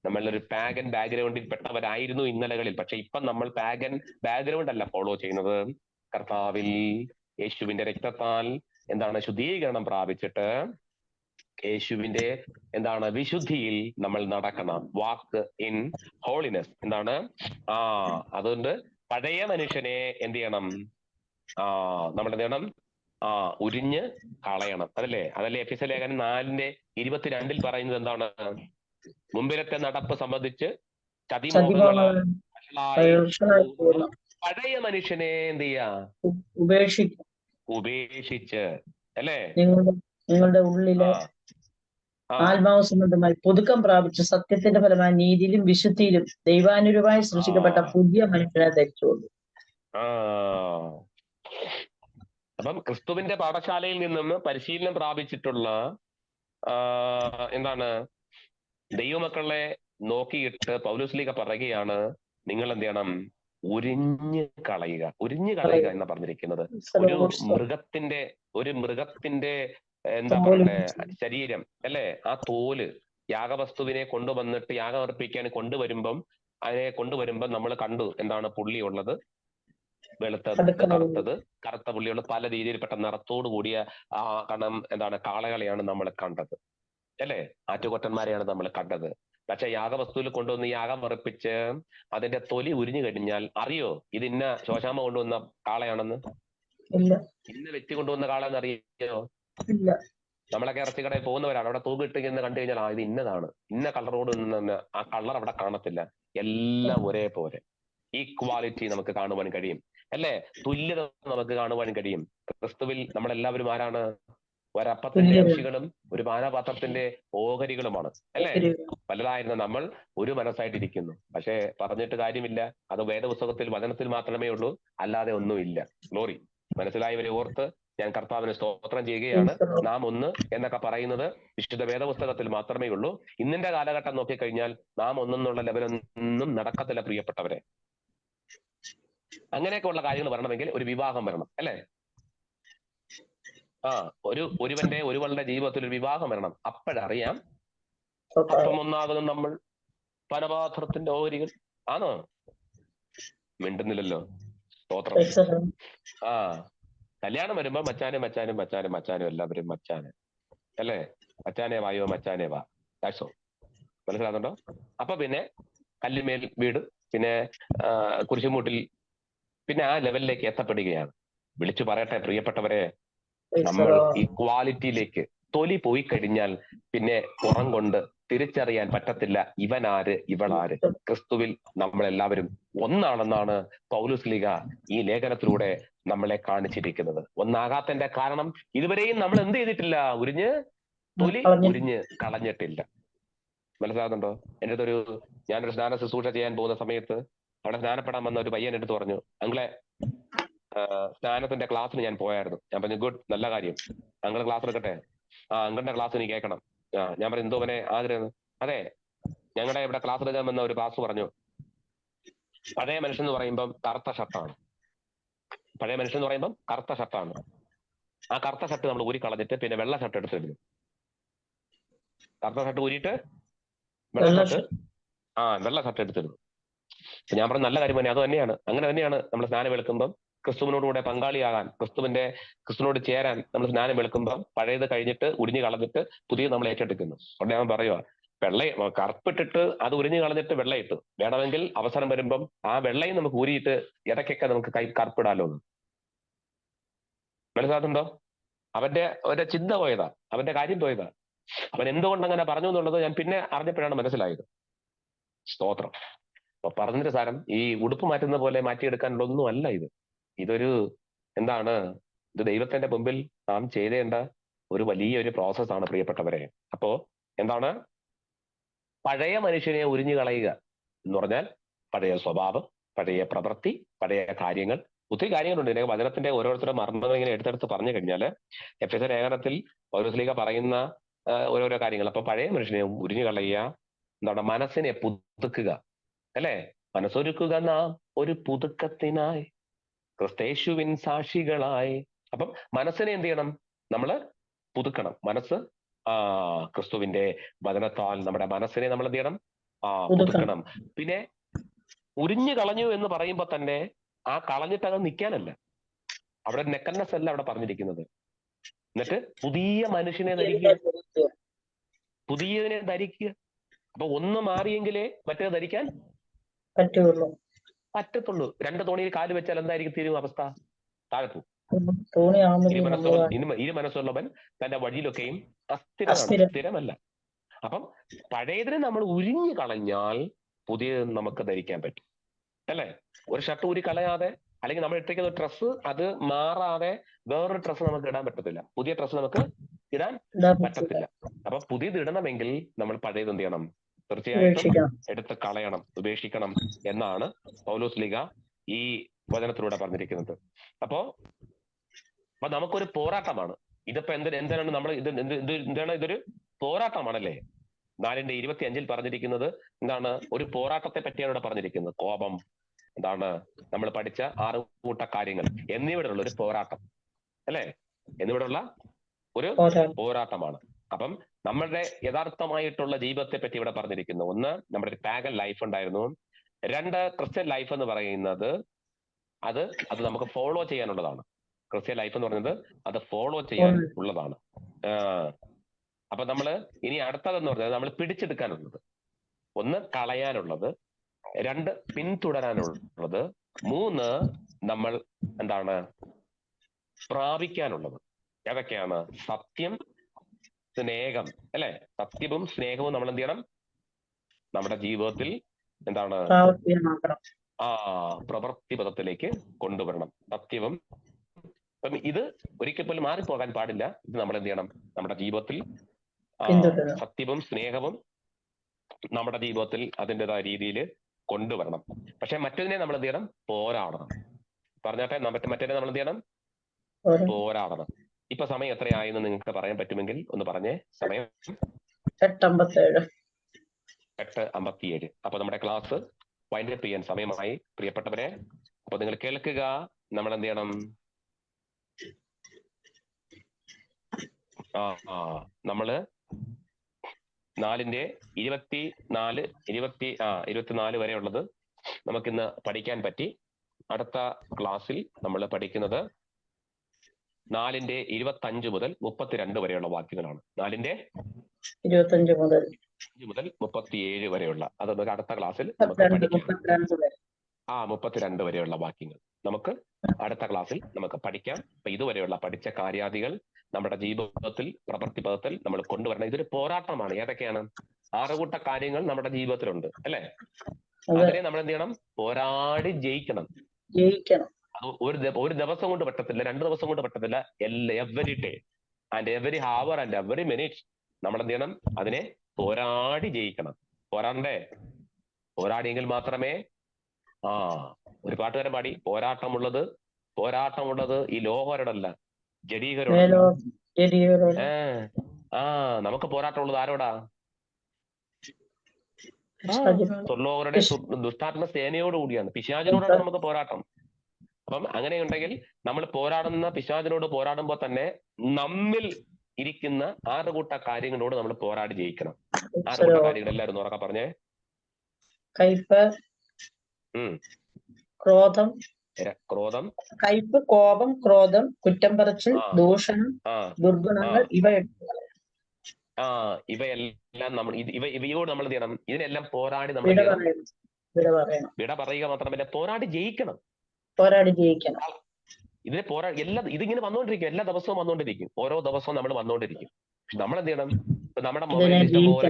നമ്മളൊരു പാഗൻ ബാക്ക്ഗ്രൗണ്ടിൽ പെട്ടവരായിരുന്നു ഇന്നലകളിൽ. പക്ഷെ ഇപ്പം നമ്മൾ പാഗൻ ബാക്ക്ഗ്രൗണ്ട് അല്ല ഫോളോ ചെയ്യുന്നത്. കർത്താവിൽ യേശുവിന്റെ രക്തത്താൽ എന്താണ്? ശുദ്ധീകരണം പ്രാപിച്ചിട്ട് യേശുവിന്റെ എന്താണ്? വിശുദ്ധിയിൽ നമ്മൾ നടക്കണം. Walk in holiness. എന്താണ്? അതുകൊണ്ട് പഴയ മനുഷ്യനെ എന്ത് ചെയ്യണം? നമ്മൾ എന്ത് ചെയ്യണം? ഉരിഞ്ഞ് കളയണം. അതല്ലേ എഫെസ്യ ലേഖനം 4:22 പറയുന്നത് എന്താണ്? മുമ്പിലത്തെ നടപ്പ് സംബന്ധിച്ച് ചതിമോഹങ്ങളാൽ പഴയ മനുഷ്യനെ എന്ത് ചെയ്യാ? ഉപേക്ഷിച്ച്, അല്ലേ? നിങ്ങളുടെ ഉള്ളിലെ ആത്മാവ് സംബന്ധമായി പുതുക്കം പ്രാപിച്ച് സത്യത്തിന്റെ ഫലമായി നീതിയിലും വിശുദ്ധിയിലും ദൈവാനുരൂപമായി സൃഷ്ടിക്കപ്പെട്ട പുതിയ മനുഷ്യനെ ധരിച്ചുകൊള്ളു. അപ്പം ക്രിസ്തുവിന്റെ പാഠശാലയിൽ നിന്നും പരിശീലനം പ്രാപിച്ചിട്ടുള്ള എന്താണ്? ദൈവമക്കളെ നോക്കിയിട്ട് പൗലോസ് പറയുകയാണ്, നിങ്ങൾ എന്ത് ചെയ്യണം? ഉരിഞ്ഞു കളയുക എന്ന് പറഞ്ഞിരിക്കുന്നത്. ഒരു മൃഗത്തിന്റെ എന്താ പറയണ്ടേ ശരീരം അല്ലെ, ആ തോല് യാഗവസ്തുവിനെ കൊണ്ടുവന്നിട്ട് യാഗം അർപ്പിക്കാൻ കൊണ്ടുവരുമ്പം നമ്മൾ കണ്ടു എന്താണ് പുള്ളി ഉള്ളത്, വെളുത്തത്, കറുത്ത പുള്ളിയുള്ള പല രീതിയിൽപ്പെട്ട നിറത്തോടു കൂടിയ ആ കണം എന്താണ് കാളകളെയാണ് നമ്മൾ കണ്ടത് അല്ലെ, ആറ്റുകൊറ്റന്മാരെയാണ് നമ്മൾ കണ്ടത്. പക്ഷെ യാഗവസ്തുവിൽ കൊണ്ടുവന്ന് യാഗം അർപ്പിച്ച് അതിന്റെ തൊലി ഉരിഞ്ഞു കഴിഞ്ഞാൽ അറിയോ ഇത് ഇന്ന ശോശാമ കൊണ്ടുവന്ന കാളയാണെന്ന്? ഇന്ന വ്യക്തി കൊണ്ടുവന്ന കാളയെന്ന് അറിയോ? നമ്മളൊക്കെ ഇറച്ചിക്കടയിൽ പോകുന്നവരാണ്, അവിടെ തൂക്കിട്ടിങ്ങനെ കണ്ടു കഴിഞ്ഞാൽ ഇത് ഇന്നതാണ്, ഇന്ന കളറോട് നിന്ന് ആ കളർ അവിടെ കാണത്തില്ല, എല്ലാം ഒരേപോലെ. ഈക്വാലിറ്റി നമുക്ക് കാണുവാൻ കഴിയും അല്ലെ, തുല്യത നമുക്ക് കാണുവാൻ കഴിയും. ക്രിസ്തുവിൽ നമ്മളെല്ലാവരും ആരാണ്? ഒരപ്പത്തിന്റെ അംശികളും ഒരു പാനപാത്രത്തിന്റെ ഓഹരികളുമാണ് അല്ലെ. പലതായിരുന്ന നമ്മൾ ഒരു മനസ്സായിട്ടിരിക്കുന്നു. പക്ഷെ പറഞ്ഞിട്ട് കാര്യമില്ല, അത് വേദപുസ്തകത്തിൽ വചനത്തിൽ മാത്രമേ ഉള്ളൂ, അല്ലാതെ ഒന്നുമില്ല. ഗ്ലോറി. മനസ്സിലായവരെ ഓർത്ത് ഞാൻ കർത്താവിന് സ്തോത്രം ചെയ്യുകയാണ്. നാം ഒന്ന് എന്നൊക്കെ പറയുന്നത് വിശുദ്ധ വേദപുസ്തകത്തിൽ മാത്രമേ ഉള്ളൂ. ഇന്നിന്റെ കാലഘട്ടം നോക്കിക്കഴിഞ്ഞാൽ നാം ഒന്നെന്നുള്ള ലെവലൊന്നും നടക്കത്തില്ല പ്രിയപ്പെട്ടവരെ. അങ്ങനെയൊക്കെ ഉള്ള കാര്യങ്ങൾ വരണമെങ്കിൽ ഒരു വിവാഹം വരണം അല്ലെ. ഒരുവളുടെ ജീവിതത്തിൽ ഒരു വിവാഹം വരണം. അപ്പോഴറിയാം അപ്പം ഒന്നാകുന്നു നമ്മൾ പനപാത്രത്തിന്റെ ഓഹരികൾ ആണോ? മിണ്ടുന്നില്ലല്ലോ. സ്തോത്രം. കല്യാണം വരുമ്പോ മച്ചാനും എല്ലാവരും മച്ചാന് അല്ലേ, മച്ചാനെ വായോ മച്ചാനെ വാ, ദാറ്റ്സ് ഓൾ. മനസ്സിലാകുന്നുണ്ടോ? അപ്പൊ പിന്നെ കല്ലുമേൽ വീട്, പിന്നെ കുരിശുമൂട്ടിൽ, പിന്നെ ആ ലെവലിലേക്ക് എത്തപ്പെടുകയാണ്. വിളിച്ചു പറയട്ടെ പ്രിയപ്പെട്ടവരെ, നമ്മൾ ഈക്വാലിറ്റിയിലേക്ക് തൊലി പോയി കഴിഞ്ഞാൽ പിന്നെ പുറം കൊണ്ട് തിരിച്ചറിയാൻ പറ്റത്തില്ല ഇവനാര് ഇവളാര്. ക്രിസ്തുവിൽ നമ്മളെല്ലാവരും ഒന്നാണെന്നാണ് പൗലോസ് ഈ ലേഖനത്തിലൂടെ നമ്മളെ കാണിച്ചിരിക്കുന്നത്. ഒന്നാകാത്തതിന്റെ കാരണം ഇതുവരെയും നമ്മൾ എന്ത് ചെയ്തിട്ടില്ല? തൊലി ഉരിഞ്ഞ് കളഞ്ഞിട്ടില്ല. മനസ്സിലാകുന്നുണ്ടോ? എൻ്റെ അടുത്തൊരു ഞാനൊരു സ്നാന ശുശ്രൂഷ ചെയ്യാൻ പോകുന്ന സമയത്ത് അവിടെ സ്നാനപ്പെടാൻ വന്ന ഒരു പയ്യൻ എടുത്ത് പറഞ്ഞു, അങ്ങളെ സ്നാനത്തിന്റെ ക്ലാസ്സിന് ഞാൻ പോയായിരുന്നു. ഞാൻ പറഞ്ഞു ഗുഡ്, നല്ല കാര്യം, അങ്ങൾ ക്ലാസ് എടുക്കട്ടെ. അങ്ങളുടെ ക്ലാസ് നീ കേൾക്കണം. ഞാൻ പറഞ്ഞു എന്തോ അവനെ ആഗ്രഹം? അതെ, ഞങ്ങളുടെ ഇവിടെ ക്ലാസ് എടുക്കാൻ വന്ന ഒരു ക്ലാസ് പറഞ്ഞു, പഴയ മനുഷ്യൻ എന്ന് പറയുമ്പം കറുത്ത ഷർട്ടാണ്. ആ കറുത്ത ഷർട്ട് നമ്മൾ ഊരി കളഞ്ഞിട്ട് പിന്നെ വെള്ള ഷർട്ട് എടുത്തിരുന്നു. കറുത്ത ഷർട്ട് ഊരിയിട്ട് വെള്ള ഷർട്ട് എടുത്തിരുന്നു. ഞാൻ പറഞ്ഞു നല്ല കാര്യം തന്നെ, അത് തന്നെയാണ്, അങ്ങനെ തന്നെയാണ് നമ്മൾ സ്നാനം വെളുക്കുമ്പം ക്രിസ്തുവിനോടുകൂടെ പങ്കാളിയാകാൻ, ക്രിസ്തുവിനോട് ചേരാൻ നമ്മൾ സ്നാനം വെളുക്കുമ്പം പഴയത് കഴിഞ്ഞിട്ട് ഉരിഞ്ഞു കളഞ്ഞിട്ട് പുതിയ നമ്മൾ ഏറ്റെടുക്കുന്നു. അവിടെ ഞാൻ പറയുക, കറുപ്പിട്ടിട്ട് അത് ഉരിഞ്ഞു കളഞ്ഞിട്ട് വെള്ളയിട്ടു, വേണമെങ്കിൽ അവസരം വരുമ്പം ആ വെള്ളയും നമുക്ക് ഊരിയിട്ട് ഇടയ്ക്കൊക്കെ നമുക്ക് കറുപ്പിടാലോ. മനസ്സിലാകുന്നുണ്ടോ? അവന്റെ ചിന്ത പോയതാ, അവന്റെ കാര്യം പോയതാ. അവൻ എന്തുകൊണ്ട് അങ്ങനെ പറഞ്ഞു എന്നുള്ളത് ഞാൻ പിന്നെ അറിഞ്ഞപ്പോഴാണ് മനസ്സിലായത്. സ്തോത്രം. അപ്പൊ പറഞ്ഞിട്ട് സാരം ഈ ഉടുപ്പ് മാറ്റുന്ന പോലെ മാറ്റിയെടുക്കാനുള്ളൊന്നും അല്ല ഇത്. ഇതൊരു ഇത് ദൈവത്തിന്റെ മുമ്പിൽ നാം ചെയ്തേണ്ട ഒരു വലിയൊരു പ്രോസസ്സാണ് പ്രിയപ്പെട്ടവരെ. അപ്പോ പഴയ മനുഷ്യനെ ഉരിഞ്ഞു കളയുക എന്ന് പറഞ്ഞാൽ പഴയ സ്വഭാവം, പഴയ പ്രവൃത്തി, പഴയ കാര്യങ്ങൾ, ഒത്തിരി കാര്യങ്ങളുണ്ട്. ഇതിനെ വചനത്തിന്റെ ഓരോരുത്തരുടെ മർമ്മങ്ങൾ ഇങ്ങനെ എടുത്തെടുത്ത് പറഞ്ഞു കഴിഞ്ഞാൽ എഫെസ്യ ലേഖനത്തിൽ പൗലോസ് പറയുന്ന ഓരോരോ കാര്യങ്ങൾ. അപ്പൊ പഴയ മനുഷ്യനെ ഉരിഞ്ഞു കളയുക, മനസ്സിനെ പുതുക്കുക അല്ലെ. മനസ്സൊരുക്കുക നാം ഒരു പുതുക്കത്തിനായി ക്രിസ്തേശുവിൻ സാക്ഷികളായി. അപ്പം മനസ്സിനെ എന്ത് ചെയ്യണം? നമ്മള് പുതുക്കണം. മനസ്സ് ക്രിസ്തുവിന്റെ വചനത്താൽ നമ്മുടെ മനസ്സിനെ നമ്മൾ എന്ത് ചെയ്യണം? പുതുക്കണം. പിന്നെ ഉരിഞ്ഞു കളഞ്ഞു എന്ന് പറയുമ്പോ തന്നെ ആ കളഞ്ഞിട്ട് അത് നിൽക്കാനല്ല, അവിടെ നെക്കൽനെസ് അല്ല അവിടെ പറഞ്ഞിരിക്കുന്നത്. എന്നിട്ട് പുതിയ മനുഷ്യനെ പുതിയതിനെ ധരിക്കുക. അപ്പൊ ഒന്ന് മാറിയെങ്കിലേ മറ്റേ ധരിക്കാൻ പറ്റത്തുള്ളൂ. രണ്ട് തോണിയിൽ കാല് വെച്ചാൽ എന്തായിരിക്കും തീരും അവസ്ഥ? താഴത്തു. ഇരു മനസ്സുള്ളവൻ തന്റെ വഴിയിലൊക്കെയും സ്ഥിരമല്ല. അപ്പം പഴയതിനെ നമ്മൾ ഉരിഞ്ഞു കളഞ്ഞാൽ പുതിയത് നമുക്ക് ധരിക്കാൻ പറ്റും അല്ലെ. ഒരു ഷർട്ട് ഊരി കളയാതെ, അല്ലെങ്കിൽ നമ്മൾ ഇട്ടിരിക്കുന്ന ഡ്രസ്സ് അത് മാറാതെ വേറൊരു ഡ്രസ്സ് നമുക്ക് ഇടാൻ പറ്റത്തില്ല. പുതിയ ഡ്രസ്സ് നമുക്ക് ഇടാൻ പറ്റത്തില്ല. അപ്പൊ പുതിയത് ഇടണമെങ്കിൽ നമ്മൾ പഴയത് എന്ത് ചെയ്യണം? തീർച്ചയായിട്ടും എടുത്ത് കളയണം, ഉപേക്ഷിക്കണം എന്നാണ് പൗലോസ് ഈ വചനത്തിലൂടെ പറഞ്ഞിരിക്കുന്നത്. അപ്പോ നമുക്കൊരു പോരാട്ടമാണ് ഇതിപ്പോ. എന്താണ് നമ്മൾ ഇതൊരു പോരാട്ടമാണല്ലേ. 4:25 പറഞ്ഞിരിക്കുന്നത് എന്താണ്? ഒരു പോരാട്ടത്തെ പറ്റിയാണ് ഇവിടെ പറഞ്ഞിരിക്കുന്നത്. കോപം, എന്താണ് നമ്മൾ പഠിച്ച 6 കൂട്ട കാര്യങ്ങൾ എന്നിവിടെയുള്ള ഒരു പോരാട്ടം അല്ലെ, എന്നിവിടെയുള്ള ഒരു പോരാട്ടമാണ്. അപ്പം നമ്മളുടെ യഥാർത്ഥമായിട്ടുള്ള ജീവിതത്തെ പറ്റി ഇവിടെ പറഞ്ഞിരിക്കുന്നു. ഒന്ന്, നമ്മുടെ ഒരു പാഗൻ ലൈഫ് ഉണ്ടായിരുന്നു. 2, ക്രിസ്ത്യൻ ലൈഫ് എന്ന് പറയുന്നത് അത് നമുക്ക് ഫോളോ ചെയ്യാനുള്ളതാണ്. ക്രിസ്ത്യൻ ലൈഫ് എന്ന് പറയുന്നത് അത് ഫോളോ ചെയ്യാൻ ഉള്ളതാണ്. അപ്പൊ നമ്മള് ഇനി അടുത്തതെന്ന് പറഞ്ഞാൽ നമ്മൾ പിടിച്ചെടുക്കാനുള്ളത്. 1, കളയാനുള്ളത്. 2, പിന്തുടരാനുള്ളത്. 3, നമ്മൾ എന്താണ് പ്രാപിക്കാനുള്ളത്. ഏതൊക്കെയാണ്? സത്യം, സ്നേഹം അല്ലെ. സത്യവും സ്നേഹവും നമ്മൾ എന്ത് ചെയ്യണം? നമ്മുടെ ജീവിതത്തിൽ എന്താണ് പ്രവൃത്തി പദത്തിലേക്ക് കൊണ്ടുവരണം. സത്യവും, അപ്പം ഇത് ഒരിക്കൽ പോലും മാറിപ്പോകാൻ പാടില്ല. ഇത് നമ്മൾ എന്ത് ചെയ്യണം? നമ്മുടെ ജീവിതത്തിൽ സത്യവും സ്നേഹവും നമ്മുടെ ജീവിതത്തിൽ അതിൻ്റെതായ രീതിയിൽ കൊണ്ടുവരണം. പക്ഷെ മറ്റതിനെ നമ്മൾ എന്ത് ചെയ്യണം? പോരാടണം. പറഞ്ഞാട്ടെ, മറ്റേ നമ്മൾ എന്ത് ചെയ്യണം? പോരാടണം. ഇപ്പൊ സമയം എത്രയായെന്ന് നിങ്ങൾക്ക് പറയാൻ പറ്റുമെങ്കിൽ ഒന്ന് പറഞ്ഞേ. സമയം 8:57. അപ്പൊ നമ്മുടെ ക്ലാസ് വൈൻഡപ്പ് ചെയ്യാൻ സമയമായി പ്രിയപ്പെട്ടവരെ. അപ്പൊ നിങ്ങൾ കേൾക്കുക. നമ്മൾ എന്ത് ചെയ്യണം? നമ്മള് 4:24 വരെ ഉള്ളത് നമുക്കിന്ന് പഠിക്കാൻ പറ്റി. അടുത്ത ക്ലാസ്സിൽ നമ്മൾ പഠിക്കുന്നത് 4:25 മുതൽ 32 വരെയുള്ള വാക്യങ്ങളാണ്. 4:25 മുതൽ 37 വരെയുള്ള, അത് നമുക്ക് അടുത്ത ക്ലാസ്സിൽ നമുക്ക് പഠിക്കാം. 32 വരെയുള്ള വാക്യങ്ങൾ നമുക്ക് അടുത്ത ക്ലാസ്സിൽ നമുക്ക് പഠിക്കാം. അപ്പൊ ഇതുവരെയുള്ള പഠിച്ച കാര്യാദികൾ നമ്മുടെ ജീവിതത്തിൽ പ്രവൃത്തി പദത്തിൽ നമ്മൾ കൊണ്ടുവരണം. ഇതൊരു പോരാട്ടമാണ്. ഏതൊക്കെയാണ്? 6 കൂട്ട കാര്യങ്ങൾ നമ്മുടെ ജീവിതത്തിലുണ്ട് അല്ലെ. അതിനെ നമ്മൾ എന്ത് ചെയ്യണം? പോരാടി ജയിക്കണം. അത് ഒരു ദിവസം കൊണ്ട് പറ്റത്തില്ല, 2 ദിവസം കൊണ്ട് പറ്റത്തില്ല. Every day and every hour and every minute നമ്മൾ എന്ത് ചെയ്യണം? അതിനെ പോരാടി ജയിക്കണം. പോരാടണ്ടേ? പോരാടിയെങ്കിൽ മാത്രമേ ഒരു പാട്ടുകാരൻ പാടി, പോരാട്ടമുള്ളത് ഈ ലോകരോടല്ല, ജഡീകരോടല്ല. നമുക്ക് പോരാട്ടമുള്ളത് ആരോടാ? സ്വർലോകരുടെ ദുഷ്ടാത്മ സേനയോട് കൂടിയാണ്, പിശാചിനോടാണ് നമുക്ക് പോരാട്ടം. അപ്പം അങ്ങനെയുണ്ടെങ്കിൽ നമ്മൾ പോരാടുന്ന പിശാചിനോട് പോരാടുമ്പോൾ തന്നെ നമ്മിൽ ഇരിക്കുന്ന 6 കൂട്ട കാര്യങ്ങളോട് നമ്മൾ പോരാടി ജയിക്കണം. 6 കൂട്ട കാര്യങ്ങൾ എല്ലാവരും ഉറക്കെ പറഞ്ഞേ. കയ്പ്, ക്രോധം, കയ്പ്, കോപം, ക്രോധം, കുറ്റം പറച്ചിൽ, ദൂഷണം, ദുർഗുണങ്ങൾ, ഇവയെല്ലാം നമ്മൾ ഇവയോട് നമ്മൾ എന്ത് ചെയ്യണം? ഇതിനെല്ലാം പോരാടി നമ്മൾ വിട പറയുക മാത്രമല്ല, പോരാടി ജയിക്കണം. ഇതിനെ ഇതിങ്ങനെ വന്നുകൊണ്ടിരിക്കും. എല്ലാ ദിവസവും വന്നുകൊണ്ടിരിക്കും. ഓരോ ദിവസവും നമ്മൾ വന്നുകൊണ്ടിരിക്കും. നമ്മളെന്ത് ചെയ്യണം? നമ്മുടെ മൊബൈലിൽ ഇഷ്ടംപോലെ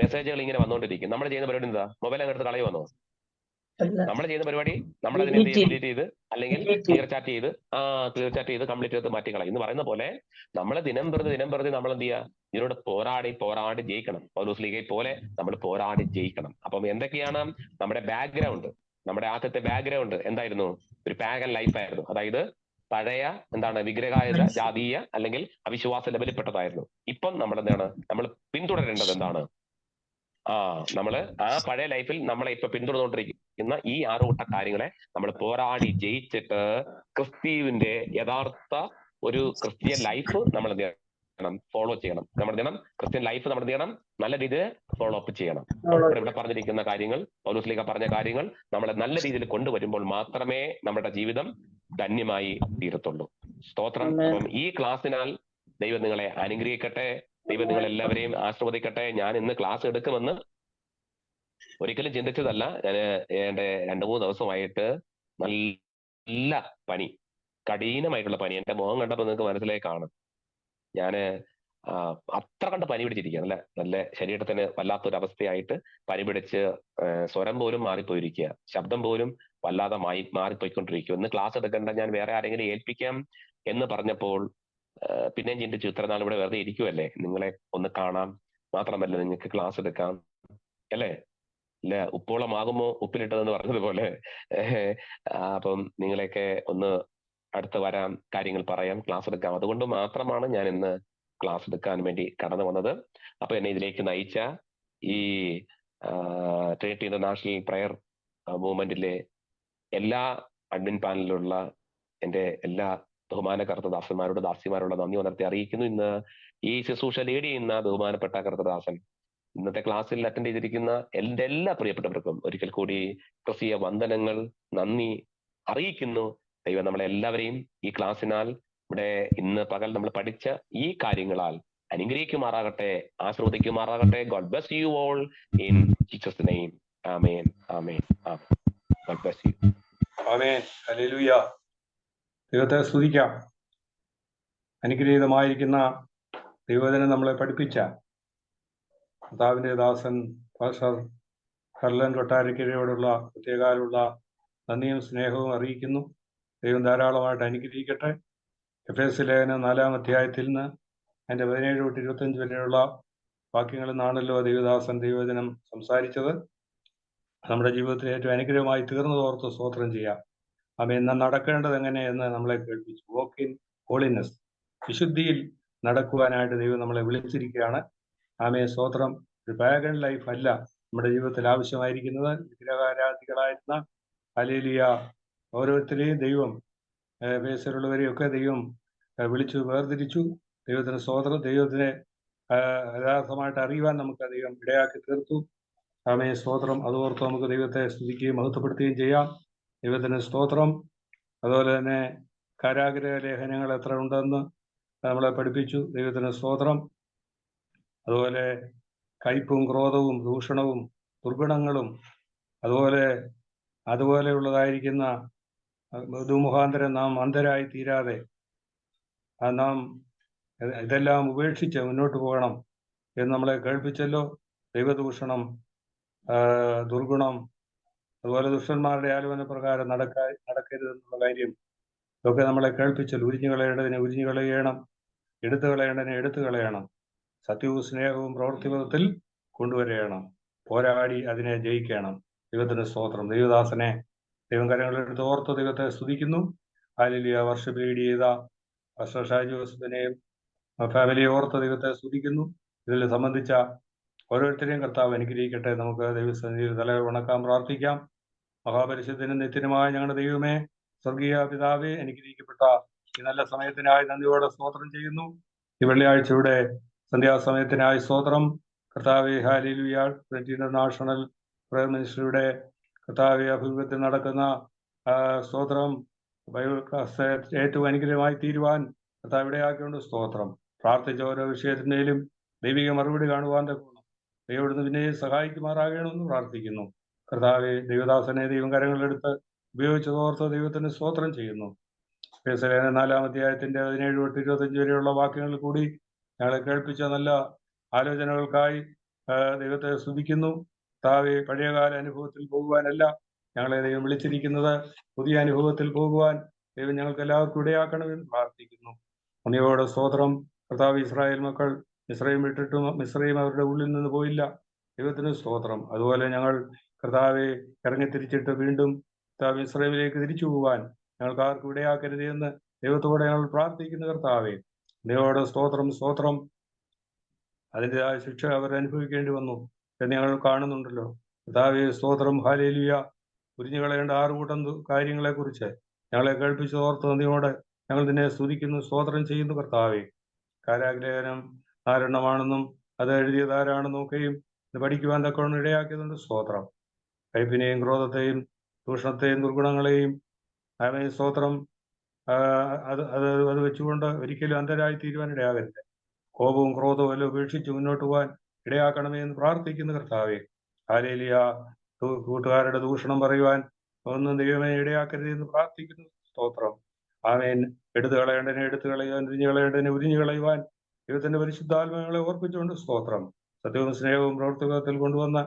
മെസ്സേജുകൾ ഇങ്ങനെ വന്നുകൊണ്ടിരിക്കും. നമ്മൾ ചെയ്യുന്ന പരിപാടി എന്താ? മൊബൈൽ അങ്ങോട്ട് കളയുമെന്നോ? നമ്മൾ ചെയ്യുന്ന പരിപാടി നമ്മൾ അതിനെ ഡിലീറ്റ് ചെയ്ത് അല്ലെങ്കിൽ ക്ലിയർ ചാറ്റ് ചെയ്ത് കംപ്ലീറ്റ് ചെയ്ത് മാറ്റി കളയും എന്ന് പറയുന്ന പോലെ നമ്മൾ ദിനം പ്രതി നമ്മൾ എന്ത് ചെയ്യുക? ഇതിനോട് പോരാടി ജയിക്കണം. പൗലോസ്ലീഗയെ പോലെ നമ്മൾ പോരാടി ജയിക്കണം. അപ്പം എന്തൊക്കെയാണ് നമ്മുടെ ബാക്ക്ഗ്രൗണ്ട്? നമ്മുടെ ആദ്യത്തെ ബാക്ക്ഗ്രൗണ്ട് എന്തായിരുന്നു? ഒരു പാഗൻ ലൈഫ് ആയിരുന്നു. അതായത് പഴയ വിഗ്രഹായുധ, ജാതീയ അല്ലെങ്കിൽ അവിശ്വാസ ലെവലിൽപ്പെട്ടതായിരുന്നു. ഇപ്പം നമ്മൾ എന്താണ്? നമ്മൾ പിന്തുടരേണ്ടത് എന്താണ്? നമ്മള് ആ പഴയ ലൈഫിൽ നമ്മളെ ഇപ്പൊ പിന്തുടർന്നുകൊണ്ടിരിക്കുന്ന ഈ 6 കൂട്ട കാര്യങ്ങളെ നമ്മൾ പോരാടി ജയിച്ചിട്ട് ക്രിസ്തുവിന്റെ യഥാർത്ഥ ഒരു ക്രിസ്ത്യൻ ലൈഫ് നമ്മൾ എന്ത് ചെയ്യണം? ഫോളോ ചെയ്യണം. നമ്മൾ എന്ത് ചെയ്യണം? ക്രിസ്ത്യൻ ലൈഫ് നമ്മൾ എന്ത് ചെയ്യണം? നല്ല രീതിയിൽ ഫോളോ അപ്പ് ചെയ്യണം. ഇവിടെ പറഞ്ഞിരിക്കുന്ന കാര്യങ്ങൾ, പൗലോസ്ലീഗ പറഞ്ഞ കാര്യങ്ങൾ നമ്മളെ നല്ല രീതിയിൽ കൊണ്ടുവരുമ്പോൾ മാത്രമേ നമ്മുടെ ജീവിതം ധന്യമായി തീരത്തുള്ളൂ. സ്തോത്രം. അപ്പം ഈ ക്ലാസ്സിനാൽ ദൈവം നിങ്ങളെ അനുഗ്രഹിക്കട്ടെ. ദൈവം നിങ്ങൾ എല്ലാവരെയും ആശീർവദിക്കട്ടെ. ഞാൻ ഇന്ന് ക്ലാസ് എടുക്കുമെന്ന് ഒരിക്കലും ചിന്തിച്ചതല്ല. ഞാൻ എന്റെ 2-3 ദിവസമായിട്ട് നല്ല പനി, കഠിനമായിട്ടുള്ള പനി. എന്റെ മുഖം കണ്ടപ്പോൾ നിങ്ങൾക്ക് മനസ്സിലായി കാണും. ഞാന് അത്ര കണ്ട് പനി പിടിച്ചിരിക്കുകയാണ് അല്ലെ. നല്ല ശരീരത്തിന് വല്ലാത്തൊരവസ്ഥയായിട്ട് പനി പിടിച്ച് സ്വരം പോലും മാറിപ്പോയിരിക്കുക, ശബ്ദം പോലും വല്ലാതെ മാറിപ്പോയിക്കൊണ്ടിരിക്കുക. ഇന്ന് ക്ലാസ് എടുക്കേണ്ട, ഞാൻ വേറെ ആരെങ്കിലും ഏൽപ്പിക്കാം എന്ന് പറഞ്ഞപ്പോൾ പിന്നെയും ചിന്തിച്ചു, ഇത്ര നാൾ ഇവിടെ വെറുതെ ഇരിക്കുമല്ലേ, നിങ്ങളെ ഒന്ന് കാണാം, മാത്രമല്ല നിങ്ങൾക്ക് ക്ലാസ് എടുക്കാം അല്ലേ. ഇല്ല, ഉപ്പോളമാകുമോ ഉപ്പിലിട്ടതെന്ന് പറഞ്ഞതുപോലെ അപ്പം നിങ്ങളെയൊക്കെ ഒന്ന് അടുത്ത് വരാം, കാര്യങ്ങൾ പറയാം, ക്ലാസ് എടുക്കാം. അതുകൊണ്ട് മാത്രമാണ് ഞാൻ ഇന്ന് ക്ലാസ് എടുക്കാൻ വേണ്ടി കടന്നു വന്നത്. അപ്പൊ എന്നെ ഇതിലേക്ക് നയിച്ച ഈ ട്രിനിറ്റി ഇന്റർനാഷണൽ പ്രയർ മൂവ്മെന്റിലെ എല്ലാ അഡ്മിൻ പാനലിലുള്ള എൻ്റെ എല്ലാ ബഹുമാന കർത്തദാസന്മാരോട് ദാസിമാരോട് നന്ദി ഉണർത്തി അറിയിക്കുന്നു. ഇന്ന് ഈ ശുശ്രൂഷ ലീഡ് ചെയ്യുന്ന ബഹുമാനപ്പെട്ട കർത്തദാസൻ, ഇന്നത്തെ ക്ലാസ്സിൽ അറ്റൻഡ് ചെയ്തിരിക്കുന്ന എൻ്റെ എല്ലാ പ്രിയപ്പെട്ടവർക്കും ഒരിക്കൽ കൂടി ക്രിസ്തീയ വന്ദനങ്ങൾ, നന്ദി അറിയിക്കുന്നു. ദൈവം നമ്മളെ എല്ലാവരെയും ഈ ക്ലാസ്സിനാൽ, ഇവിടെ ഇന്ന് പകൽ നമ്മൾ പഠിച്ച ഈ കാര്യങ്ങളാൽ അനുഗ്രഹിക്കുമാറാകട്ടെ, ആശ്രവദിക്കുമാറാകട്ടെ. God bless you all in Jesus name. Amen, amen, amen. God bless you. Amen. Hallelujah. ദൈവത്തെ സ്തുതിക്കാം. അനുഗ്രഹീതമായിരിക്കുന്ന ദൈവവചനം നമ്മളെ പഠിപ്പിച്ച കർത്താവിന്റെ ദാസൻ പാസ്റ്റർ കർലൻ കൊട്ടാരക്കരയോടുള്ള പ്രത്യേകാലുള്ള നന്ദിയും സ്നേഹവും അറിയിക്കുന്നു. ദൈവം ധാരാളമായിട്ട് അനുഗ്രഹിക്കട്ടെ. എഫേസ്യ ലേഖനം 4-ാം അധ്യായത്തിൽ നിന്ന് അതിൻ്റെ 17 തൊട്ട് 25 വരെയുള്ള വാക്യങ്ങളിൽ നിന്നാണല്ലോ ദൈവദാസൻ ദൈവവചനം സംസാരിച്ചത്. നമ്മുടെ ജീവിതത്തിൽ ഏറ്റവും അനുഗ്രഹമായി തീർന്നതോർത്ത് സ്തോത്രം ചെയ്യാം. ആമേൻ. നാം നടക്കേണ്ടത് എങ്ങനെയെന്ന് നമ്മളെ കേൾപ്പിച്ചു. വോക്ക് ഇൻ ഹോളിനെസ്, വിശുദ്ധിയിൽ നടക്കുവാനായിട്ട് ദൈവം നമ്മളെ വിളിച്ചിരിക്കുകയാണ്. ആമേൻ, സ്തോത്രം. ഒരു പാഗൻ ലൈഫ് അല്ല നമ്മുടെ ജീവിതത്തിൽ ആവശ്യമായിരിക്കുന്നത്. വിഗ്രഹാരാധികളായിരുന്ന ഹല്ലേലൂയ ഓരോരുത്തരെയും ദൈവം, ബേസിലുള്ളവരെയൊക്കെ ദൈവം വിളിച്ചു വേർതിരിച്ചു. ദൈവത്തിന് സ്തോത്രം. ദൈവത്തിനെ യഥാർത്ഥമായിട്ട് അറിയുവാൻ നമുക്ക് ദൈവം ഇടയാക്കി തീർത്തു. ആമേൻ, സ്തോത്രം. അതോർത്ത് നമുക്ക് ദൈവത്തെ സ്തുതിക്കുകയും മഹത്വപ്പെടുത്തുകയും ചെയ്യാം. ദൈവത്തിന് സ്തോത്രം. അതുപോലെ തന്നെ കാരാഗ്രഹ ലേഖനങ്ങൾ എത്ര ഉണ്ടെന്ന് നമ്മളെ പഠിപ്പിച്ചു. ദൈവത്തിന് സ്തോത്രം. അതുപോലെ കയ്പും ക്രോധവും ദൂഷണവും ദുർഗുണങ്ങളും അതുപോലെയുള്ളതായിരിക്കുന്ന മുഖാന്തരം നാം അന്ധരായി തീരാതെ നാം ഇതെല്ലാം ഉപേക്ഷിച്ച് മുന്നോട്ട് പോകണം എന്ന് നമ്മളെ കേൾപ്പിച്ചല്ലോ. ദൈവദൂഷണം, ദുർഗുണം, അതുപോലെ ദുഷ്ടന്മാരുടെ ആലോചന പ്രകാരം നടക്കരുതെന്നുള്ള കാര്യം ഇതൊക്കെ നമ്മളെ കേൾപ്പിച്ചല്ലോ. ഉരിഞ്ഞു കളയേണ്ടതിനെ ഉരിഞ്ഞു കളയണം, എടുത്തു കളയേണ്ടതിനെ എടുത്തു കളയണം, സത്യവും സ്നേഹവും പ്രവൃത്തിപഥത്തിൽ കൊണ്ടുവരണം, പോരാടി അതിനെ ജയിക്കണം. ദൈവത്തിന് സ്തോത്രം. ദൈവദാസനെ ദൈവം കരങ്ങളെടുത്ത് ഓർത്ത് ദൈവത്തെ സ്തുതിക്കുന്നു. ഹല്ലേലൂയ. വർഷിപ്പ് ലീഡ് ചെയ്ത പാസ്റ്റർ ഷാജി ജോസഫിനെയും ഫാമിലിയെ ഓർത്ത് ദൈവത്തെ സ്തുതിക്കുന്നു. ഇതിൽ സംബന്ധിച്ച ഓരോരുത്തരെയും കർത്താവ് അനുഗ്രഹിക്കട്ടെ. നമുക്ക് ദൈവസന്നിധിയിൽ തല വണക്കാം, പ്രാർത്ഥിക്കാം. മഹാപരിശുദ്ധനും നിത്യനുമായ ഞങ്ങളുടെ ദൈവമേ, സ്വർഗീയ പിതാവേ, അനുഗ്രഹിക്കപ്പെട്ട ഈ നല്ല സമയത്തിനായി നന്ദിയോടെ സ്തോത്രം ചെയ്യുന്നു. ഈ വെള്ളിയാഴ്ചയുടെ സന്ധ്യാസമയത്തിനായി സ്തോത്രം. കർത്താവെ ഹല്ലേലൂയ. ഇന്റർനാഷണൽ പ്രയർ മിനിസ്ട്രിയുടെ കർത്താവെ അഭിമുഖത്തിൽ നടക്കുന്ന സ്തോത്രം ബൈബിൾ ക്ലാസ് ഏറ്റവും അനുഗ്രഹമായി തീരുവാൻ കർത്താവ് ഇടയാക്കിക്കൊണ്ട് സ്തോത്രം. പ്രാർത്ഥിച്ച ഓരോ വിഷയത്തിന്റെയും ദൈവിക മറുപടി കാണുവാൻ തക്കണം ദൈവം പിന്നെ സഹായിക്കുമാറാകണമെന്ന് പ്രാർത്ഥിക്കുന്നു. കർത്താവെ, ദൈവദാസനെ ദൈവം കരങ്ങളെടുത്ത് ഉപയോഗിച്ചതോർത്ത് ദൈവത്തിന് സ്തോത്രം ചെയ്യുന്നു. എഫേസ്യ ലേഖനം 4-ാം അധ്യായത്തിന്റെ 17 തൊട്ട് 25 വരെയുള്ള വാക്യങ്ങളിൽ കൂടി ഞങ്ങളെ കേൾപ്പിച്ച നല്ല ആലോചനകൾക്കായി ദൈവത്തെ സ്തുതിക്കുന്നു. കർത്താവെ, പഴയകാല അനുഭവത്തിൽ പോകുവാനല്ല ഞങ്ങളെ ദൈവം വിളിച്ചിരിക്കുന്നത്, പുതിയ അനുഭവത്തിൽ പോകുവാൻ ദൈവം ഞങ്ങൾക്ക് എല്ലാവർക്കും ഇടയാക്കണമെന്ന് പ്രാർത്ഥിക്കുന്നു. നന്ദിയോടെ സ്തോത്രം. കർത്താവ്, ഇസ്രായേൽ മക്കൾ മിസ്രയീം വിട്ടിട്ടും മിസ്രയീം അവരുടെ ഉള്ളിൽ നിന്ന് പോയില്ല. ദൈവത്തിന് സ്തോത്രം. അതുപോലെ ഞങ്ങൾ കർത്താവെ ഇറങ്ങിത്തിരിച്ചിട്ട് വീണ്ടും കർത്താവ് ഇസ്രായേലിലേക്ക് തിരിച്ചു പോകാൻ ഞങ്ങൾക്ക് ആർക്കും ഇടയാക്കരുത് എന്ന് ദൈവത്തോടെ ഞങ്ങൾ പ്രാർത്ഥിക്കുന്ന കർത്താവെ, ദൈവത്തോടെ സ്തോത്രം. അതിൻ്റെതായ ശിക്ഷ അവർ അനുഭവിക്കേണ്ടി വന്നു എന്ന് ഞങ്ങൾ കാണുന്നുണ്ടല്ലോ. കർത്താവെ, സ്തോത്രം. ഹല്ലേലൂയ. ഉരിഞ്ഞു കളയേണ്ട 6 കൂട്ടം കാര്യങ്ങളെ കുറിച്ച് ഞങ്ങളെ കേൾപ്പിച്ച് ഓർത്ത് നന്ദിയോടെ ഞങ്ങൾ നിന്നെ സ്തുതിക്കുന്നു, സ്തോത്രം ചെയ്യുന്നു. കർത്താവെ, കാരാഗ്രഹനം ആരെണ്ണമാണെന്നും അത് എഴുതിയത് ആരാണെന്നും ഒക്കെയും ഇത് പഠിക്കുവാൻ തക്കവണ്ണം ഇടയാക്കിയതുകൊണ്ട് സ്തോത്രം. കയ്പിനെയും ക്രോധത്തെയും ദൂഷണത്തെയും ദുർഗുണങ്ങളെയും സ്തോത്രം അത് വെച്ചുകൊണ്ട് ഒരിക്കലും അന്ധരായി തീരുവാൻ ഇടയാകരുത്. കോപവും ക്രോധവും എല്ലാം ഉപേക്ഷിച്ച് മുന്നോട്ട് പോകാൻ ഇടയാക്കണമേ എന്ന് പ്രാർത്ഥിക്കുന്ന കർത്താവെ, ഹല്ലേലൂയ. കൂട്ടുകാരുടെ ദൂഷണം പറയുവാൻ ഒന്നും ദൈവമേ ഇടയാക്കരുത് എന്ന് പ്രാർത്ഥിക്കുന്നു. സ്തോത്രം. ആമേൻ. എടുത്തു കളയേണ്ടതിനെ എടുത്തു കളയുവാൻ, ഉരിഞ്ഞു കളയേണ്ടതിനെ ഉരിഞ്ഞു കളയുവാൻ ദൈവത്തിന്റെ പരിശുദ്ധാത്മാക്കളെ ഓർപ്പിച്ചുകൊണ്ട് സ്തോത്രം. സത്യവും സ്നേഹവും പ്രവർത്തകത്തിൽ കൊണ്ടുവന്ന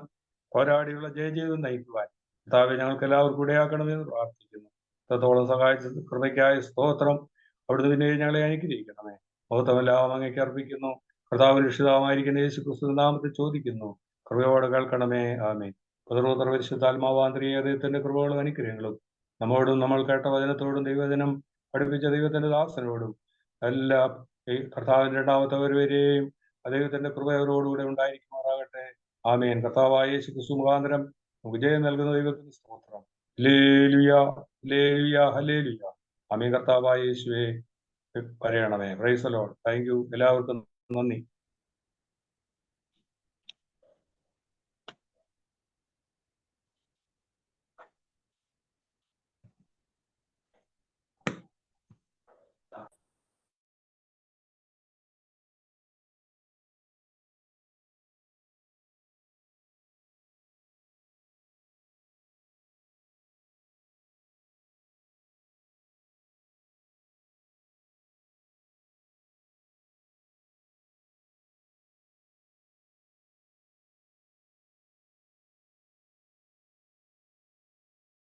പോരാടിയുള്ള ജയജീവിതം നയിക്കുവാൻ കർത്താവെ ഞങ്ങൾക്ക് എല്ലാവർക്കും ഇടയാക്കണമെന്ന് പ്രാർത്ഥിക്കുന്നു. അത്രത്തോളം സഹായിച്ച കൃപയ്ക്കായ സ്തോത്രം. അവിടുന്ന് പിന്നെ ഞങ്ങളെ അനുഗ്രഹിക്കണമേ. മഹത്വമെല്ലാം അങ്ങേക്ക് അർപ്പിക്കുന്നു. കർത്താവ് രക്ഷിതാവായിരിക്കുന്ന യേശു ക്രിസ്തു നാമത്തിൽ ചോദിക്കുന്നു, കൃപയോടെ കേൾക്കണമേ. ആമേൻ. പുത്രപുത്ര പരിശുദ്ധാത്മാവാന്തരീയ ദൈവത്തിന്റെ കൃപകളും അനുഗ്രഹങ്ങളും നമ്മോടും നമ്മൾ കേട്ട വചനത്തോടും ദൈവജനം പഠിപ്പിച്ച ദൈവത്തിന്റെ ദാസനോടും എല്ലാ കർത്താവിന്റെ 2ാമത്തെ വരെയും ദൈവത്തിന്റെ കൃപ അവരോടുകൂടെ ഉണ്ടായിരിക്കുമാറാകട്ടെ. ആമേൻ. കർത്താവായ യേശു ക്രിസ്തു മുഖാന്തരം നമുക്ക് ജയം നൽകുന്ന ദൈവത്തിന് സ്തോത്രം. Hallelujah, hallelujah, hallelujah. ആമേൻ. കർത്താവായ യേശുവേ വരയണമേ. Praise the Lord. Thank you. എല്ലാവർക്കും നന്ദി.